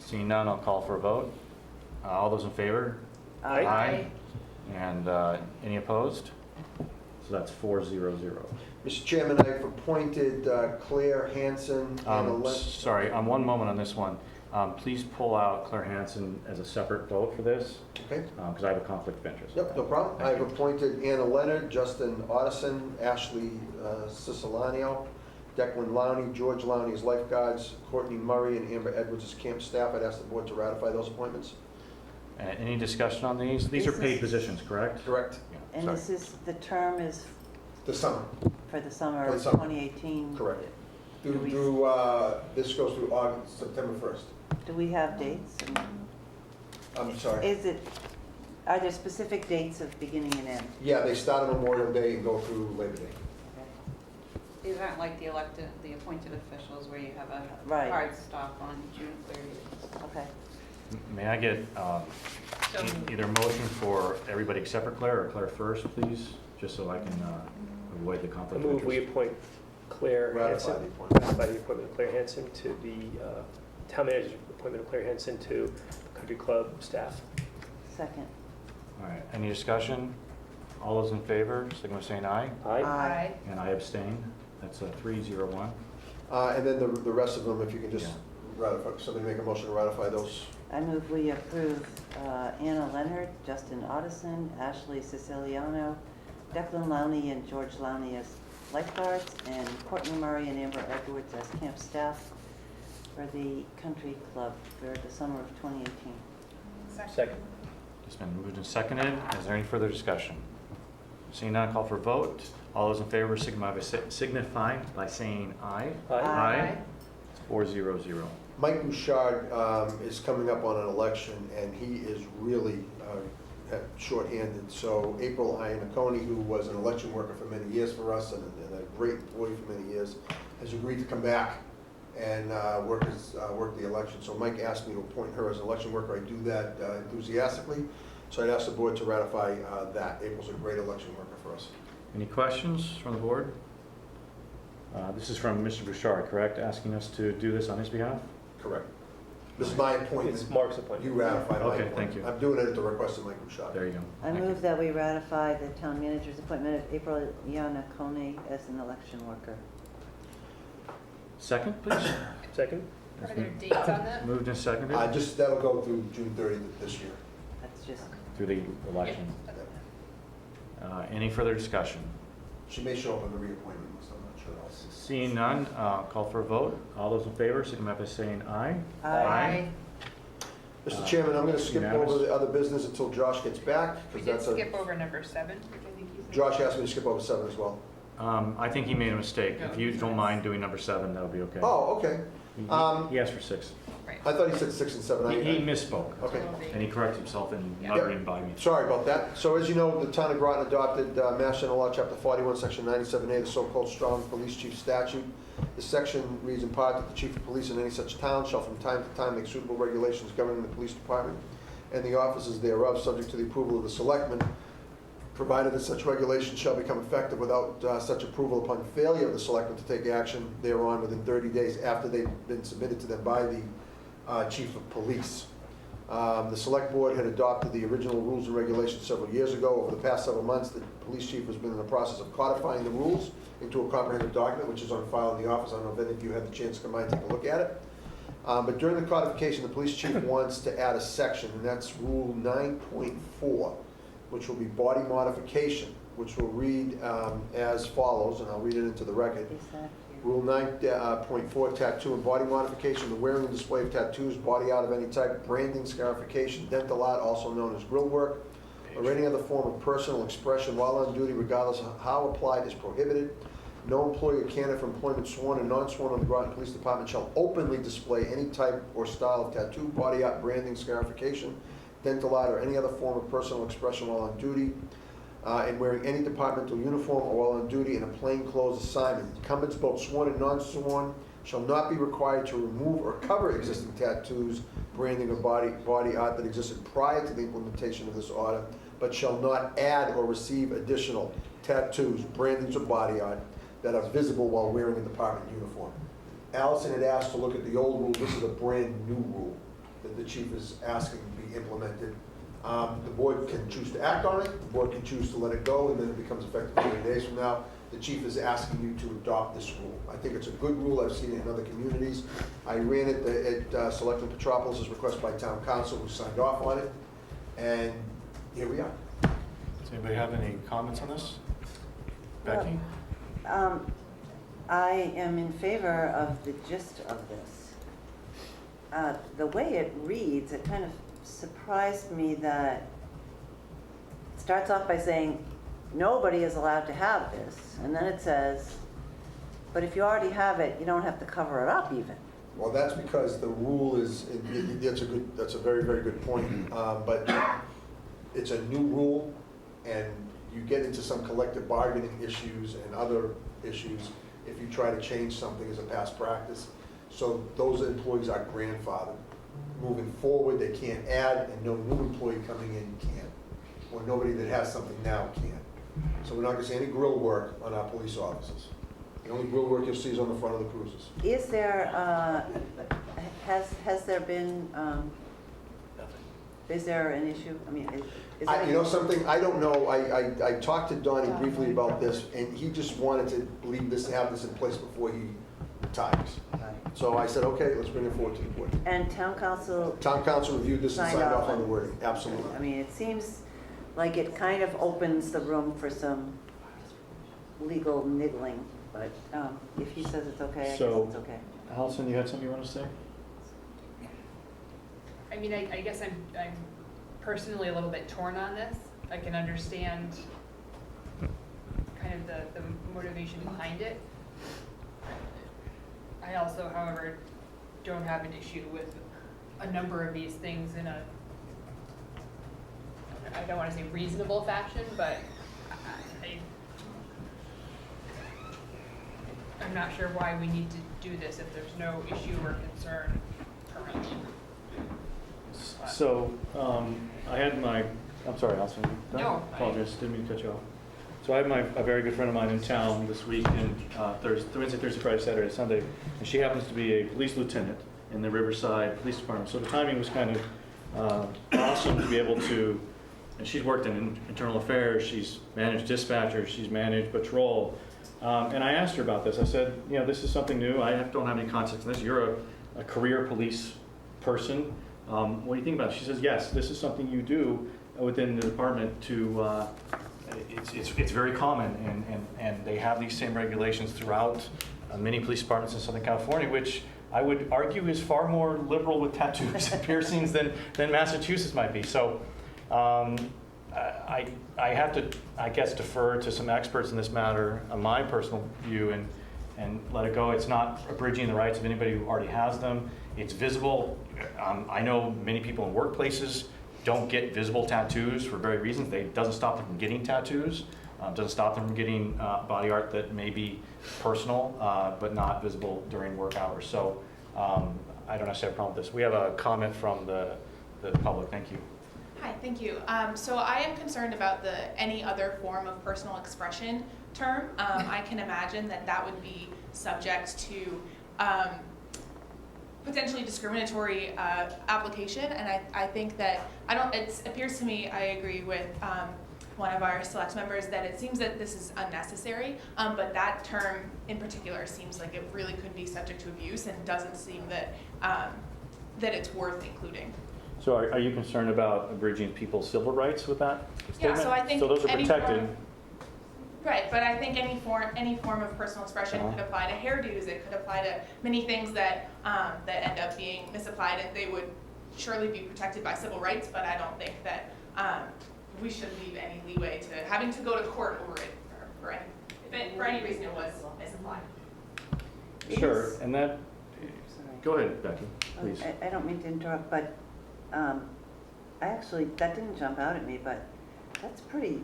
Seeing none, I'll call for a vote. All those in favor? Aye. And any opposed? So that's 4-0-0. Mr. Chairman, I've appointed Claire Hansen and Ellen. Sorry, on one moment on this one, please pull out Claire Hansen as a separate vote for this, Okay. because I have a conflict of interest. Yep, no problem. Thank I've you. appointed Anna Leonard, Justin Otteson, Ashley Siciliano, Declan Lowney, George Lowney as lifeguards, Courtney Murray and Amber Edwards as camp staff. I'd ask the board to ratify those appointments. Any discussion on these? These are This paid is- positions, correct? Correct. Yeah, And sorry. this is, the term is The summer, for the summer For the of summer. 2018? correct. Do we- This goes through August, September 1st. Do we have dates? I'm sorry. Is it, Are there specific dates of beginning and end? Yeah, they start on Memorial Day and go through Labor Day. These aren't like the appointed officials where you have a Right. hard stop on June 30th. Okay. May I get So either a motion for everybody except for Claire, or Claire first, please, just so I can avoid the I conflict of move we interest. appoint Claire Ratify Hanson, the appointment. ratify the appointment of Claire Hanson to the town manager's appointment of Claire Hanson to country club staff. Second. All right, any discussion? All those in favor, signify by saying aye. Aye. Aye. And I abstain. That's a 3-0-1. And then the rest of them, if you can just ratify, somebody make a motion to ratify those. I move we approve Anna Leonard, Justin Otteson, Ashley Siciliano, Declan Lowney, and George Lowney as lifeguards, and Courtney Murray and Amber Edwards as camp staff for the country club for the summer of 2018. Second. It's been moved and seconded. Is there any further discussion? Seeing none, call for vote. All those in favor signify by saying aye. Aye. It's 4-0-0. Mike Bouchard is coming up on an election, and he is really shorthanded. So April Iannacone, who was an election worker for many years for us and a great employee for many years, has agreed to come back and work the election. So Mike asked me to appoint her as an election worker. I do that enthusiastically. So I'd ask the board to ratify that. April's a great election worker for us. Any questions from the board? This is from Mr. Bouchard, correct? Asking us to do this on his behalf? Correct. This is my appointment. It's Mark's appointment. You ratify my Okay, appointment. thank you. I'm doing it at the request of Mike Bouchard. There you go. I Thank you. move that we ratify the town manager's appointment of April Iannacone as an election worker. Second, please. Second? are there dates on that? Moved and seconded That'll go through June 30th this year. That's just, through the election. Any further discussion? She may show up on the reappointment list, I'm not sure. Seeing none, call for a vote. All those in favor, signify by saying aye. Aye. Mr. Chairman, I'm going to skip Unanimous. over the other business until Josh gets back. We 'cause did that's a. skip over number 7, which I think you said. Josh asked me to skip over 7 as well. I think he made a mistake. If you don't mind doing number 7, that'll be okay. Oh, okay. He asked for 6. Right. I thought he said 6 and 7. He misspoke. Okay. And he corrected himself in Yeah. muttering by me. Sorry about that. So as you know, the town of Groton adopted Mass General Law, Chapter 41, Section 97A, the so-called Strong Police Chief Statute. The section reads in part that the chief of police in any such town shall from time to time make suitable regulations governing the police department and the officers thereof, subject to the approval of the selectmen, provided that such regulations shall become effective without such approval upon failure of the selectmen to take action thereon within 30 days after they've been submitted to them by the chief of police. The select board had adopted the original rules and regulations several years ago. Over the past several months, the police chief has been in the process of codifying the rules into a comprehensive document, which is on file in the office. I don't know if any of you had the chance to come by and take a look at it. But during the codification, the police chief wants to add a section, and that's Rule 9.4, which will be body modification, which will read as follows, and I'll read it into the record. is that Rule 9.4, tattoo and body modification, the wearing and display of tattoos, body art of any type, branding, scarification, dental art, also known as grill work, or any other form of personal expression while on duty, regardless of how applied, is prohibited. No employee or candidate for employment sworn and non-sworn on the Groton Police Department shall openly display any type or style of tattoo, body art, branding, scarification, dental art, or any other form of personal expression while on duty, and wearing any departmental uniform or while on duty in a plainclothes assignment. Incumbents, both sworn and non-sworn, shall not be required to remove or cover existing tattoos, branding, or body art that existed prior to the implementation of this order, but shall not add or receive additional tattoos, brandings, or body art that are visible while wearing a department uniform. Allison had asked to look at the old rule. This is a brand new rule that the chief is asking to be implemented. The board can choose to act on it, the board can choose to let it go, and then it becomes effective 30 days from now. The chief is asking you to adopt this rule. I think it's a good rule. I've seen it in other communities. I ran it at Selectmen Petropolis as requested by town council, who signed off on it, and here we are. Does anybody have any comments on this? Becky? I am in favor of the gist of this. The way it reads, it kind of surprised me that it starts off by saying, nobody is allowed to have this, and then it says, but if you already have it, you don't have to cover it up even. Well, that's because the rule is, that's a very, very good point. But it's a new rule, and you get into some collective bargaining issues and other issues if you try to change something as a past practice. So those employees are grandfathered. Moving forward, they can't add, and no new employee coming in can, or nobody that has something now can. So we're not gonna see any grill work on our police officers. The only grill work you'll see is on the front of the cruisers. Is there, has there been, is there an issue? I mean, is there? You know something, I don't know, I talked to Donnie briefly about this, and he just wanted to leave this, have this in place before he retires. So I said, okay, let's bring it forward to the board. And town council? Town council reviewed this and signed off on the wording, absolutely. I mean, it seems like it kind of opens the room for some legal niggling, but if he says it's okay, I guess So- it's okay. Allison, you had something you want to say? I mean, I guess I'm personally a little bit torn on this. I can understand kind of the motivation behind it. I also, however, don't have an issue with a number of these things in a, I don't want to say reasonable fashion, but I'm not sure why we need to do this if there's no issue or concern currently. So, I had my, I'm sorry, Allison. No, Apologize, didn't mean to cut you off. So I have a very good friend of mine in town this week, and Wednesday, Thursday, Friday, Saturday, Sunday, and she happens to be a police lieutenant in the Riverside Police Department. So the timing was kind of awesome to be able to, and she's worked in internal affairs, she's managed dispatchers, she's managed patrol. And I asked her about this. I said, you know, this is something new. Don't have any context in this. You're a career police person. What do you think about it? She says, yes, this is something you do within the department to, it's very common, and they have these same regulations throughout many police departments in Southern California, which I would argue is far more liberal with tattoos and piercings than Massachusetts might be. So I have to, I guess, defer to some experts in this matter, on my personal view, and let it go. It's not abridging the rights of anybody who already has them. It's visible. I know many people in workplaces don't get visible tattoos for very reasons. It doesn't stop them from getting tattoos. Doesn't stop them from getting body art that may be personal, but not visible during work hours. So I don't necessarily have a problem with this. We have a comment from the public. Thank you. Hi, thank you. So I am concerned about the any other form of personal expression term. I can imagine that would be subject to potentially discriminatory application, and I think that it appears to me, I agree with one of our select members, that it seems that this is unnecessary, but that term in particular seems like it really could be subject to abuse, and doesn't seem that that it's worth including. So are you concerned about abridging people's civil rights with that statement? Yeah, so I think so those are protected. Right, but I think any form of personal expression could apply to hairdos. It could apply to many things that that end up being misapplied, and they would surely be protected by civil rights. But I don't think that we should leave any leeway to having to go to court over it for any reason it was misapplied. Sure, and that. Go ahead, Becky, please. I don't mean to interrupt, but actually, that didn't jump out at me, but that's pretty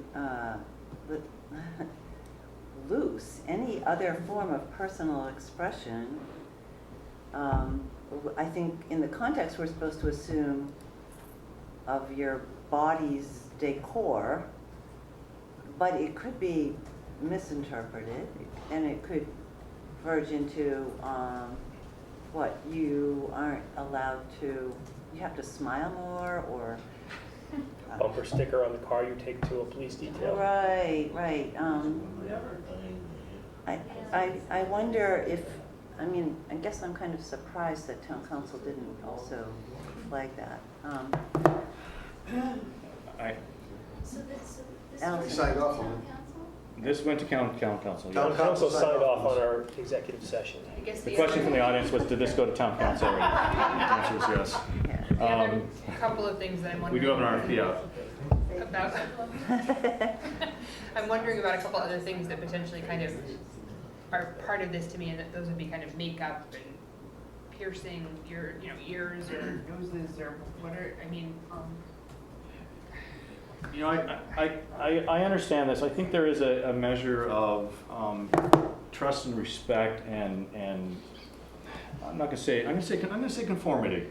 loose. Any other form of personal expression, I think in the context we're supposed to assume of your body's decor, but it could be misinterpreted, and it could verge into what you aren't allowed to, you have to smile more, or Bumper sticker on the car you take to a police detail. right. I wonder if, I mean, I guess I'm kind of surprised that town council didn't also flag that. We signed off on it. This went to town council. Town yes. Council signed off on our executive session. I guess The question from the audience was, did this go to town council? The answer is yes. The other couple of things that I'm We wondering. do have an RFP out. About, I'm wondering about a couple other things that potentially kind of are part of this to me, and that those would be kind of makeup and piercing your, ears or noses or what are, I mean, You know, I understand this. I think there is a measure of trust and respect and I'm gonna say conformity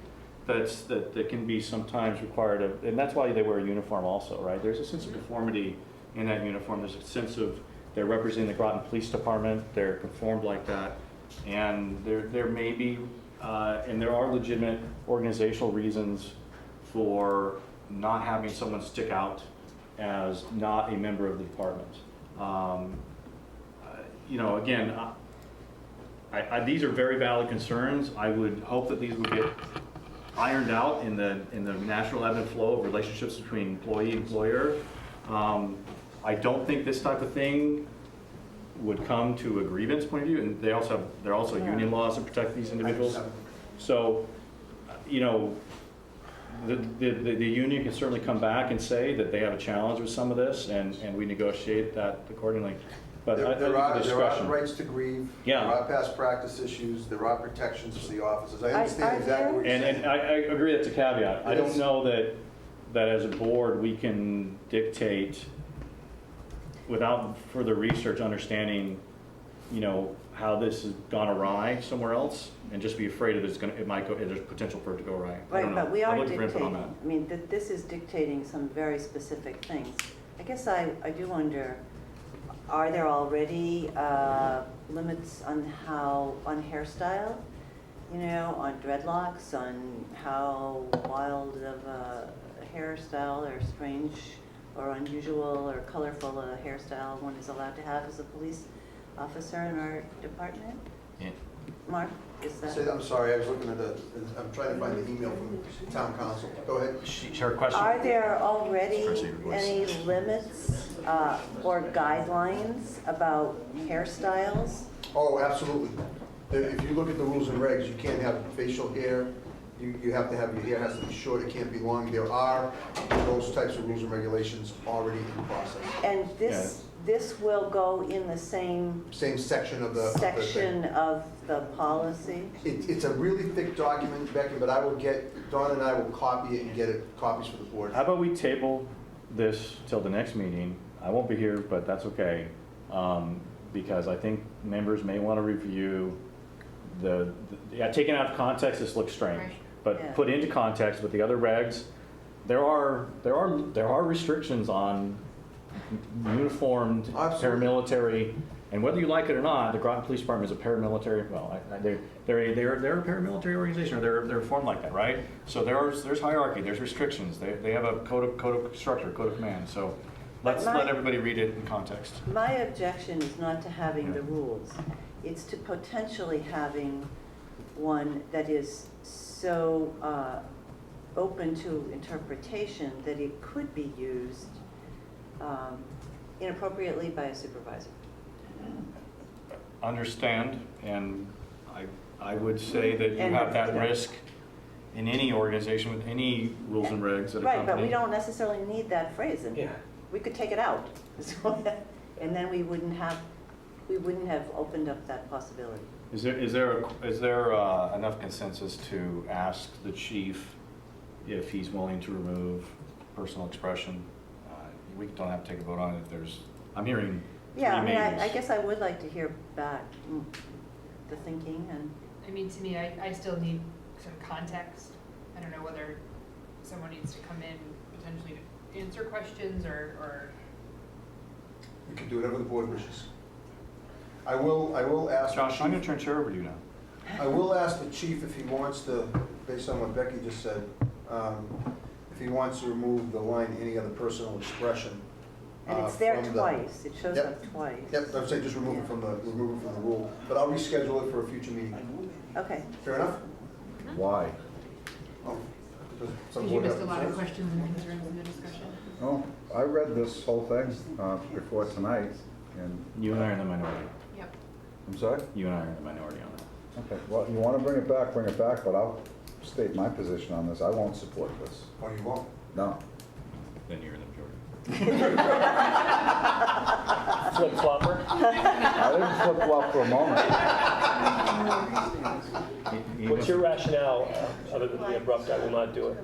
that can be sometimes required of, and that's why they wear a uniform also, right? There's a sense of conformity in that uniform. There's a sense of they're representing the Groton Police Department. They're conformed like that, and there may be and there are legitimate organizational reasons for not having someone stick out as not a member of the department. You know, again, these are very valid concerns. I would hope that these would get ironed out in the natural ebb and flow of relationships between employee and employer. I don't think this type of thing would come to a grievance point of view, and there are also union laws that protect these individuals. So, you know, the union can certainly come back and say that they have a challenge with some of this, and we negotiate that accordingly. But There are rights to grieve. Yeah. There are past practice issues. There are protections for the officers. I understand exactly what you're saying. And I agree that's a caveat. I don't know that as a board we can dictate without further research, understanding, you know, how this has gone awry somewhere else, and just be afraid of there's potential for it to go awry. I don't know. But we are I'm looking for input on dictating, that. I mean, this is dictating some very specific things. I guess I do wonder, are there already limits on hairstyle? You know, on dreadlocks, on how wild of a hairstyle or strange or unusual or colorful a hairstyle one is allowed to have as a police officer in our department? Yeah. Mark, is that? I'm sorry, I was looking at I'm trying to find the email from town council. Go ahead. Her question. Are there already any limits or guidelines about hairstyles? Oh, absolutely. If you look at the rules and regs, you can't have facial hair. You have to have, your hair has to be short, it can't be long. There are those types of rules and regulations already in process. And this will go in the same section of the section of the policy? It's a really thick document, Becky, but Dawn and I will copy it and get copies for the board. How about we table this till the next meeting? I won't be here, but that's okay. Because I think members may want to review taken out of context, this looks strange. Right. But put into context with the other regs, there are restrictions on uniformed paramilitary, and whether you like it or not, the Groton Police Department is a paramilitary. Well, they're a paramilitary organization, or they're formed like that, right? So there's hierarchy, there's restrictions. They have a code of structure, code of command. So let's let everybody read it in context. My objection is not to having the rules. It's to potentially having one that is so open to interpretation that it could be used inappropriately by a supervisor. Understand, and I would say that you have that risk in any organization with any rules and regs at a company. Right, but we don't necessarily need that phrase in here. We could take it out, and then we wouldn't have opened up that possibility. Is there enough consensus to ask the chief if he's willing to remove personal expression? We don't have to take a vote on it. I'm hearing three I guess I would like to hear back the thinking and. I mean, to me, I still need some context. I don't know whether someone needs to come in potentially to answer questions or. We can do whatever the board wishes. I will ask. Josh, I'm going to turn chair over to you now. I will ask the chief if he wants to, based on what Becky just said, if he wants to remove the line, any other personal expression. And it's there twice. It shows up twice. Yep, I'm saying just remove it from the rule. But I'll reschedule it for a future meeting. Okay. Fair enough? Why? Oh, Because you missed a lot of questions and concerns in the discussion. Oh, I read this whole thing before tonight, and. You and I are in the minority. Yep. I'm sorry? You and I are in the minority on that. Okay, well, you want to bring it back, but I'll state my position on this. I won't support this. Oh, you won't? No. Then you're in the majority. Flip-flopper? I didn't flip-flop for a moment. What's your rationale, other than the abrupt, I will not do it?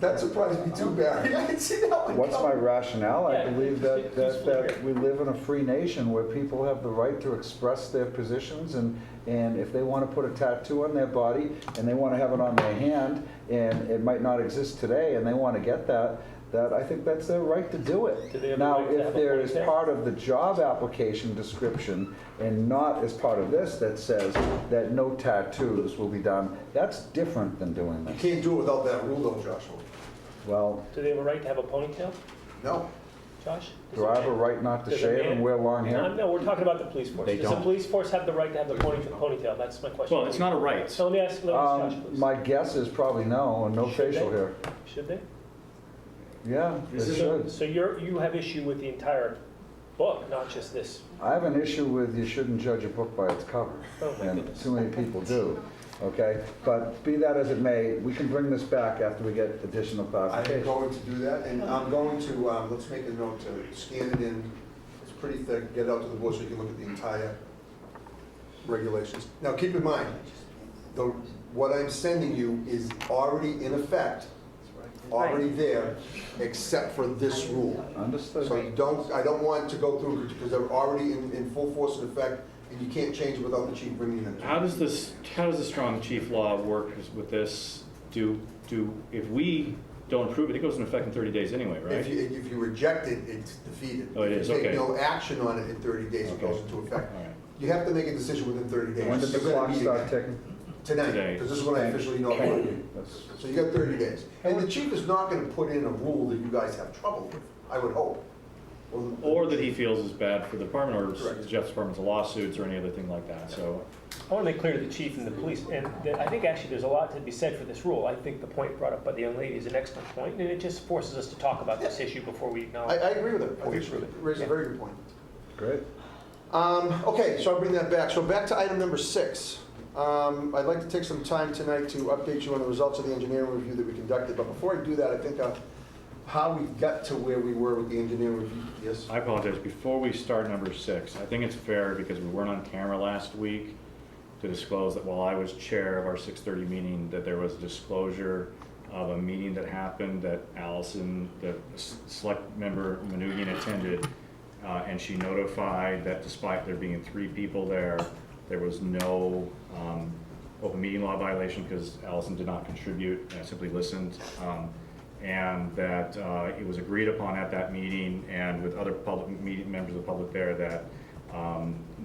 That surprised me too, Barry. I didn't see that one What's my coming. rationale? I Yeah, believe it's that we live in a free nation where people have the right to express their positions, and if they want to put a tattoo on their body and they want to have it on their hand, and it might not exist today, and they want to get that I think that's their right to do it. Do they have the Now, right to have if a there is ponytail? part of the job application description and not as part of this that says that no tattoos will be done, that's different than doing You this. can't do it without that rule though, Joshua. Well, Do they have a right to have a ponytail, No. Josh? do I have a right not to Does a shave man- and wear long hair? No, we're talking about the police force. They Does the don't. police force have the right to have the ponytail? That's my question. Well, it's not a right. So let me ask Josh, please. My guess is probably no, and no Should facial they? hair. Should they? Yeah, it should. So you have issue with the entire book, not just this? I have an issue with you shouldn't judge a book by its cover, Oh, my and goodness. too many people do, okay? But be that as it may, we can bring this back after we get additional I am clarification. going to do that, and I'm going to, let's make a note to scan it in. It's pretty thick, get it out to the board so you can look at the entire regulations. Now, keep in mind, what I'm sending you is already in effect, already there, except for this rule. Understood. So I don't want to go through, because they're already in full force and effect, and you can't change it without the chief bringing it in. How does the strong chief law work with this? If we don't approve it, it goes into effect in 30 days anyway, right? If you reject it, it's defeated. Oh, it is, If you take okay. no action on it in 30 days, it goes into effect. All right. You have to make a decision within 30 days. When did the You're gonna clock meet start again. ticking? Tonight, Today. because this is when I officially know. That's- So you got 30 days. And the chief is not gonna put in a rule that you guys have trouble with, I would hope. Or that he feels is bad for the department, or Correct. Jeff's department's lawsuits or any other thing like that, so. I want to make clear to the chief and the police, and I think actually there's a lot to be said for this rule. I think the point brought up by the young lady is an excellent point, and it just forces us to talk about this issue before we I acknowledge. agree with it. I Before we think approve you it. raised a Yeah. very good point. Great. Okay, so I'll bring that back. So back to item number 6. I'd like to take some time tonight to update you on the results of the engineering review that we conducted. But before I do that, I think how we got to where we were with the engineering review. Yes? I apologize, before we start number 6, I think it's fair, because we weren't on camera last week, to disclose that while I was chair of our 6:30 meeting, that there was a disclosure of a meeting that happened that Allison, the select member Manugian, attended, and she notified that despite there being 3 people there was no open meeting law violation because Allison did not contribute, simply listened. And that it was agreed upon at that meeting and with other members of the public there that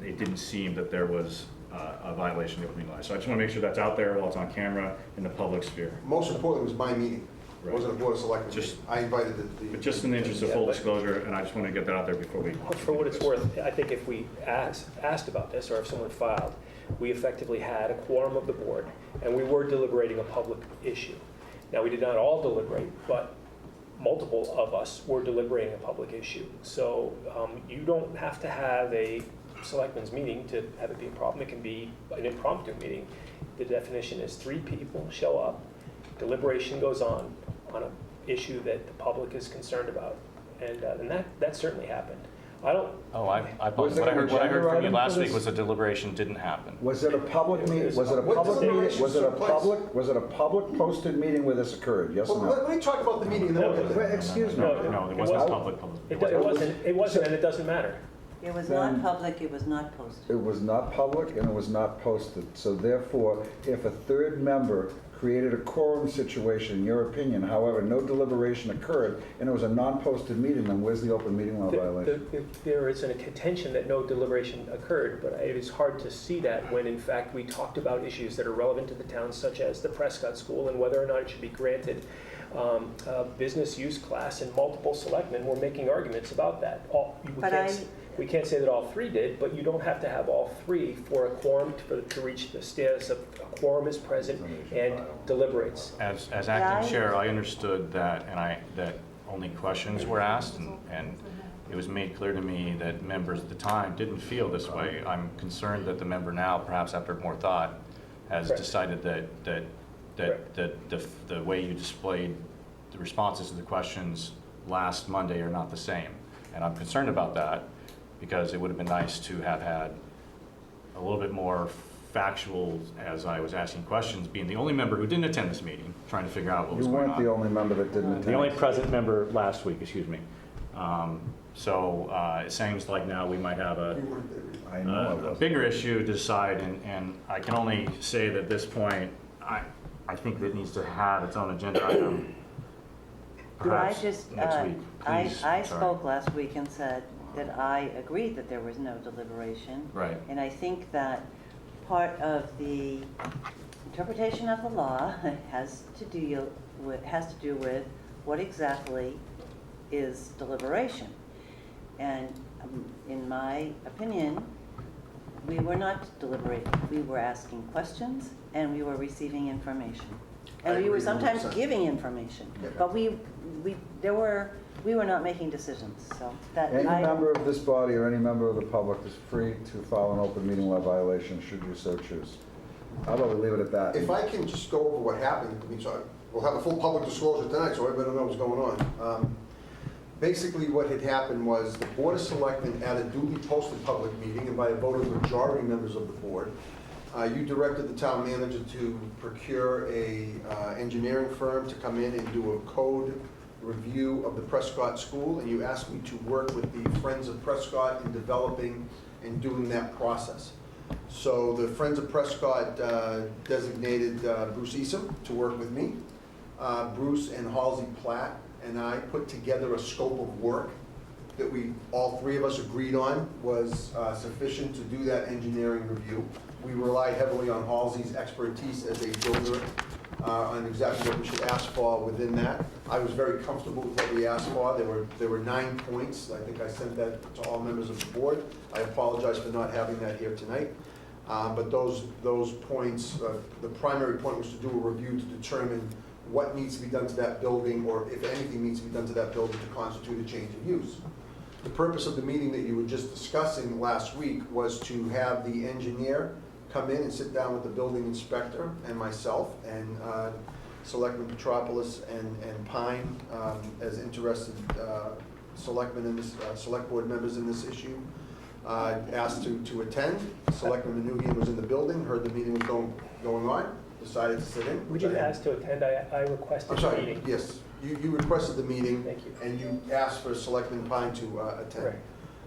it didn't seem that there was a violation of the open meeting law. So I just want to make sure that's out there while it's on camera in the public sphere. Most importantly was my meeting. It Right. wasn't a board of selectmen. Just- I invited But just in the interest of full disclosure, and I just want to get that out there before we. For what it's worth, I think if we asked about this, or if someone filed, we effectively had a quorum of the board, and we were deliberating a public issue. Now, we did not all deliberate, but multiple of us were deliberating a public issue. So you don't have to have a selectmen's meeting to have it be a problem. It can be an impromptu meeting. The definition is 3 people show up, deliberation goes on an issue that the public is concerned about. And that certainly happened. I don't, Oh, I Was there what I an heard from agenda you item last for week this? was a deliberation didn't happen. Was it a public meeting, was it a What public meeting, deliberations was it a took place? was it a public posted meeting where this occurred, yes or Well, no? let me talk about the meeting and then we'll get there. Wait, excuse me. No, there wasn't public. it wasn't, and it doesn't matter. It was Then- not public, it was not posted. It was not public and it was not posted. So therefore, if a third member created a quorum situation, in your opinion, however, no deliberation occurred, and it was a non-posted meeting, then where's the open meeting law violation? There is a contention that no deliberation occurred, but it is hard to see that when in fact we talked about issues that are relevant to the town, such as the Prescott School and whether or not it should be granted a business use class, and multiple selectmen were making arguments about that. We can't say that all 3 did, but you don't have to have all 3 for a quorum to reach the status of a quorum is present and deliberates. As acting chair, I understood that, and that only questions were asked, and it was made clear to me that members at the time didn't feel this way. I'm concerned that the member now, perhaps after more thought, has Correct. decided that the way you displayed the responses to the questions last Monday are not the same. And I'm concerned about that, because it would have been nice to have had a little bit more factual as I was asking questions, being the only member who didn't attend this meeting, trying to figure out what was You going on. weren't the only member that didn't attend. The only present member last week, excuse me. So it seems like now we might have a bigger issue to decide, and I can only say that at this point, I think that it needs to have its own agenda item perhaps next week. Please, I sorry. spoke last week and said that I agreed that there was no deliberation. Right. And I think that part of the interpretation of the law has to do with what exactly is deliberation. And in my opinion, we were not deliberating. We were asking questions and we were receiving information. I And we were agree sometimes 100%. giving information, but we were not making decisions, so that Any member of this body or any member of the public is free to file an open meeting law violation should you so choose. How about we leave it at that? If I can just go over what happened, I mean, so we'll have a full public disclosure tonight, so everybody knows what's going on. Basically, what had happened was the Board of Selectmen at a duly posted public meeting, and by a vote of the majority members of the board, you directed the town manager to procure a engineering firm to come in and do a code review of the Prescott School, and you asked me to work with the Friends of Prescott in developing and doing that process. So the Friends of Prescott designated Bruce Easom to work with me. Bruce and Halsey Platt and I put together a scope of work that all three of us agreed on was sufficient to do that engineering review. We relied heavily on Halsey's expertise as a builder on exactly what we should ask for within that. I was very comfortable with what we asked for. There were 9 points. I think I sent that to all members of the board. I apologize for not having that here tonight. But those points, the primary point was to do a review to determine what needs to be done to that building, or if anything needs to be done to that building to constitute a change of use. The purpose of the meeting that you were just discussing last week was to have the engineer come in and sit down with the building inspector and myself and Selectman Petropolis and Pine as interested selectmen in this, select board members in this issue. Asked to attend. Selectman Manugian was in the building, heard the meeting was going on, decided to sit in. We didn't ask to attend, I requested I'm the sorry, meeting. yes, you requested the meeting. Thank you. And you asked for Selectman Pine to attend. Correct.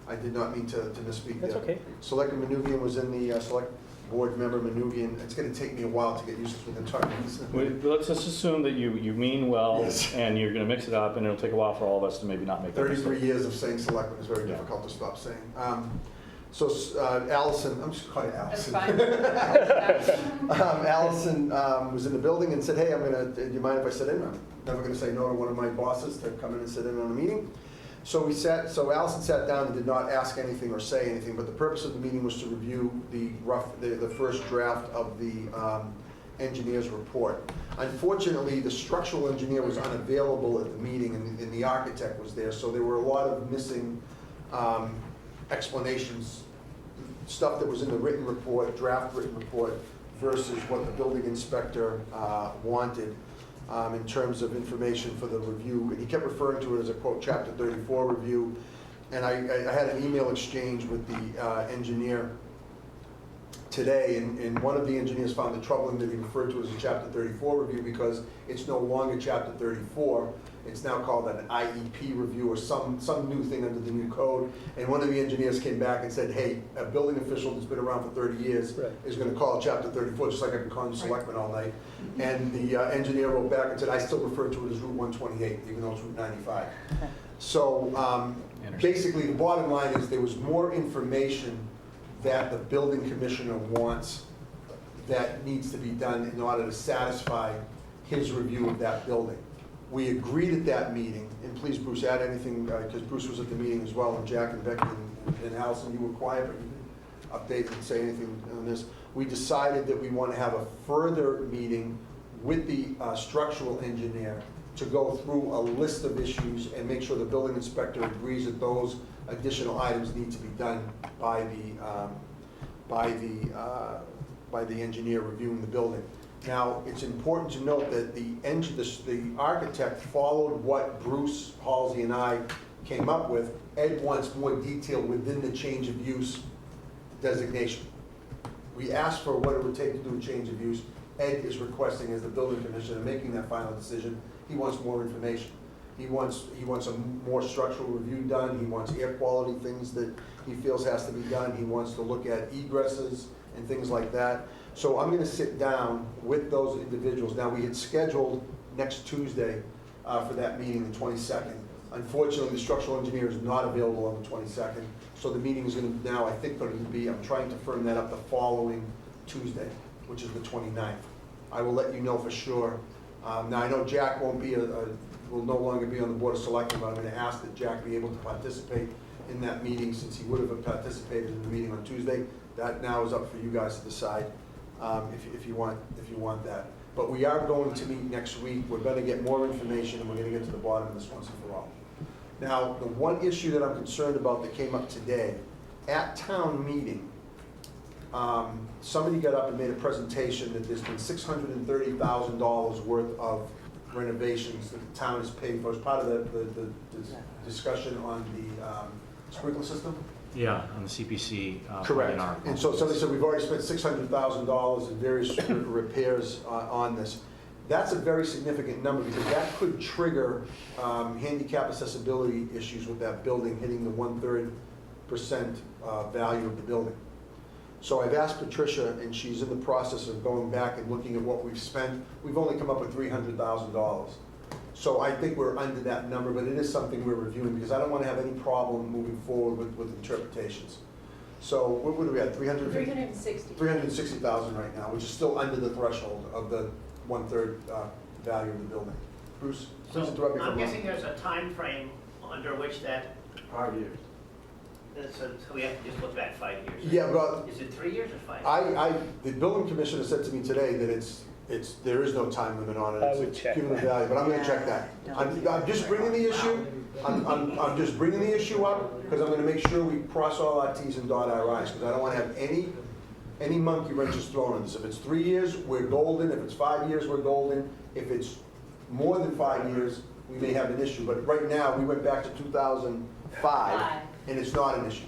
I did not mean to misspeak there. That's okay. Selectman Manugian was in the select board member Manugian. It's gonna take me a while to get used to the terms. Let's just assume that you mean well, Yes. and you're gonna mix it up, and it'll take a while for all of us to maybe not make that 33 mistake. years of saying selectman is very difficult to stop saying. So Allison, I'm just calling That's Allison. fine. Allison was in the building and said, hey, do you mind if I sit in? I'm never gonna say no to one of my bosses to come in and sit in on a meeting. So Allison sat down and did not ask anything or say anything, but the purpose of the meeting was to review the first draft of the engineer's report. Unfortunately, the structural engineer was unavailable at the meeting and the architect was there, so there were a lot of missing explanations, stuff that was in the written report, draft written report, versus what the building inspector wanted in terms of information for the review. And he kept referring to it as a, quote, Chapter 34 review. And I had an email exchange with the engineer today, and one of the engineers found it troubling that he referred to it as a Chapter 34 review because it's no longer Chapter 34. It's now called an IEP review or some new thing under the new code. And one of the engineers came back and said, hey, a building official that's been around for 30 years is going to call it Chapter 34, just like I've been calling you selectmen all night. And the engineer wrote back and said, I still refer to it as Route 128, even though it's Route 95. So basically, the bottom line is there was more information that the building commissioner wants that needs to be done in order to satisfy his review of that building. We agreed at that meeting, and please, Bruce, add anything, because Bruce was at the meeting as well, and Jack and Becky and Allison, you were quiet, but you didn't update and say anything on this. We decided that we want to have a further meeting with the structural engineer to go through a list of issues and make sure the building inspector agrees that those additional items need to be done by the engineer reviewing the building. Now, it's important to note that the architect followed what Bruce, Halsey, and I came up with. Ed wants more detail within the change of use designation. we asked for what it would take to do a change of use. Ed is requesting, as the building commissioner, making that final decision, he wants more information. He wants a more structural review done, he wants air quality things that he feels has to be done, he wants to look at egresses and things like that. So I'm gonna sit down with those individuals. Now, we had scheduled next Tuesday for that meeting, the 22nd. Unfortunately, the structural engineer is not available on the 22nd, so the meeting is gonna now, I think, going to be, I'm trying to firm that up the following Tuesday, which is the 29th. I will let you know for sure. Now, I know Jack won't be, will no longer be on the Board of Selectmen, but I'm gonna ask that Jack be able to participate in that meeting, since he would have participated in the meeting on Tuesday. That now is up for you guys to decide, if you want that. But we are going to meet next week. We're gonna get more information, and we're gonna get to the bottom of this once and for all. Now, the one issue that I'm concerned about that came up today, at town meeting, somebody got up and made a presentation that there's been $630,000 worth of renovations that the town has paid for as part of the discussion on the sprinkler system. Yeah, on the CPC. Correct. in our- And so somebody said, we've already spent $600,000 in various repairs on this. That's a very significant number, because that could trigger handicap accessibility issues with that building hitting the 1/3% value of the building. So I've asked Patricia, and she's in the process of going back and looking at what we've spent. We've only come up with $300,000. So I think we're under that number, but it is something we're reviewing, because I don't want to have any problem moving forward with interpretations. So what are we at, 360. 360,000 right now, which is still under the threshold of the 1/3 value of the building. Bruce, please interrupt me for a I'm moment. guessing there's a time frame under which that, 5 years. so we have to just look back 5 years? Yeah, but Is it 3 years or 5 years? the building commissioner said to me today that there is no time limit on it. I would check Given the that. value, but I'm gonna check that. I'm just bringing the issue, I'm just bringing the issue up, because I'm gonna make sure we cross all our Ts and dot our Is, because I don't wanna have any monkey wrenches thrown in this. If it's 3 years, we're golden. If it's 5 years, we're golden. If it's more than 5 years, we may have an issue. But right now, we went back to 2005, and it's not an issue.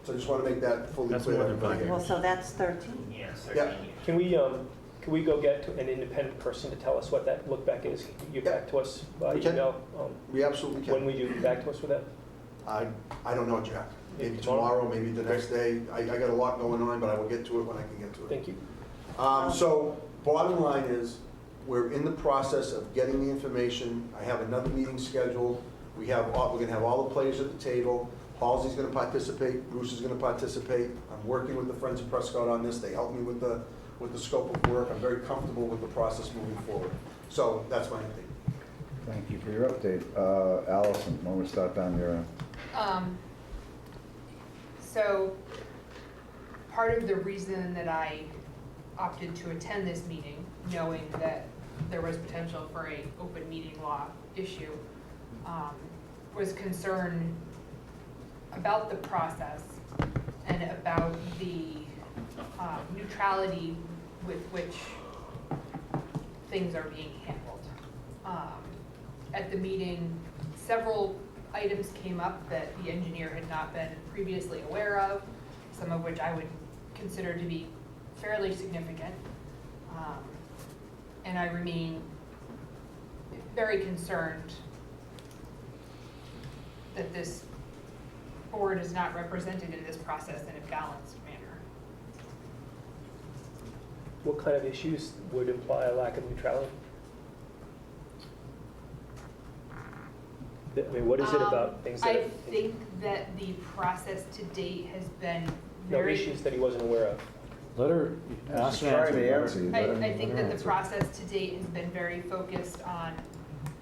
So I just want to make that fully That's clear. more than to everybody 5 here. Well, so that's 13. Yes, Yeah. 13 years. Can we go get to an independent person to tell us what that look back is? Get back to us by We can. email? We absolutely When can. will you get back to us with that? I don't know, Jack. Maybe Maybe tomorrow? tomorrow, maybe the next day. I got a lot going on, but I will get to it when I can get to it. Thank you. So bottom line is, we're in the process of getting the information. I have another meeting scheduled. We're gonna have all the players at the table. Halsey's gonna participate, Bruce is gonna participate. I'm working with the Friends of Prescott on this. They help me with the scope of work. I'm very comfortable with the process moving forward. So that's my update. Thank you for your update. Allison, when we start down your end. So, part of the reason that I opted to attend this meeting, knowing that there was potential for a open meeting law issue, was concern about the process and about the neutrality with which things are being handled. At the meeting, several items came up that the engineer had not been previously aware of, some of which I would consider to be fairly significant. And I remain very concerned that this board is not represented in this process in a balanced manner. What kind of issues would imply a lack of neutrality? I mean, what is it about things that? I think that the process to date has been No very. issues that he wasn't aware of? Let her ask Just try and to answer. answer. I think that the process to date has been very focused on,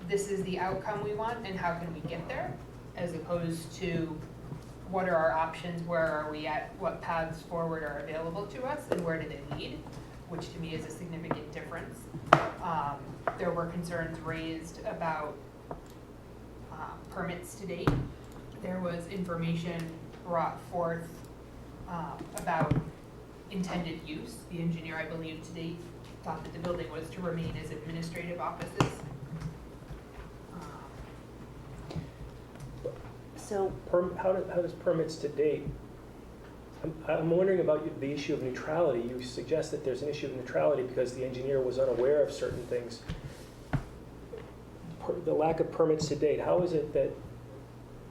this is the outcome we want and how can we get there, as opposed to what are our options, where are we at, what paths forward are available to us, and where do they lead, which to me is a significant difference. There were concerns raised about permits to date. There was information brought forth about intended use. The engineer, I believe, to date thought that the building was to remain as administrative offices. So, How does permits to date I'm wondering about the issue of neutrality. You suggest that there's an issue of neutrality because the engineer was unaware of certain things. The lack of permits to date, how is it that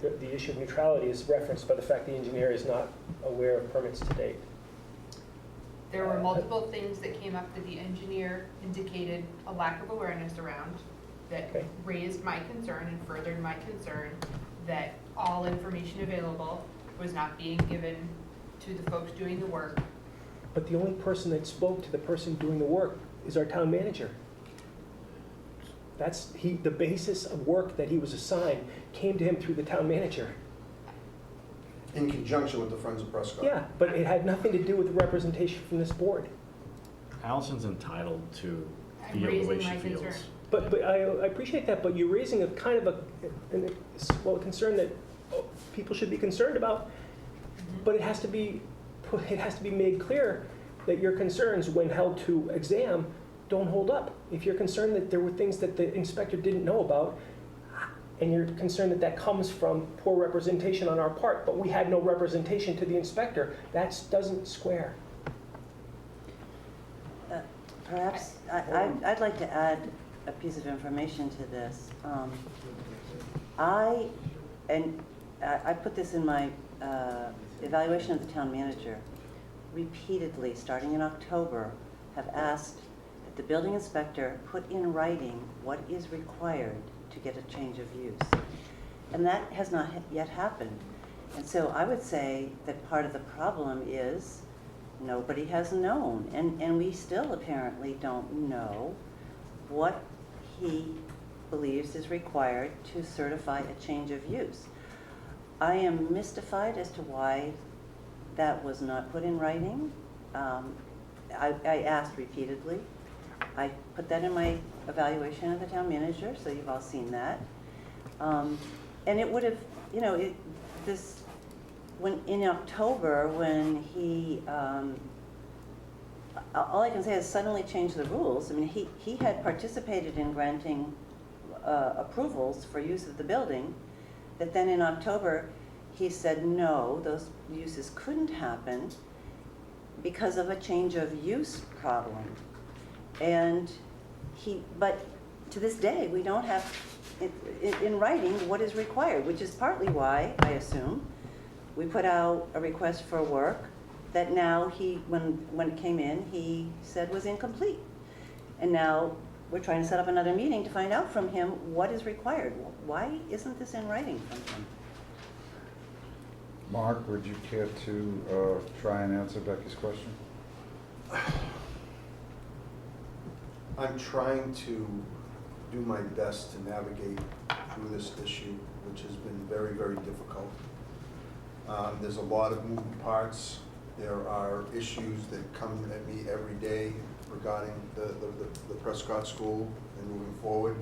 the issue of neutrality is referenced by the fact the engineer is not aware of permits to date? There were multiple things that came up that the engineer indicated a lack of awareness around that raised my concern and furthered my concern that all information available was not being given to the folks doing the work. But the only person that spoke to the person doing the work is our town manager. The basis of work that he was assigned came to him through the town manager. In conjunction with the Friends of Prescott. Yeah, but it had nothing to do with the representation from this board. Allison's entitled to I'm feel the way raising she my feels. concern. But I appreciate that, but you're raising a kind of a concern that people should be concerned about. But it has to be made clear that your concerns, when held to exam, don't hold up. If you're concerned that there were things that the inspector didn't know about, and you're concerned that that comes from poor representation on our part, but we had no representation to the inspector, that doesn't square. Perhaps, I'd like to add a piece of information to this. I put this in my evaluation of the town manager, repeatedly, starting in October, have asked that the building inspector put in writing what is required to get a change of use. And that has not yet happened. And so I would say that part of the problem is nobody has known, and we still apparently don't know what he believes is required to certify a change of use. I am mystified as to why that was not put in writing. I asked repeatedly. I put that in my evaluation of the town manager, so you've all seen that. And it would have, when in October, when he, all I can say is suddenly changed the rules. I mean, he had participated in granting approvals for use of the building, that then in October, he said, no, those uses couldn't happen because of a change of use problem. And but to this day, we don't have in writing what is required, which is partly why, I assume, we put out a request for work that now when it came in, he said was incomplete. And now we're trying to set up another meeting to find out from him what is required. Why isn't this in writing from him? Mark, would you care to try and answer Becky's question? I'm trying to do my best to navigate through this issue, which has been very, very difficult. There's a lot of moving parts. There are issues that come at me every day regarding the Prescott School and moving forward.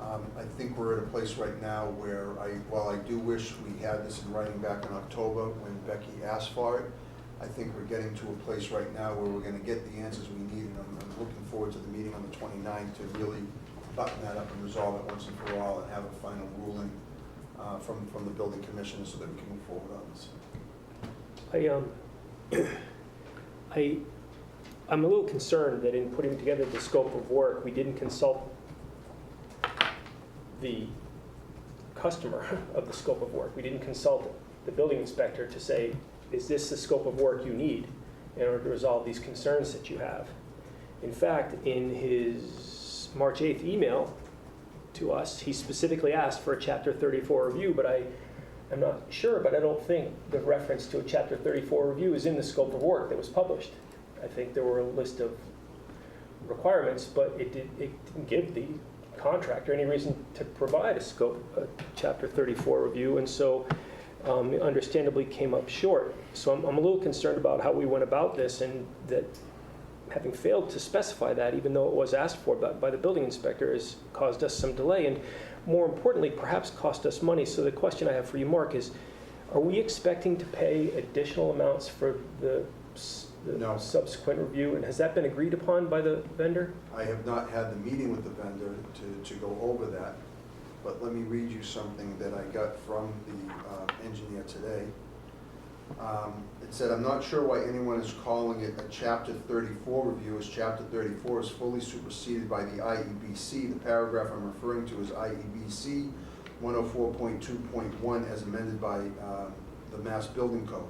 I think we're at a place right now where while I do wish we had this in writing back in October when Becky asked for it, I think we're getting to a place right now where we're going to get the answers we need, and I'm looking forward to the meeting on the 29th to really button that up and resolve it once and for all and have a final ruling from the building commissioner so that we can move forward on this. I'm a little concerned that in putting together the scope of work, we didn't consult the customer of the scope of work. We didn't consult the building inspector to say, is this the scope of work you need in order to resolve these concerns that you have? In fact, in his March 8th email to us, he specifically asked for a Chapter 34 review, but I'm not sure, but I don't think the reference to a Chapter 34 review is in the scope of work that was published. I think there were a list of requirements, but it didn't give the contractor any reason to provide a Chapter 34 review, and so understandably came up short. So I'm a little concerned about how we went about this, and that having failed to specify that, even though it was asked for by the building inspector, has caused us some delay, and more importantly, perhaps cost us money. So the question I have for you, Mark, is are we expecting to pay additional amounts for the subsequent review, and has that been agreed upon by the vendor? I have not had the meeting with the vendor to go over that, but let me read you something that I got from the engineer today. It said, "I'm not sure why anyone is calling it a Chapter 34 review, as Chapter 34 is fully superseded by the IEBC. The paragraph I'm referring to is IEBC 104.2.1 as amended by the Mass Building Code."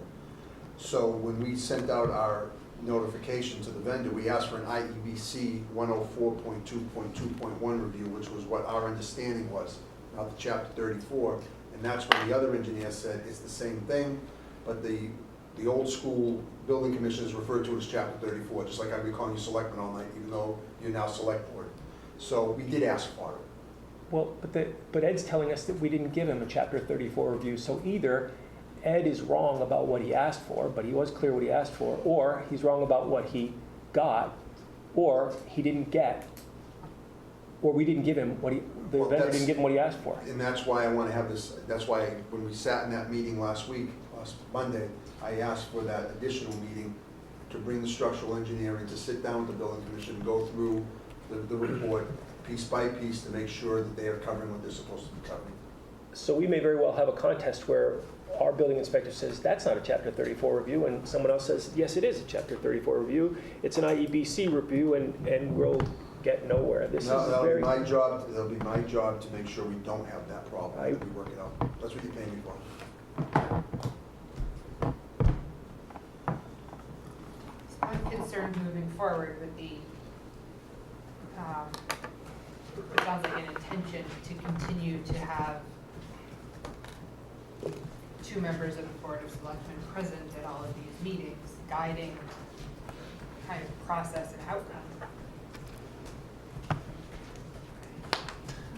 So when we sent out our notification to the vendor, we asked for an IEBC 104.2.2.1 review, which was what our understanding was, not the Chapter 34. And that's when the other engineer said it's the same thing, but the old school building commissioners referred to it as Chapter 34, just like I'd be calling you selectmen all night, even though you're now select board. So we did ask for it. Well, but Ed's telling us that we didn't give him a Chapter 34 review, so either Ed is wrong about what he asked for, but he was clear what he asked for, or he's wrong about what he got, or he didn't get, or we didn't give him what the vendor didn't give him what he asked for. And that's why I want to have this, that's why when we sat in that meeting last Monday, I asked for that additional meeting to bring the structural engineer in, to sit down with the building commission and go through the report piece by piece to make sure that they are covering what they're supposed to be covering. So we may very well have a contest where our building inspector says, that's not a Chapter 34 review, and someone else says, yes, it is a Chapter 34 review. It's an IEBC review, and we'll get nowhere. That'll be my job to make sure we don't have that problem, that we work it out. That's what you're paying me for. I'm concerned moving forward with the, it sounds like an intention to continue to have two members of the Board of Selectmen present at all of these meetings, guiding kind of process and outcome.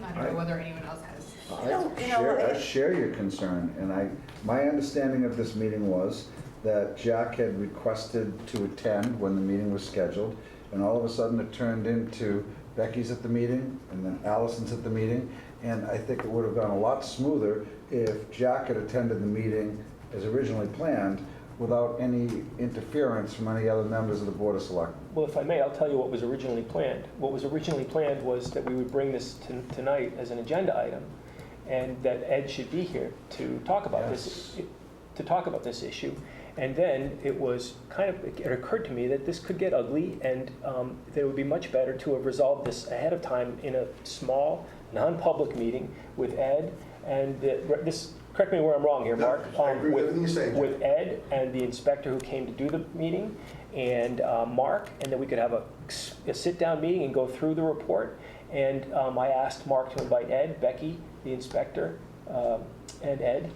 I don't know whether anyone else has. I share your concern, and my understanding of this meeting was that Jack had requested to attend when the meeting was scheduled, and all of a sudden it turned into Becky's at the meeting, and then Allison's at the meeting, and I think it would have gone a lot smoother if Jack had attended the meeting as originally planned without any interference from any other members of the Board of Selectmen. Well, if I may, I'll tell you what was originally planned. What was originally planned was that we would bring this tonight as an agenda item, and that Ed should be here to talk about this issue. And then it occurred to me that this could get ugly, and that it would be much better to have resolved this ahead of time in a small, non-public meeting with Ed, and correct me where I'm wrong here, Mark. I agree with everything you're saying. With Ed and the inspector who came to do the meeting, and Mark, and then we could have a sit-down meeting and go through the report. And I asked Mark to invite Ed, Becky, the inspector, and Ed,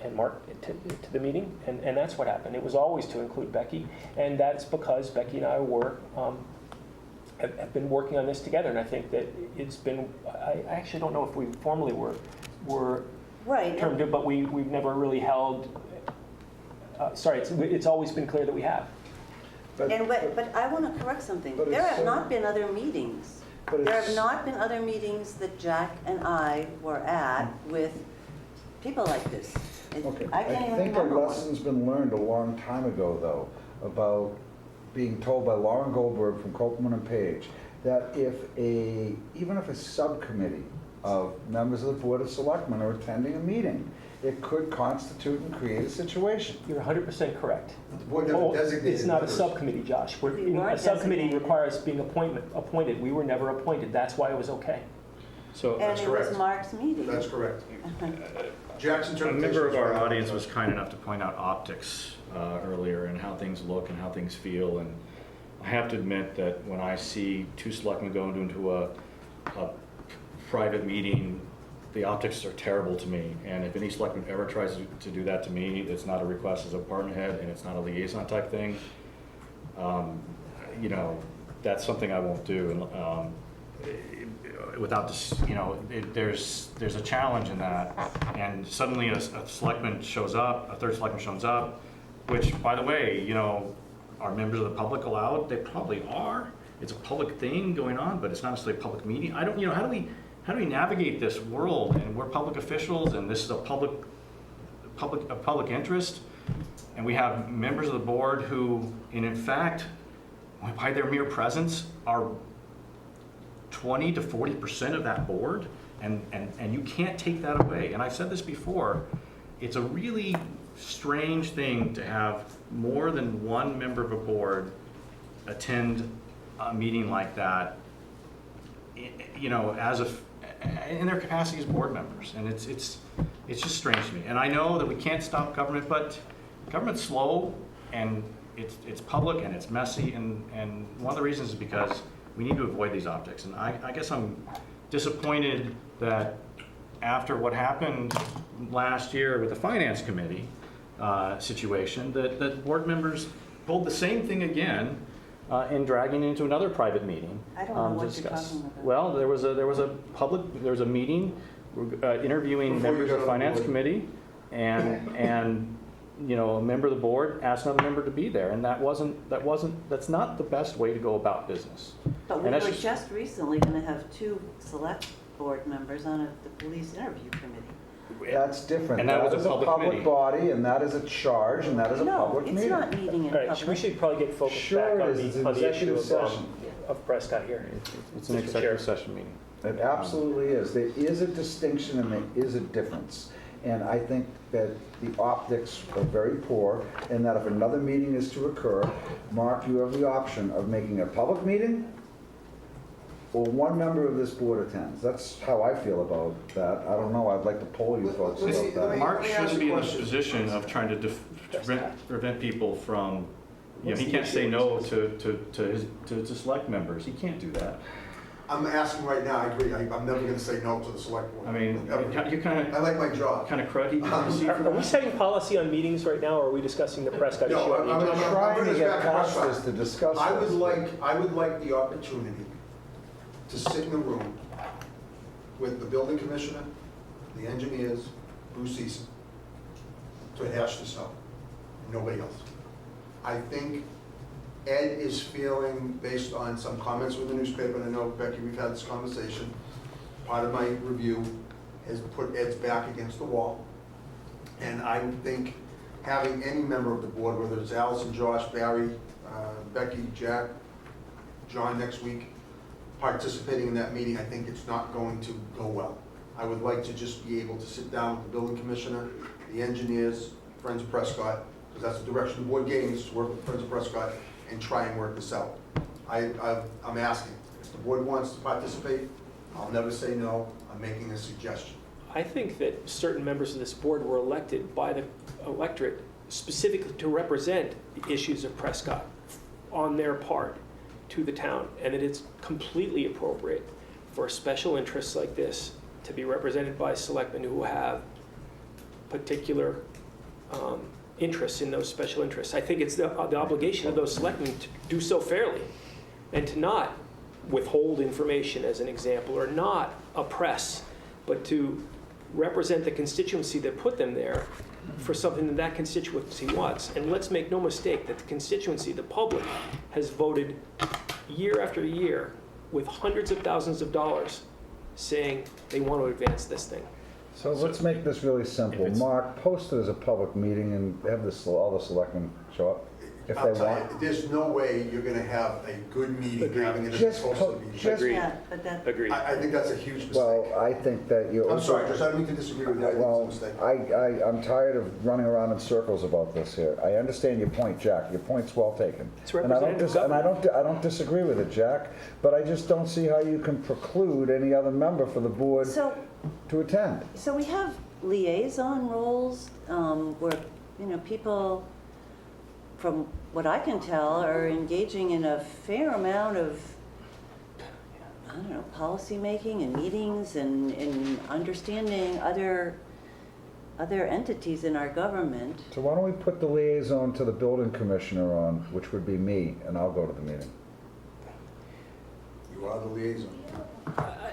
and Mark to the meeting, and that's what happened. It was always to include Becky, and that's because Becky and I have been working on this together, and I think that it's been, I actually don't know if we formally were right termed it, but we've never really held, it's always been clear that we have. But I want to correct something. There have not been other meetings. There have not been other meetings that Jack and I were at with people like this. Okay. I can't even think a remember one. lesson's been learned a long time ago, though, about being told by Lauren Goldberg from Copeland and Page that even if a subcommittee of members of the Board of Selectmen are attending a meeting, it could constitute and create a situation. You're 100% correct. The board never designated It's not a members. subcommittee, Josh. A subcommittee requires being appointed. We were never appointed. That's why it was okay. So And it was Mark's meeting. That's correct. Jackson a member of our audience was kind enough to point out optics earlier and how things look and how things feel. And I have to admit that when I see two selectmen going into a private meeting, the optics are terrible to me. And if any selectman ever tries to do that to me, it's not a request as a department head and it's not a liaison type thing. That's something I won't do. And without this, there's a challenge in that. And suddenly a selectman shows up, a third selectman shows up, which, by the way, are members of the public allowed? They probably are. It's a public thing going on, but it's not necessarily a public meeting. I don't, how do we navigate this world? And we're public officials, and this is a public interest. And we have members of the board who, in fact, by their mere presence, are 20 to 40% of that board, and you can't take that away. And I've said this before, it's a really strange thing to have more than one member of a board attend a meeting like that, you know, in their capacity as board members. And it's just strange to me. And I know that we can't stop government, but government's slow, and it's public, and it's messy, and one of the reasons is because we need to avoid these optics. And I guess I'm disappointed that after what happened last year with the Finance Committee situation, that board members pulled the same thing again in dragging it into another private meeting. I don't know to what you're discuss. talking about. Well, there was a meeting interviewing Before you members got of the on Finance board. Committee, and you know, a member of the board asked another member to be there, and that's not the best way to go about business. But we And were that's just recently going to have 2 select board members on the police interview committee. That's different. And that was a is a public public meeting. body, and that is a charge, and that is a public meeting. No, it's not meeting in All right, we public. should probably get focused Sure back it on is. It's the an issue executive session. of Prescott here. It's an Mr. Chair. executive session meeting. It absolutely is. There is a distinction and there is a difference. And I think that the optics are very poor, and that if another meeting is to occur, Mark, you have the option of making a public meeting or one member of this board attends. That's how I feel about that. I don't know, I'd like to poll you folks Let me- about let that. me- Mark ask shouldn't you be a in this question. position of trying to prevent people from, you know, What's he the can't issue say with no this? to select members. He can't do that. I'm asking right now, I agree, I'm never gonna say no to the select board. I mean, Ever. you kind I like my job. of crud he can receive for Are we that. setting policy on meetings right now, or are we discussing the Prescott issue? No, on the I'm- agenda? We're trying to bring get this back to past Prescott. this to discuss I would this. like the opportunity to sit in a room with the building commissioner, the engineers, Bruce Eason, to hash this out, nobody else. I think Ed is feeling, based on some comments with the newspaper, and I know, Becky, we've had this conversation, part of my review has put Ed's back against the wall. And I think having any member of the board, whether it's Allison, Josh, Barry, Becky, Jack, John next week, participating in that meeting, I think it's not going to go well. I would like to just be able to sit down with the building commissioner, the engineers, Friends of Prescott, because that's the direction the board gave us, to work with Friends of Prescott and try and work this out. I'm asking, if the board wants to participate, I'll never say no, I'm making a suggestion. I think that certain members of this board were elected by the electorate specifically to represent the issues of Prescott on their part to the town, and that it's completely appropriate for special interests like this to be represented by selectmen who have particular interests in those special interests. I think it's the obligation of those selectmen to do so fairly and to not withhold information, as an example, or not oppress, but to represent the constituency that put them there for something that that constituency wants. And let's make no mistake that the constituency, the public, has voted year after year with hundreds of thousands of dollars saying they want to advance this thing. So let's make this really simple. Mark, post it as a public meeting and have all the selectmen show up if I'll they tell want. you, there's no way you're gonna have a good meeting Agreed. having it as Just a posted meeting. just- Agreed. Yeah, but that, Agreed. I think that's a huge mistake. Well, I think that you're. I'm sorry, Chris, I don't mean to disagree with you, I think Well, it's a mistake. I'm tired of running around in circles about this here. I understand your point, Jack. Your point's well taken. It's And I don't representative I don't disagree with it, Jack, but I just don't see how you can preclude any other member for the board so to attend. we have liaison roles where, people, from what I can tell, are engaging in a fair amount of, policy making and meetings and understanding other entities in our government. So why don't we put the liaison to the building commissioner on, which would be me, and I'll go to the meeting. You are the liaison. I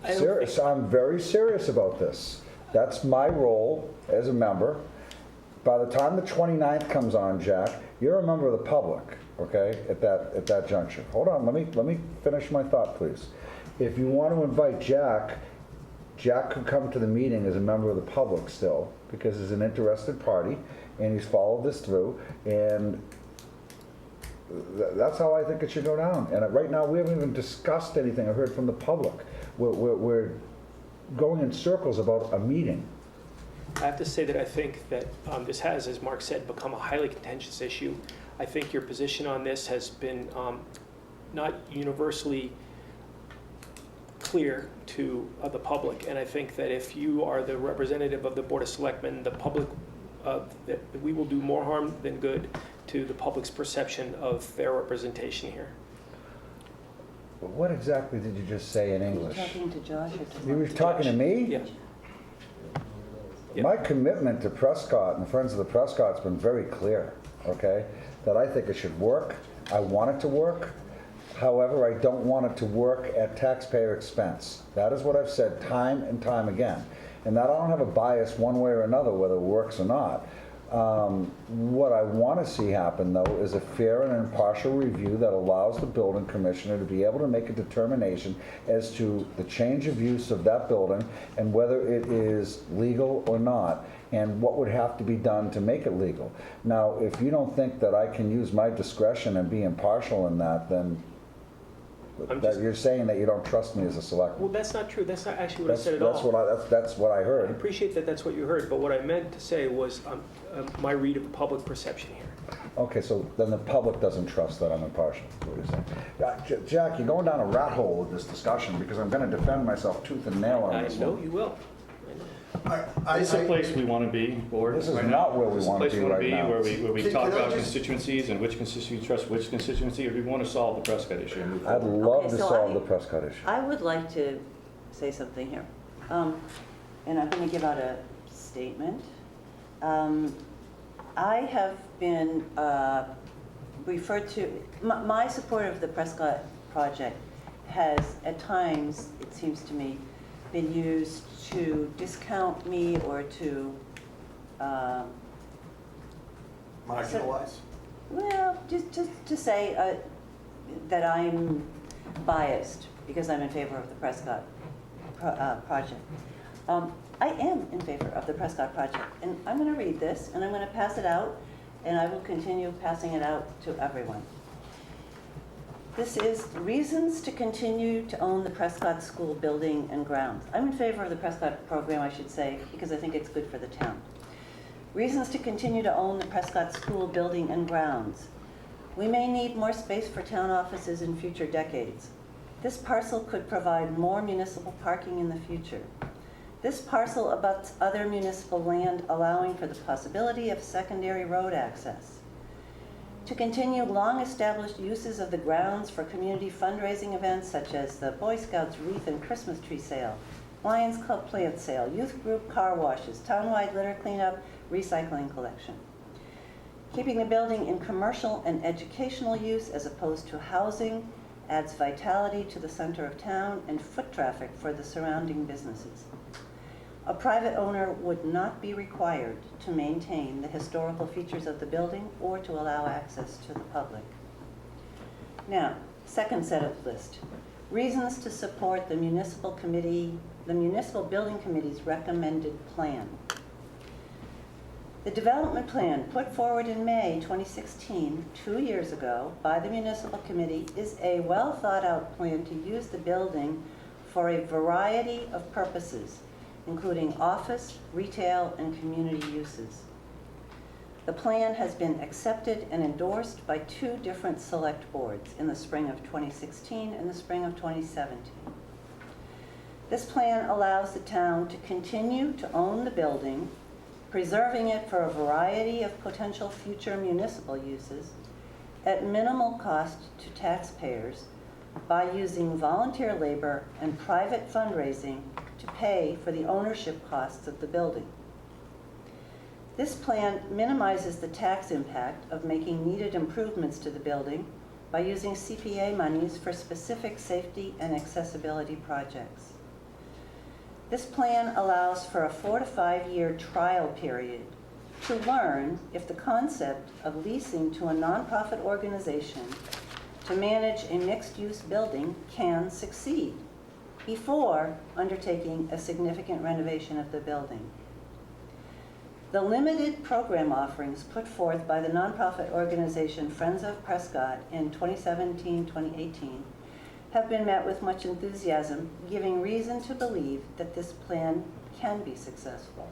don't Serious, I'm very serious about this. That's my role as a member. By the time the 29th comes on, Jack, you're a member of the public, okay, at that juncture. Hold on, let me finish my thought, please. If you want to invite Jack could come to the meeting as a member of the public still, because he's an interested party, and he's followed this through, and that's how I think it should go down. And right now, we haven't even discussed anything or heard from the public. We're going in circles about a meeting. I have to say that I think that this has, as Mark said, become a highly contentious issue. I think your position on this has been not universally clear to the public, and I think that if you are the representative of the Board of Selectmen, the public, that we will do more harm than good to the public's perception of their representation here. What exactly did you just say in Are you English? talking to Josh or to? You were talking to me? Yeah. My commitment to Prescott and the Friends of the Prescott's been very clear, okay? That I think it should work. I want it to work. However, I don't want it to work at taxpayer expense. That is what I've said time and time again. And that I don't have a bias one way or another whether it works or not. What I want to see happen, though, is a fair and impartial review that allows the building commissioner to be able to make a determination as to the change of use of that building and whether it is legal or not, and what would have to be done to make it legal. Now, if you don't think that I can use my discretion and be impartial in that, then you're saying that you don't trust me as a selectman. Well, that's not true. That's not actually what I said at all. That's what I I heard. appreciate that that's what you heard, but what I meant to say was my read of the public perception here. Okay, so then the public doesn't trust that I'm impartial, is what you're saying. Jack, you're going down a rat hole with this discussion because I'm going to defend myself tooth and nail on I this know one. you will. This is a place we want to be, board. This is right not now. where we This is a want to place be we wanna right now. Where we Can talk I about just- constituencies and which constituency trust which constituency, or do we want to solve the Prescott issue and move I'd forward? love Okay, to so solve I- the Prescott issue. I would like to say something here. And I'm going to give out a statement. I have been referred to, my support of the Prescott project has at times, it seems to me, been used to discount me or to, Marginalized? well, just to say that I'm biased because I'm in favor of the Prescott project. I am in favor of the Prescott project, and I'm going to read this, and I'm going to pass it out, and I will continue passing it out to everyone. This is reasons to continue to own the Prescott School building and grounds. I'm in favor of the Prescott program, I should say, because I think it's good for the town. Reasons to continue to own the Prescott School building and grounds. We may need more space for town offices in future decades. This parcel could provide more municipal parking in the future. This parcel abuts other municipal land, allowing for the possibility of secondary road access. To continue long-established uses of the grounds for community fundraising events such as the Boy Scouts wreath and Christmas tree sale, Lions Club plant sale, youth group car washes, townwide litter cleanup, recycling collection. Keeping the building in commercial and educational use as opposed to housing adds vitality to the center of town and foot traffic for the surrounding businesses. A private owner would not be required to maintain the historical features of the building or to allow access to the public. Now, second set of list. Reasons to support the municipal building committee's recommended plan. The development plan put forward in May 2016, 2 years ago, by the municipal committee is a well thought out plan to use the building for a variety of purposes, including office, retail, and community uses. The plan has been accepted and endorsed by 2 different select boards in the spring of 2016 and the spring of 2017. This plan allows the town to continue to own the building, preserving it for a variety of potential future municipal uses at minimal cost to taxpayers by using volunteer labor and private fundraising to pay for the ownership costs of the building. This plan minimizes the tax impact of making needed improvements to the building by using CPA monies for specific safety and accessibility projects. This plan allows for a 4 to 5 year trial period to learn if the concept of leasing to a nonprofit organization to manage a mixed-use building can succeed before undertaking a significant renovation of the building. The limited program offerings put forth by the nonprofit organization Friends of Prescott in 2017-2018 have been met with much enthusiasm, giving reason to believe that this plan can be successful.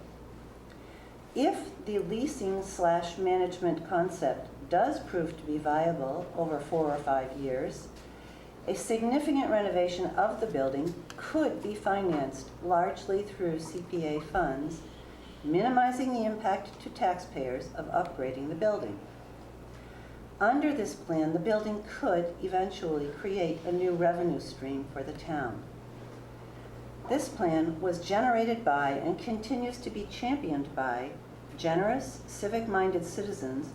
If the leasing/management concept does prove to be viable over 4 or 5 years, a significant renovation of the building could be financed largely through CPA funds, minimizing the impact to taxpayers of upgrading the building. Under this plan, the building could eventually create a new revenue stream for the town. This plan was generated by and continues to be championed by generous, civic-minded citizens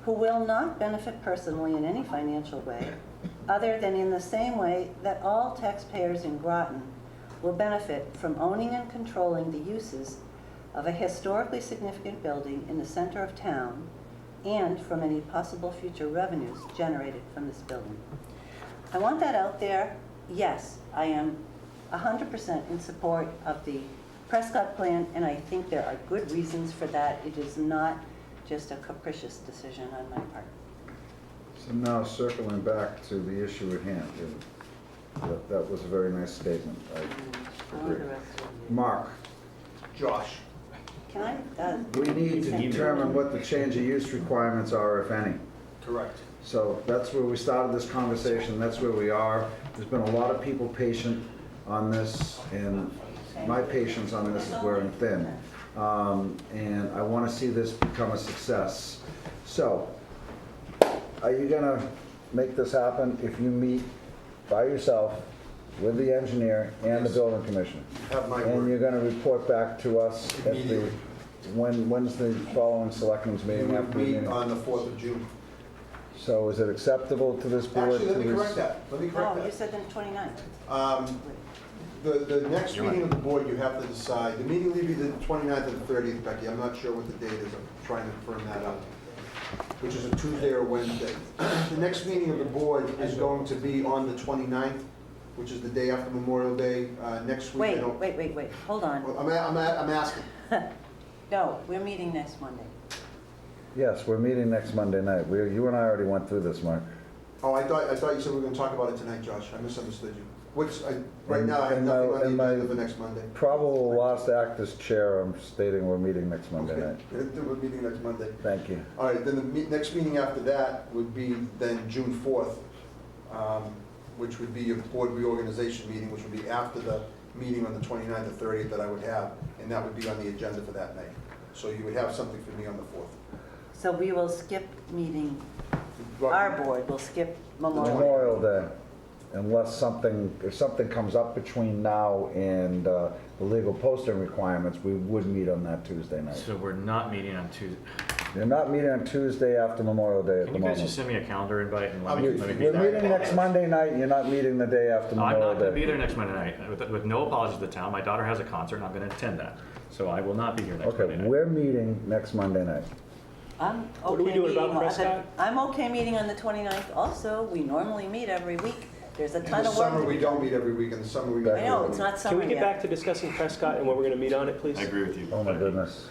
who will not benefit personally in any financial way, other than in the same way that all taxpayers in Groton will benefit from owning and controlling the uses of a historically significant building in the center of town and from any possible future revenues generated from this building. I want that out there. Yes, I am 100% in support of the Prescott plan, and I think there are good reasons for that. It is not just a capricious decision on my part. So now circling back to the issue at hand, that was a very nice statement. I agree. Mark? Josh? Can I? We need to determine what the change of use requirements are, if any. Correct. So that's where we started this conversation, that's where we are. There's been a lot of people patient on this, and my patience on this is wearing thin. And I want to see this become a success. So, are you gonna make this happen if you meet by yourself with the engineer and the building commissioner? Have my And word. you're gonna report back to us at the, Immediately. when's the following selectmen's We meeting would after the meet meeting? on the 4th of June. So is it acceptable to this board? Actually, let me to correct that. Let me correct No, that. you said the 29th. The next meeting of the board, you have to decide, the meeting will be the 29th or the 30th, Becky, I'm not sure what the date is, I'm trying to firm that up, which is a Tuesday or Wednesday. The next meeting of the board is going to be on the 29th, which is the day after Memorial Day, next week. I don't- Wait, hold on. Well, I'm asking. No, we're meeting next Monday. Yes, we're meeting next Monday night. You and I already went through this, Mark. Oh, I thought you said we were gonna talk about it tonight, Josh, I misunderstood you. Right now, I have In nothing on the my agenda for next Monday. probable last act as chair, I'm stating we're meeting next Monday Okay. night. We're meeting next Monday. Thank you. All right, then the next meeting after that would be then June 4th, which would be your board reorganization meeting, which would be after the meeting on the 29th or 30th that I would have, and that would be on the agenda for that night. So you would have something for me on the 4th. So we will skip meeting, our board will skip Memorial. Memorial Day, unless if something comes up between now and the legal posting requirements, we would meet on that Tuesday night. So we're not meeting on Tuesday. You're not meeting on Tuesday after Memorial Day at Can the you guys just moment. send me a calendar invite and let me We're meeting next Monday night, you're not meeting the day after I'm not Memorial going to be Day. there next Monday night, with no apologies to the town. My daughter has a concert, and I'm going to attend that. So I will not be here next Monday Okay, night. we're meeting next Monday night. I'm What are we okay doing about meeting on- Prescott? I'm okay meeting on the 29th also. We normally meet every week. There's a In ton the of work. summer, we don't meet every week, in the summer, we meet. I know, it's not Can summer we get yet. back to discussing Prescott and when we're gonna meet on it, please? I agree with you. Oh my goodness.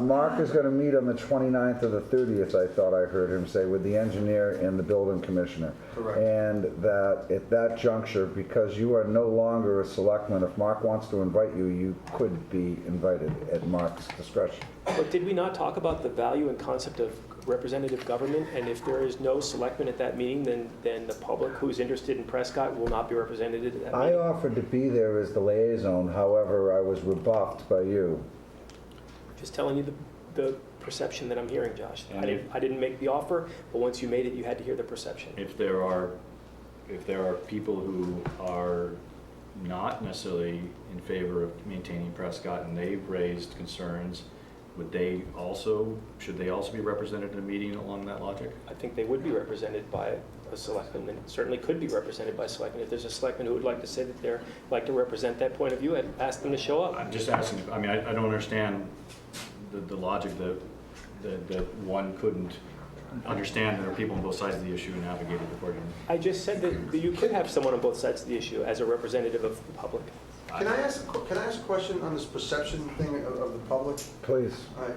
Mark is gonna meet on the 29th or the 30th, I thought I heard him say, with the engineer and the building commissioner. Correct. And that at that juncture, because you are no longer a selectman, if Mark wants to invite you, you could be invited at Mark's discretion. But did we not talk about the value and concept of representative government? And if there is no selectman at that meeting, then the public who's interested in Prescott will not be represented at that I meeting? offered to be there as the liaison, however, I was rebuffed by you. Just telling you the perception that I'm hearing, Josh. And I didn't make the offer, but once you made it, you had to hear the perception. If there are people who are not necessarily in favor of maintaining Prescott and they've raised concerns, should they also be represented in a meeting along that logic? I think they would be represented by a selectman, and certainly could be represented by a selectman. If there's a selectman who would like to say that they're, like to represent that point of view, I'd ask them to show up. I'm just asking, I mean, I don't understand the logic that one couldn't understand there are people on both sides of the issue and navigate it accordingly. I just said that you could have someone on both sides of the issue as a representative of the public. Can I ask a question on this perception thing of the public? Please. All right.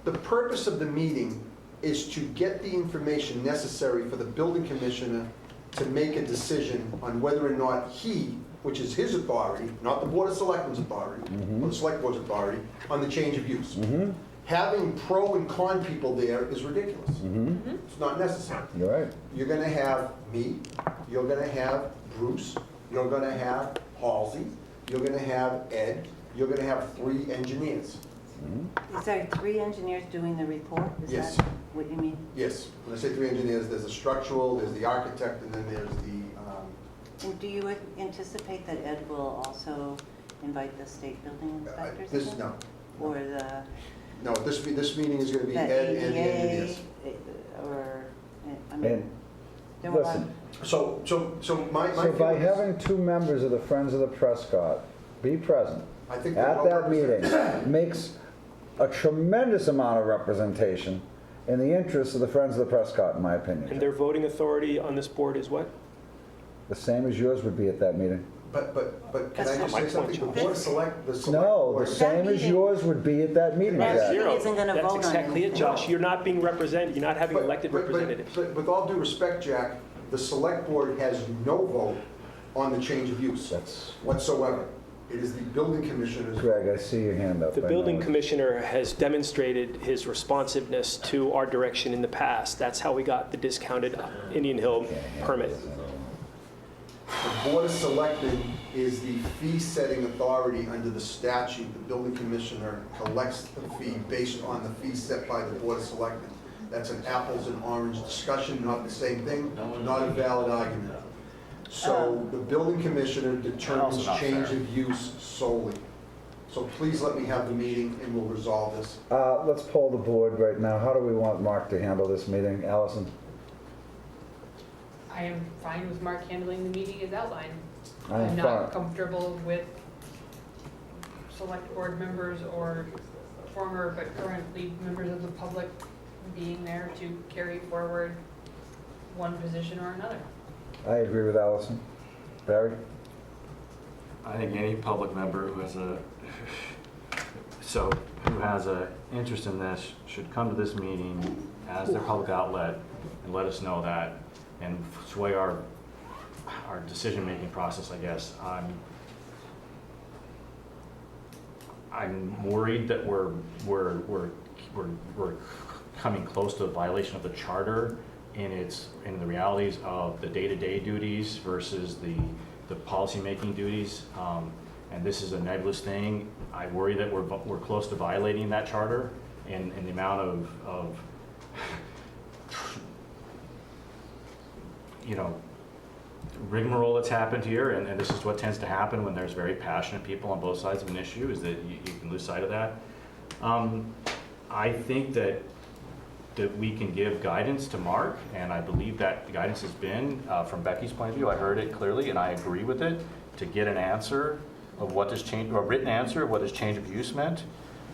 The purpose of the meeting is to get the information necessary for the building commissioner to make a decision on whether or not he which is his authority, not the Board of Selectmen's authority, or the Select Board's authority, on the change of use. Having pro and con people there is ridiculous. It's not necessary. You're right. You're gonna have me, you're gonna have Bruce, you're gonna have Halsey, you're gonna have Ed, you're gonna have 3 engineers. Is there 3 engineers doing the report? Is Yes. that what you mean? Yes, when I say 3 engineers, there's a structural, there's the architect, and then there's the, And do you anticipate that Ed will also invite the state building inspectors? this, again? no. Or the No, this meeting is gonna be the Ed and the engineers. ADA, or, I mean, And there were a lot. listen, So my so by feeling is, having 2 members of the Friends of the Prescott be present I think they're at well that represented. meeting makes a tremendous amount of representation in the interests of the Friends of the Prescott, in my opinion. And their voting authority on this board is what? The same as yours would be at that meeting. But can I That's just not my say something? point, The Board of Select, the Select No, Board. the same as meeting- yours would be at that meeting, That Jack. meeting isn't gonna vote That's on exactly it, anything. Josh. You're not being represented, you're not having elected representatives. But with all due respect, Jack, the Select Board has no vote on the change of use That's, whatsoever. It is the building commissioners. Greg, I see your hand up. The I building know. commissioner has demonstrated his responsiveness to our direction in the past. That's how we got the discounted Indian Hill permit. The Board of Selectmen is the fee-setting authority under the statute. The building commissioner collects the fee based on the fee set by the Board of Selectmen. That's an apples and orange discussion, not the same thing, not a valid argument. So the building commissioner determines Also not change fair. of use solely. So please let me have the meeting and we'll resolve this. Let's poll the board right now. How do we want Mark to handle this meeting? Allison? I am fine with Mark handling the meeting as outlined. I'm I'm not fine. comfortable with select board members or former but currently members of the public being there to carry forward one position or another. I agree with Allison. Barry? I think any public member who has who has a interest in this should come to this meeting as their public outlet and let us know that and sway our decision-making process, I guess. I'm worried that we're coming close to a violation of the charter in the realities of the day-to-day duties versus the policy-making duties. And this is a nebulous thing. I worry that we're close to violating that charter in the amount of rigmarole that's happened here, and this is what tends to happen when there's very passionate people on both sides of an issue, is that you can lose sight of that. I think that we can give guidance to Mark, and I believe that the guidance has been, from Becky's point of view, I heard it clearly and I agree with it, to get an answer of what this change, or a written answer of what this change of use meant.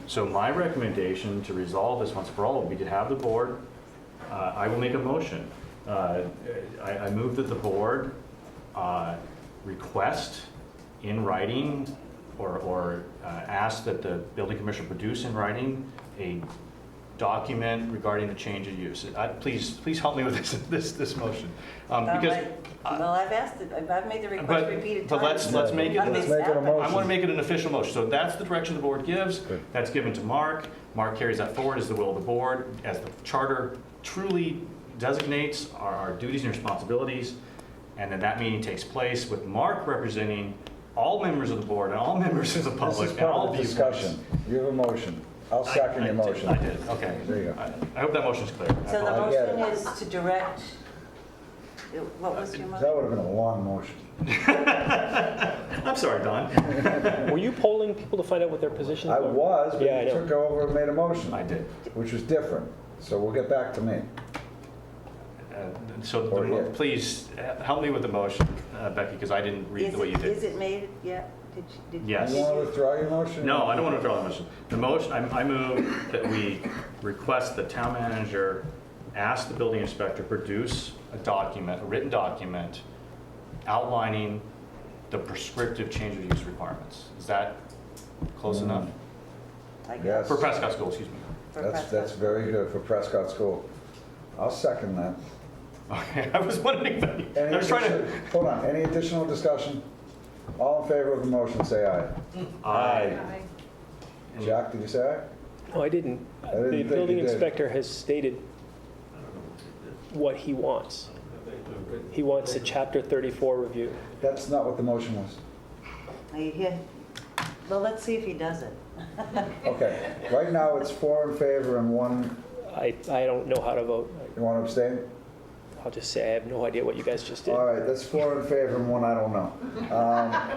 So my recommendation to resolve this once for all would be to have the board, I will make a motion. I move that the board request in writing or ask that the building commissioner produce in writing a document regarding the change of use. Please help me with this motion. Because Well, I've asked, I've made the request repeated but times. let's make it, Nothing's it a happened. motion. I want to make it an official motion. So that's the direction the board gives. Good. That's given to Mark. Mark carries that forward as the will of the board, as the charter truly designates our duties and responsibilities. And then that meeting takes place with Mark representing all members of the board and all members of the This public is and part all of the viewpoints. discussion. You have a motion. I'll second your motion. I did, okay. There you go. I hope that motion's clear. So the I get motion it. is to direct, what was your That motion? would have been a long motion. I'm sorry, Don. Were you polling people to find out what their positions I were? was, but Yeah, I you know. took over and made a motion. I did. Which was different. So we'll get back to me. So Or yeah. please help me with the motion, Becky, because I didn't read the way you Is did. it made yet? Did you? Yes. You want to withdraw your motion? No, I don't want to withdraw the motion. The motion, I move that we request the town manager ask the building inspector produce a document, a written document outlining the prescriptive change of use requirements. Is that close enough? I guess. Yes. For Prescott School, excuse me. For That's Prescott. very good for Prescott School. I'll second that. Okay, I was wondering, I Any was trying to. addition- Hold on, any additional discussion? All in favor of the motion, say aye. Aye. Jack, did you say aye? No, I didn't. I didn't The think building you did. inspector has stated what he wants. He wants a Chapter 34 review. That's not what the motion was. Are you here? Well, let's see if he does it. Okay, right now it's 4 in favor and 1, I don't know how to vote. you want to abstain? I'll just say I have no idea what you guys just did. All right, that's 4 in favor and 1 I don't know.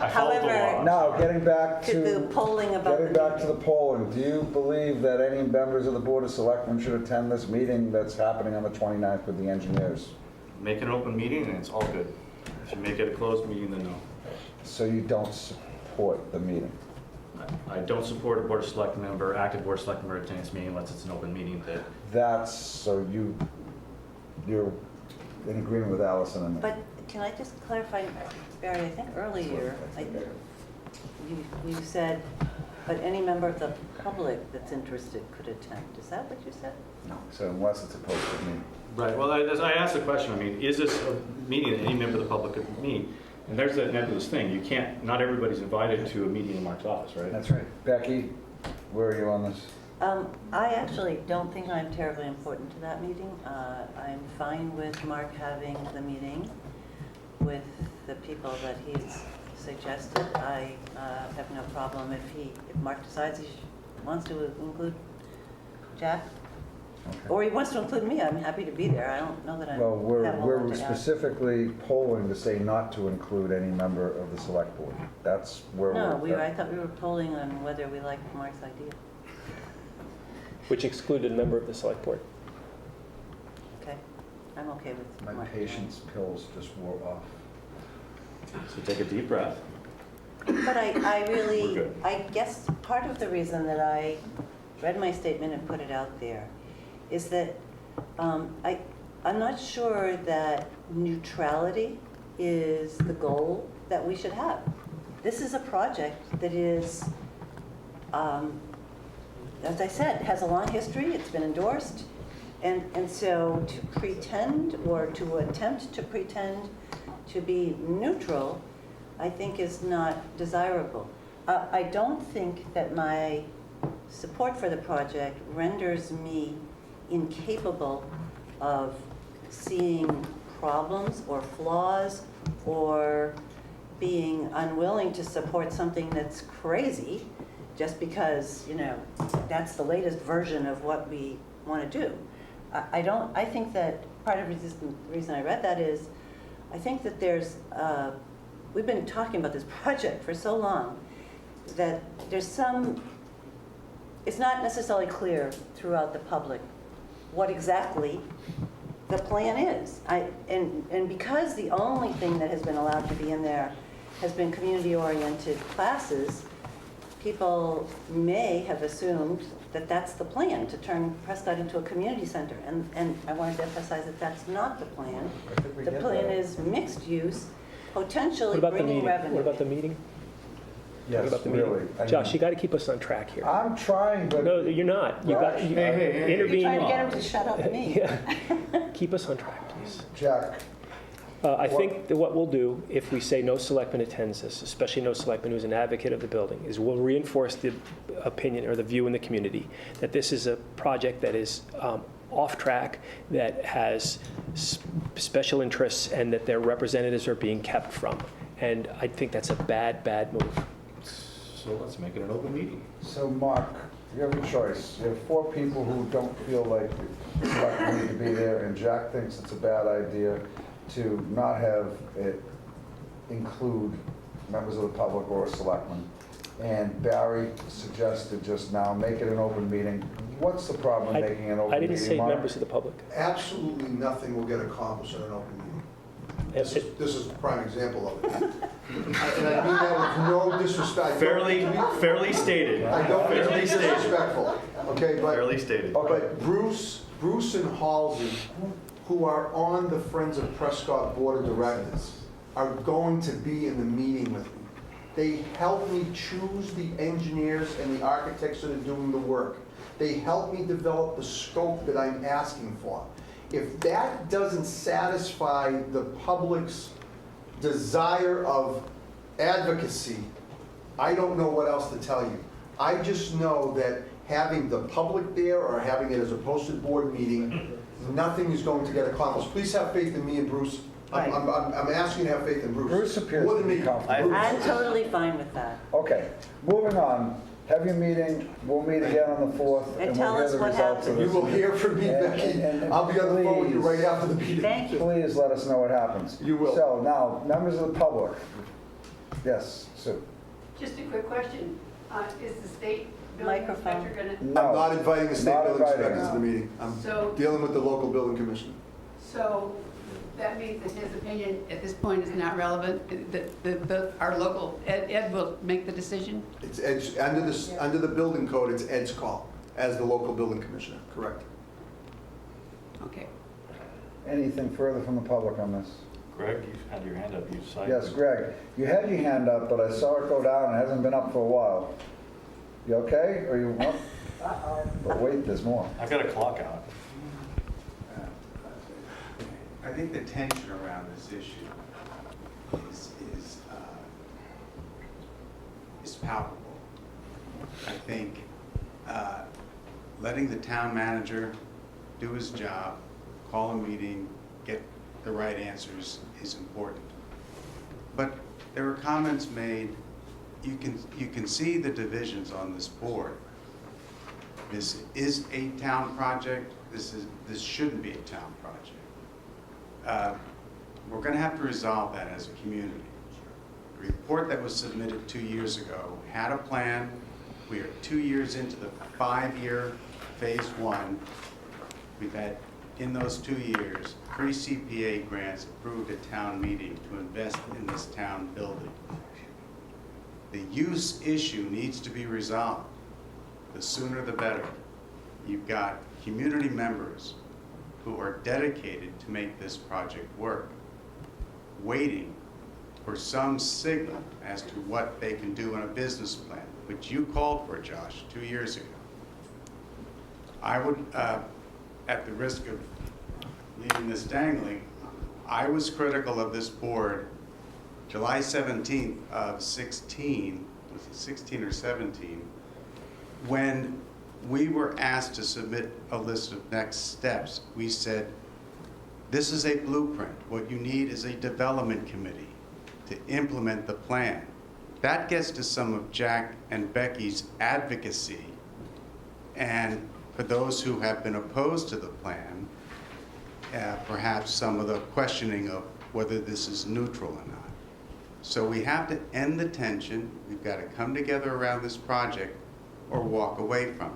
I followed the law. Now, getting back To the polling about Getting the back to the polling, do you believe that any members of the Board of Selectmen should attend this meeting that's happening on the 29th with the engineers? Make it an open meeting and it's all good. If you make it a closed meeting, then no. So you don't support the meeting? I don't support a Board of Selectmen member, active Board of Selectmen member attending this meeting unless it's an open meeting that, That's, so you're in agreement with Allison and me? But can I just clarify, Barry, I think earlier, you said, but any member of the public that's interested could attend. Is that what you said? No. So unless it's a posted meeting. right, well, I asked the question, I mean, is this a meeting that any member of the public could meet? And there's that nebulous thing, you can't, not everybody's invited to a meeting in Mark's office, right? That's right. Becky, where are you on this? I actually don't think I'm terribly important to that meeting. I'm fine with Mark having the meeting with the people that he's suggested. I have no problem if Mark decides he wants to include Jack. Okay. Or he wants to include me, I'm happy to be there. I don't know that I'm. Well, we're have a lot to add. specifically polling to say not to include any member of the select board. That's where No, we're. I thought we were polling on whether we liked Mark's idea. Which excluded a member of the select board. Okay, I'm okay with My Mark. patience pills just wore off. So take a deep breath. But I We're really, good. I guess part of the reason that I read my statement and put it out there is that I'm not sure that neutrality is the goal that we should have. This is a project that is, as I said, has a long history, it's been endorsed, and so to pretend or to attempt to pretend to be neutral, I think is not desirable. I don't think that my support for the project renders me incapable of seeing problems or flaws or being unwilling to support something that's crazy just because, that's the latest version of what we want to do. I think that part of the reason I read that is, I think that we've been talking about this project for so long that it's not necessarily clear throughout the public what exactly the plan is. And because the only thing that has been allowed to be in there has been community-oriented classes, people may have assumed that that's the plan, to turn Prescott into a community center. And I wanted to emphasize that that's not the plan. The plan is mixed use, potentially What about the bringing meeting? revenue. What about the meeting? Yes, About the really. meeting. Josh, you got to keep us on track here. I'm trying, but. No, you're not. You got you Hey. intervene. You're trying to get him to shut up me. Yeah. Keep us on track, please. Jack, I think that what we'll do, if we say no selectman attends this, especially no selectman who's an advocate of the building, is we'll reinforce the opinion or the view in the community that this is a project that is off track, that has special interests, and that their representatives are being kept from. And I think that's a bad, bad move. So let's make it an open meeting. so Mark, you have a choice. You have 4 people who don't feel like the selectmen need to be there, and Jack thinks it's a bad idea to not have it include members of the public or selectmen. And Barry suggested just now, make it an open meeting. What's the problem in making an open meeting, Mark? I didn't say members of the public. Absolutely nothing will get accomplished in an open meeting. This is a prime example of it. And I mean that with no disrespect. Fairly stated. I don't mean to be Fairly stated. disrespectful, okay, but. Fairly stated. But Bruce and Halsey, who are on the Friends of Prescott Board of Directors, are going to be in the meeting with me. They help me choose the engineers and the architects that are doing the work. They help me develop the scope that I'm asking for. If that doesn't satisfy the public's desire of advocacy, I don't know what else to tell you. I just know that having the public there or having it as a posted board meeting, nothing is going to get accomplished. Please have faith in me and Bruce. I'm asking you to have faith in Bruce. Bruce appears More to than be me. comfortable. Bruce. I'm totally fine with that. Okay, moving on. Have your meeting, we'll meet again on the 4th. And we'll tell hear us the what results of happened. You this will meeting. hear from me, Becky. I'll be on the phone with you right after the meeting. Thank you. Please let us know what happens. You will. So now, members of the public. Yes, Sue. Just a quick question. Is the state building Microphone. inspector gonna, No. I'm not inviting the state Not building inviting inspector to her. the meeting. I'm So- dealing with the local building commissioner. so that means that his opinion at this point is not relevant? Our local, Ed will make the decision? It's Ed's, under the building code, it's Ed's call as the local building commissioner, correct? Okay. Anything further from the public on this? Greg, you had your hand up, you decided. Yes, Greg, you had your hand up, but I saw it go down, it hasn't been up for a while. You okay, or you, but wait, there's more. I've got a clock out. I think the tension around this issue is palpable. I think letting the town manager do his job, call a meeting, get the right answers is important. But there were comments made, you can see the divisions on this board. This is a town project, this shouldn't be a town project. We're going to have to resolve that as a community. The report that was submitted 2 years ago had a plan. We are 2 years into the 5-year phase 1. We've had, in those 2 years, 3 CPA grants approved at town meeting to invest in this town building. The use issue needs to be resolved. The sooner the better. You've got community members who are dedicated to make this project work, waiting for some signal as to what they can do in a business plan, which you called for, Josh, 2 years ago. I would, at the risk of leaving this dangling, I was critical of this board July 17th of 16, was it 16 or 17, when we were asked to submit a list of next steps. We said, this is a blueprint. What you need is a development committee to implement the plan. That gets to some of Jack and Becky's advocacy. And for those who have been opposed to the plan, perhaps some of the questioning of whether this is neutral or not. So we have to end the tension. We've got to come together around this project or walk away from it.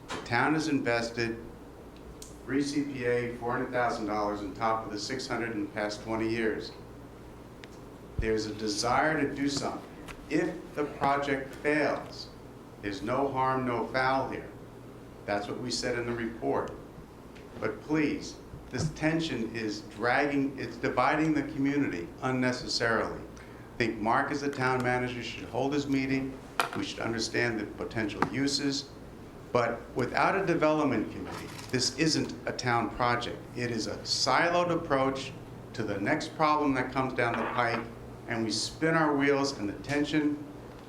The town has invested 3 CPA, $400,000 on top of the $600,000 in the past 20 years. There's a desire to do something. If the project fails, there's no harm, no foul here. That's what we said in the report. But please, this tension is dragging, it's dividing the community unnecessarily. I think Mark, as the town manager, should hold his meeting. We should understand the potential uses. But without a development committee, this isn't a town project. It is a siloed approach to the next problem that comes down the pike, and we spin our wheels, and the tension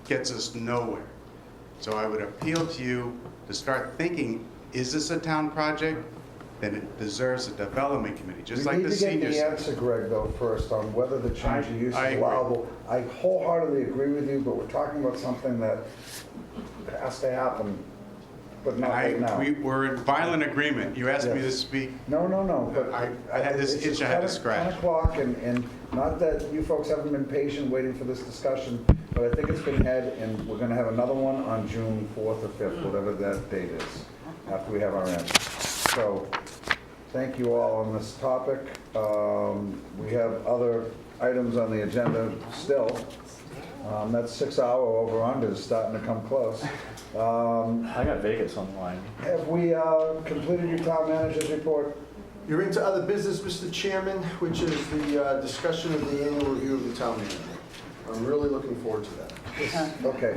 gets us nowhere. So I would appeal to you to start thinking, is this a town project? Then it deserves a development committee, just like the senior We need to get the center. answer, Greg, though, first, on whether the change of use I is agree. allowable. I wholeheartedly agree with you, but we're talking about something that has to happen, but not right now. We're in violent agreement. You asked me to speak. No, but. I had this it's itch just I had to 10 scratch. 10 o'clock, and not that you folks haven't been patient waiting for this discussion, but I think it's been had, and we're gonna have another one on June 4th or 5th, whatever that date is, after we have our answer. So, thank you all on this topic. We have other items on the agenda still. That 6-hour over-under is starting to come close. I got Vegas on the line. Have we completed your town manager's report? You're into other business, Mr. Chairman, which is the discussion of the annual review of the town manager. I'm really looking forward to that. Okay,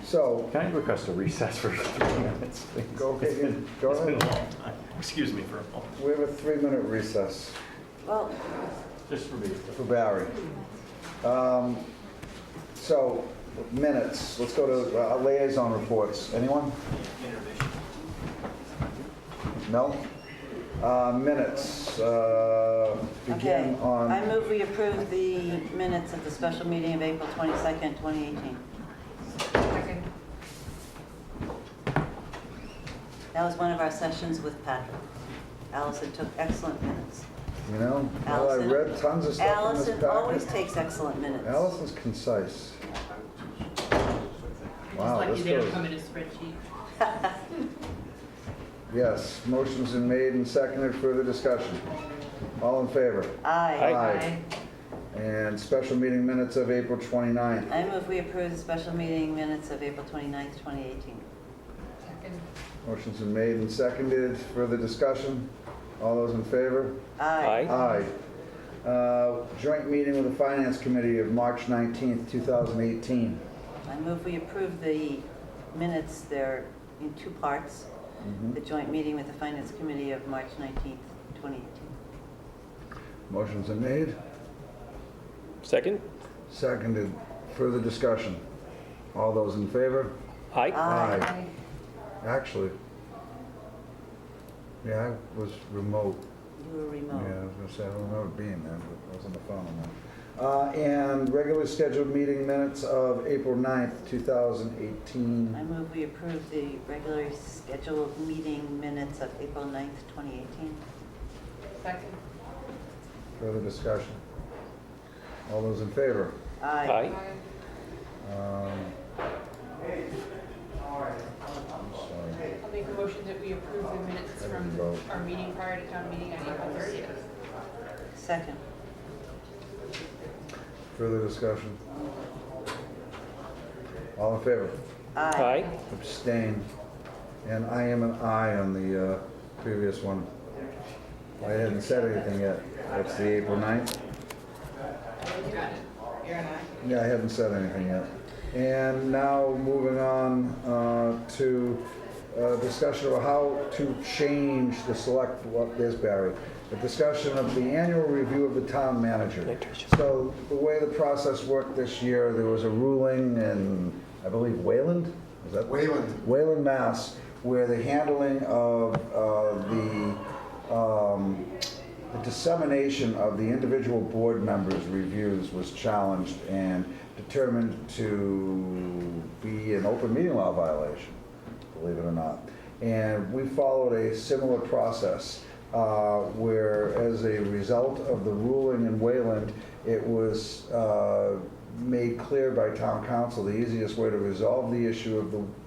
so. Can I request a recess for 3 minutes, please? Go It's ahead. been Go a ahead. long time. Excuse me for a moment. We have a 3-minute recess Well, Just for me. for Barry. So, minutes, let's go to liaison reports. Anyone? No? Minutes, begin Okay, on... I move we approve the minutes of the special meeting of April 22nd, 2018. Second. That was one of our sessions with Patrick. Allison took excellent minutes. You know, well, I Allison- read tons of stuff in this Allison always packet. takes excellent minutes. Allison's concise. Wow, Just this lucky they don't goes... come in a spreadsheet. Yes, motion's been made and seconded. Further discussion. All in favor? Aye. And special meeting minutes of April 29th. I move we approve the special meeting minutes of April 29th, 2018. Second. Motion's been made and seconded. Further discussion. All those in favor? Aye. Aye. Joint meeting with the Finance Committee of March 19th, 2018. I move we approve the minutes. They're in two parts. The joint meeting with the Finance Committee of March 19th, 2018. Motion's been made. Second? Seconded. Further discussion. All those in favor? Aye. Aye. Actually, yeah, I was remote. You were remote. Yeah, I was gonna say, I don't remember being there, but I was on the phone on that. And regularly scheduled meeting minutes of April 9th, 2018. I move we approve the regularly scheduled meeting minutes of April 9th, 2018. Second. Further discussion. All those in favor? Aye. I'm sorry. I'll make a motion that we approve the minutes from our meeting prior to town meeting on April 30th. Second. Further discussion. All in favor? Aye. Abstain. And I am an aye on the previous one. I hadn't said anything yet. That's the April 9th. You got it. You're an aye. Yeah, I hadn't said anything yet. And now moving on to discussion of how to change the there's Barry. The discussion of the annual review of the town manager. So the way the process worked this year, there was a ruling in, I believe, Wayland? Is that Wayland, Mass, where the handling of the dissemination of the individual board members' reviews was challenged and determined to be an open meeting law violation, believe it or not. And we followed a similar process where, as a result of the ruling in Wayland, it was made clear by town council the easiest way to resolve the issue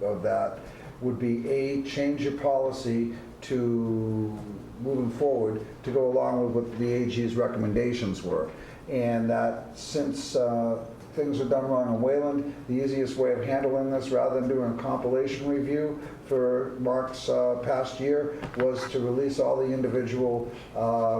of that would be A, change your policy to moving forward to go along with what the AG's recommendations were. And that since things are done wrong in Wayland, the easiest way of handling this, rather than doing a compilation review for Mark's past year, was to release all the individual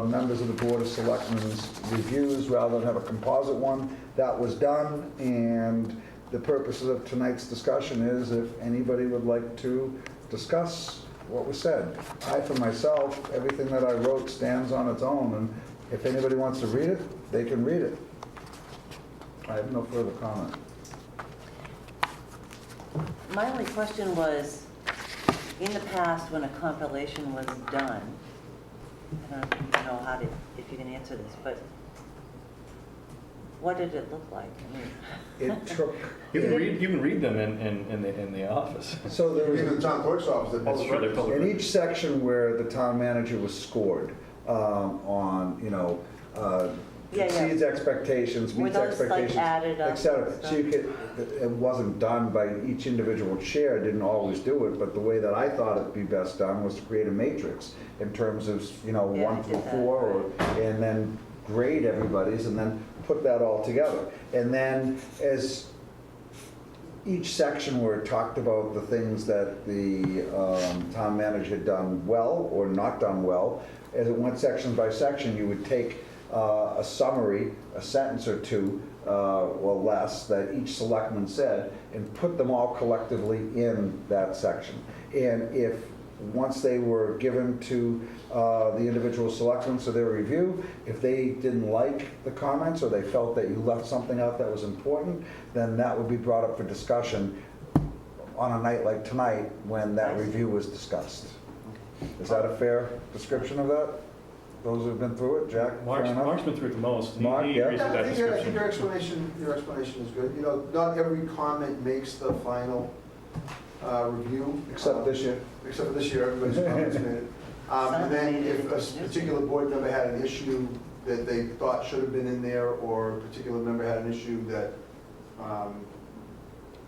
members of the Board of Selectmen's reviews rather than have a composite one. That was done, and the purposes of tonight's discussion is if anybody would like to discuss what was said. I, for myself, everything that I wrote stands on its own, and if anybody wants to read it, they can read it. I have no further comment. My only question was, in the past, when a compilation was done, I don't even know if you can answer this, but what did it look like? I mean, It took... You can read them in the office. So there was Even the town clerk's office, That's true, they're public in records. each section where the town manager was scored on, Yeah, exceeds expectations, Were meets those, like, expectations, added up et cetera. and So you could, it wasn't done by each individual chair, didn't always do it, but the way that I thought it'd be best done was to create a matrix in terms of, Yeah, I 1 through did that. 4, and then grade everybody's, and then put that all together. And then as each section where it talked about the things that the town manager had done well or not done well, as it went section by section, you would take a summary, a sentence or two, or less, that each selectman said, and put them all collectively in that section. And if once they were given to the individual selectmen for their review, if they didn't like the comments or they felt that you left something out that was important, then that would be brought up for discussion on a night like tonight when that review was discussed. Is that a fair description of that? Those who've been through it, Jack? fair enough? Mark's been through it the most. He Mark, yeah. agrees with that I think description. your explanation is good. You know, not every comment makes the final review. Except this year. Except for this year, everybody's comments made it. And then if a particular board member had an issue that they thought should have been in there, or a particular member had an issue that,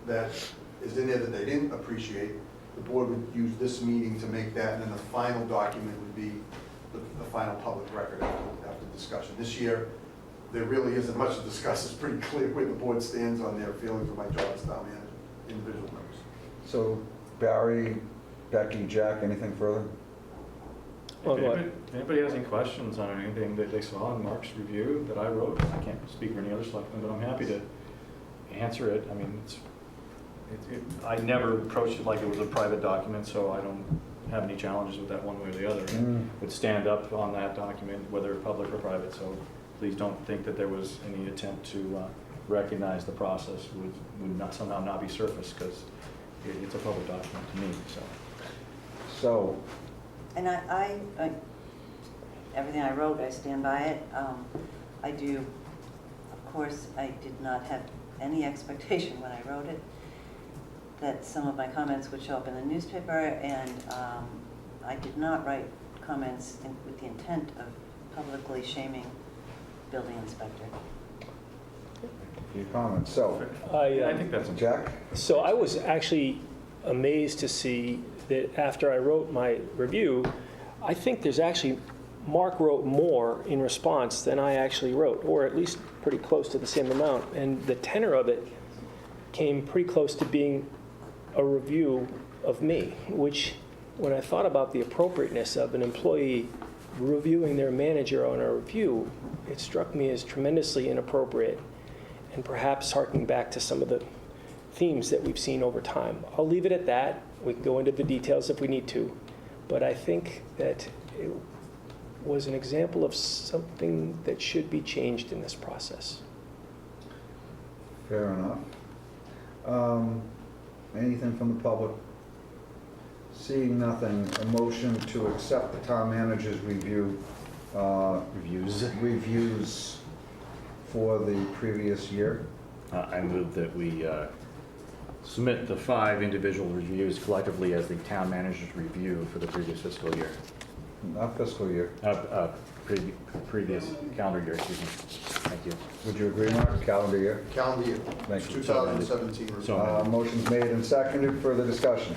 that is in there that they didn't appreciate, the board would use this meeting to make that, and then the final document would be the final public record after discussion. This year, there really isn't much to discuss. It's pretty clear where the board stands on their feelings of my job as town manager, individual members. So Barry, Becky, Jack, anything further? If anybody has any questions on anything that they saw in Mark's review that I wrote, I can't speak for any other selectmen, but I'm happy to answer it. I mean, I never approached it like it was a private document, so I don't have any challenges with that one way or the other. Would stand up on that document, whether public or private, so please don't think that there was any attempt to recognize the process would not somehow not be surfaced, because it's a public document to me, So. And I everything I wrote, I stand by it. I do, of course, I did not have any expectation when I wrote it that some of my comments would show up in the newspaper, and I did not write comments with the intent of publicly shaming building inspector. Your comments. So, I think that's Jack? So I was actually amazed to see that after I wrote my review, I think there's actually, Mark wrote more in response than I actually wrote, or at least pretty close to the same amount. And the tenor of it came pretty close to being a review of me, which when I thought about the appropriateness of an employee reviewing their manager on a review, it struck me as tremendously inappropriate and perhaps harking back to some of the themes that we've seen over time. I'll leave it at that. We can go into the details if we need to, but I think that it was an example of something that should be changed in this process. Fair enough. Anything from the public? Seeing nothing, a motion to accept the town manager's reviews for the previous year. I move that we submit the 5 individual reviews collectively as the town manager's review for the previous fiscal year. Not fiscal year. Previous calendar year, excuse me. Thank you. Would you agree, Mark? Calendar year? Calendar year. Thank you. 2017. So Motion's made and seconded. Further discussion.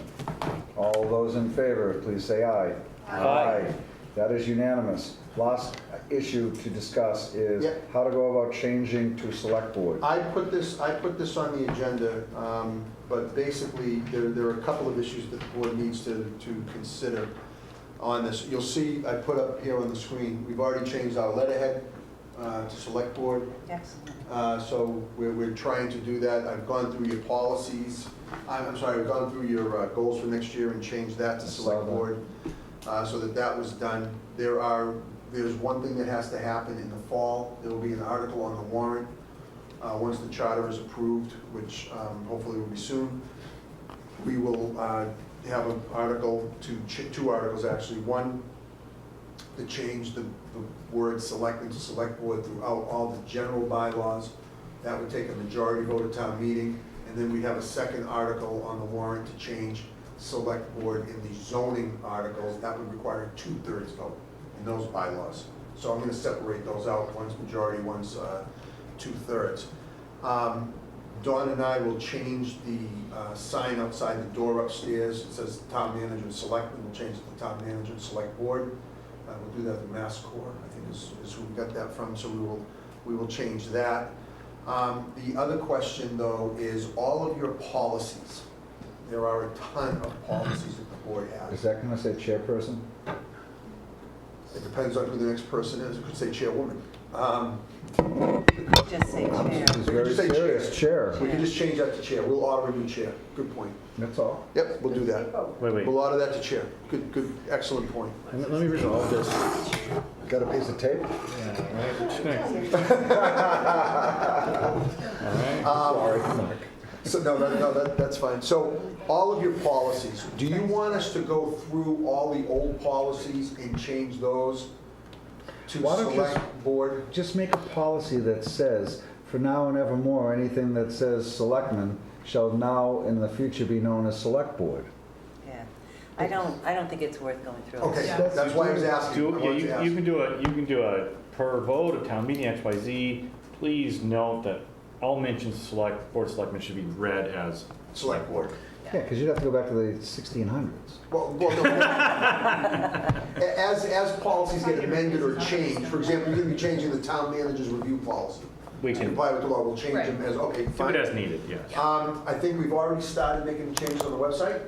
All those in favor, please say aye. Aye. That is unanimous. Last issue to discuss is Yep. how to go about changing to select board. I put this on the agenda, but basically, there are a couple of issues that the board needs to consider on this. You'll see, I put up here on the screen, we've already changed our letterhead to select board. Excellent. So we're trying to do that. I've gone through your policies, I'm sorry, I've gone through your goals for next year and changed that to select board, so that was done. There's one thing that has to happen in the fall. There will be an article on the warrant once the charter is approved, which hopefully will be soon. We will have an article, two articles actually. One, to change the word selectmen to select board throughout all the general bylaws. That would take a majority vote at town meeting. And then we have a second article on the warrant to change select board in the zoning articles. That would require a 2/3 vote in those bylaws. So I'm going to separate those out. One's majority, one's 2/3. Dawn and I will change the sign outside the door upstairs. It says town manager and selectmen. We'll change it to town manager and select board. We'll do that through Mass Corps, I think is who we got that from, so we will change that. The other question, though, is all of your policies. There are a ton of policies that the board has. Is that going to say chairperson? It depends on who the next person is. It could say chairwoman. Just say chair. He's very Just say serious, chair. We can just change that to chair. We'll order a new chair. Good point. That's all. Yep, we'll do that. Wait. We'll order that to chair. Good, excellent point. Let me resolve this. Got a piece of tape? Sorry, Mark. So, that's fine. So, all of your policies, do you want us to go through all the old policies and change those to Why don't you select board? Just make a policy that says, for now and evermore, anything that says selectmen shall now in the future be known as select board. Yeah. I don't think it's worth going through. Okay, Yeah. that's why I was asking. I wanted to ask. You can do a per vote of town meeting XYZ. Please note that all mentions board of selectmen should be read as Select board. Yeah, because you'd have to go back to the 1600s. Well, no. As policies get amended or changed, for example, you're going to be changing the town manager's review policy. We To can comply with the law, we'll change them as, okay, do fine. it as needed, yes. I think we've already started making the changes on the website.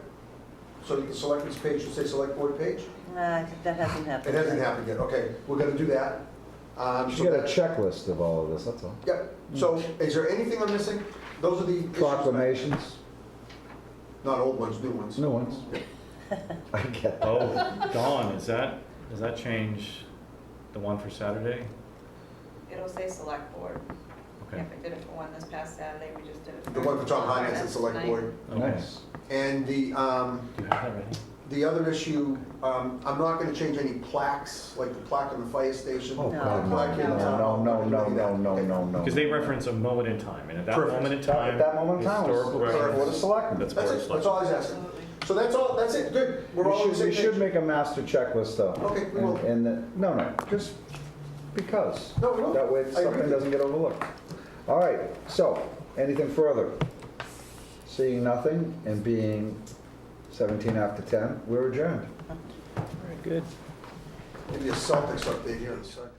So the selectmen's page should say select board page. That hasn't happened. It hasn't happened yet, okay, we're gonna do that. You So got a that- checklist of all of this, that's all. Yep, so is there anything I'm missing? Those are the issues. Proclamations, Not old ones, new ones. new ones. I get that. Oh, Dawn, does that change the one for Saturday? It'll say select board. Okay. If I did it for one this past Saturday, we just did it. The one for Tom Hines and select board. Nice. And Do you have that ready? the other issue, I'm not gonna change any plaques, like the plaque on the fire station. Oh, No. God, The plaque in no, the town. no, I'm no, not gonna no, do no, that. no, Okay. no, no. Because they reference a moment in time, and at that Perfect. moment in time. At that moment in time, historical it's reference, Board of Selectmen. That's That's Board of it, that's Selectmen. all I was asking. So that's all, that's it, good. We're all on the same We should page. make a master checklist though. Okay, we will. No, just because. No, we will. That way I agree something with doesn't get overlooked. All right, so, anything further? Seeing nothing and being 17 after 10, we're adjourned. Very good. Maybe a Celtics update here in a second.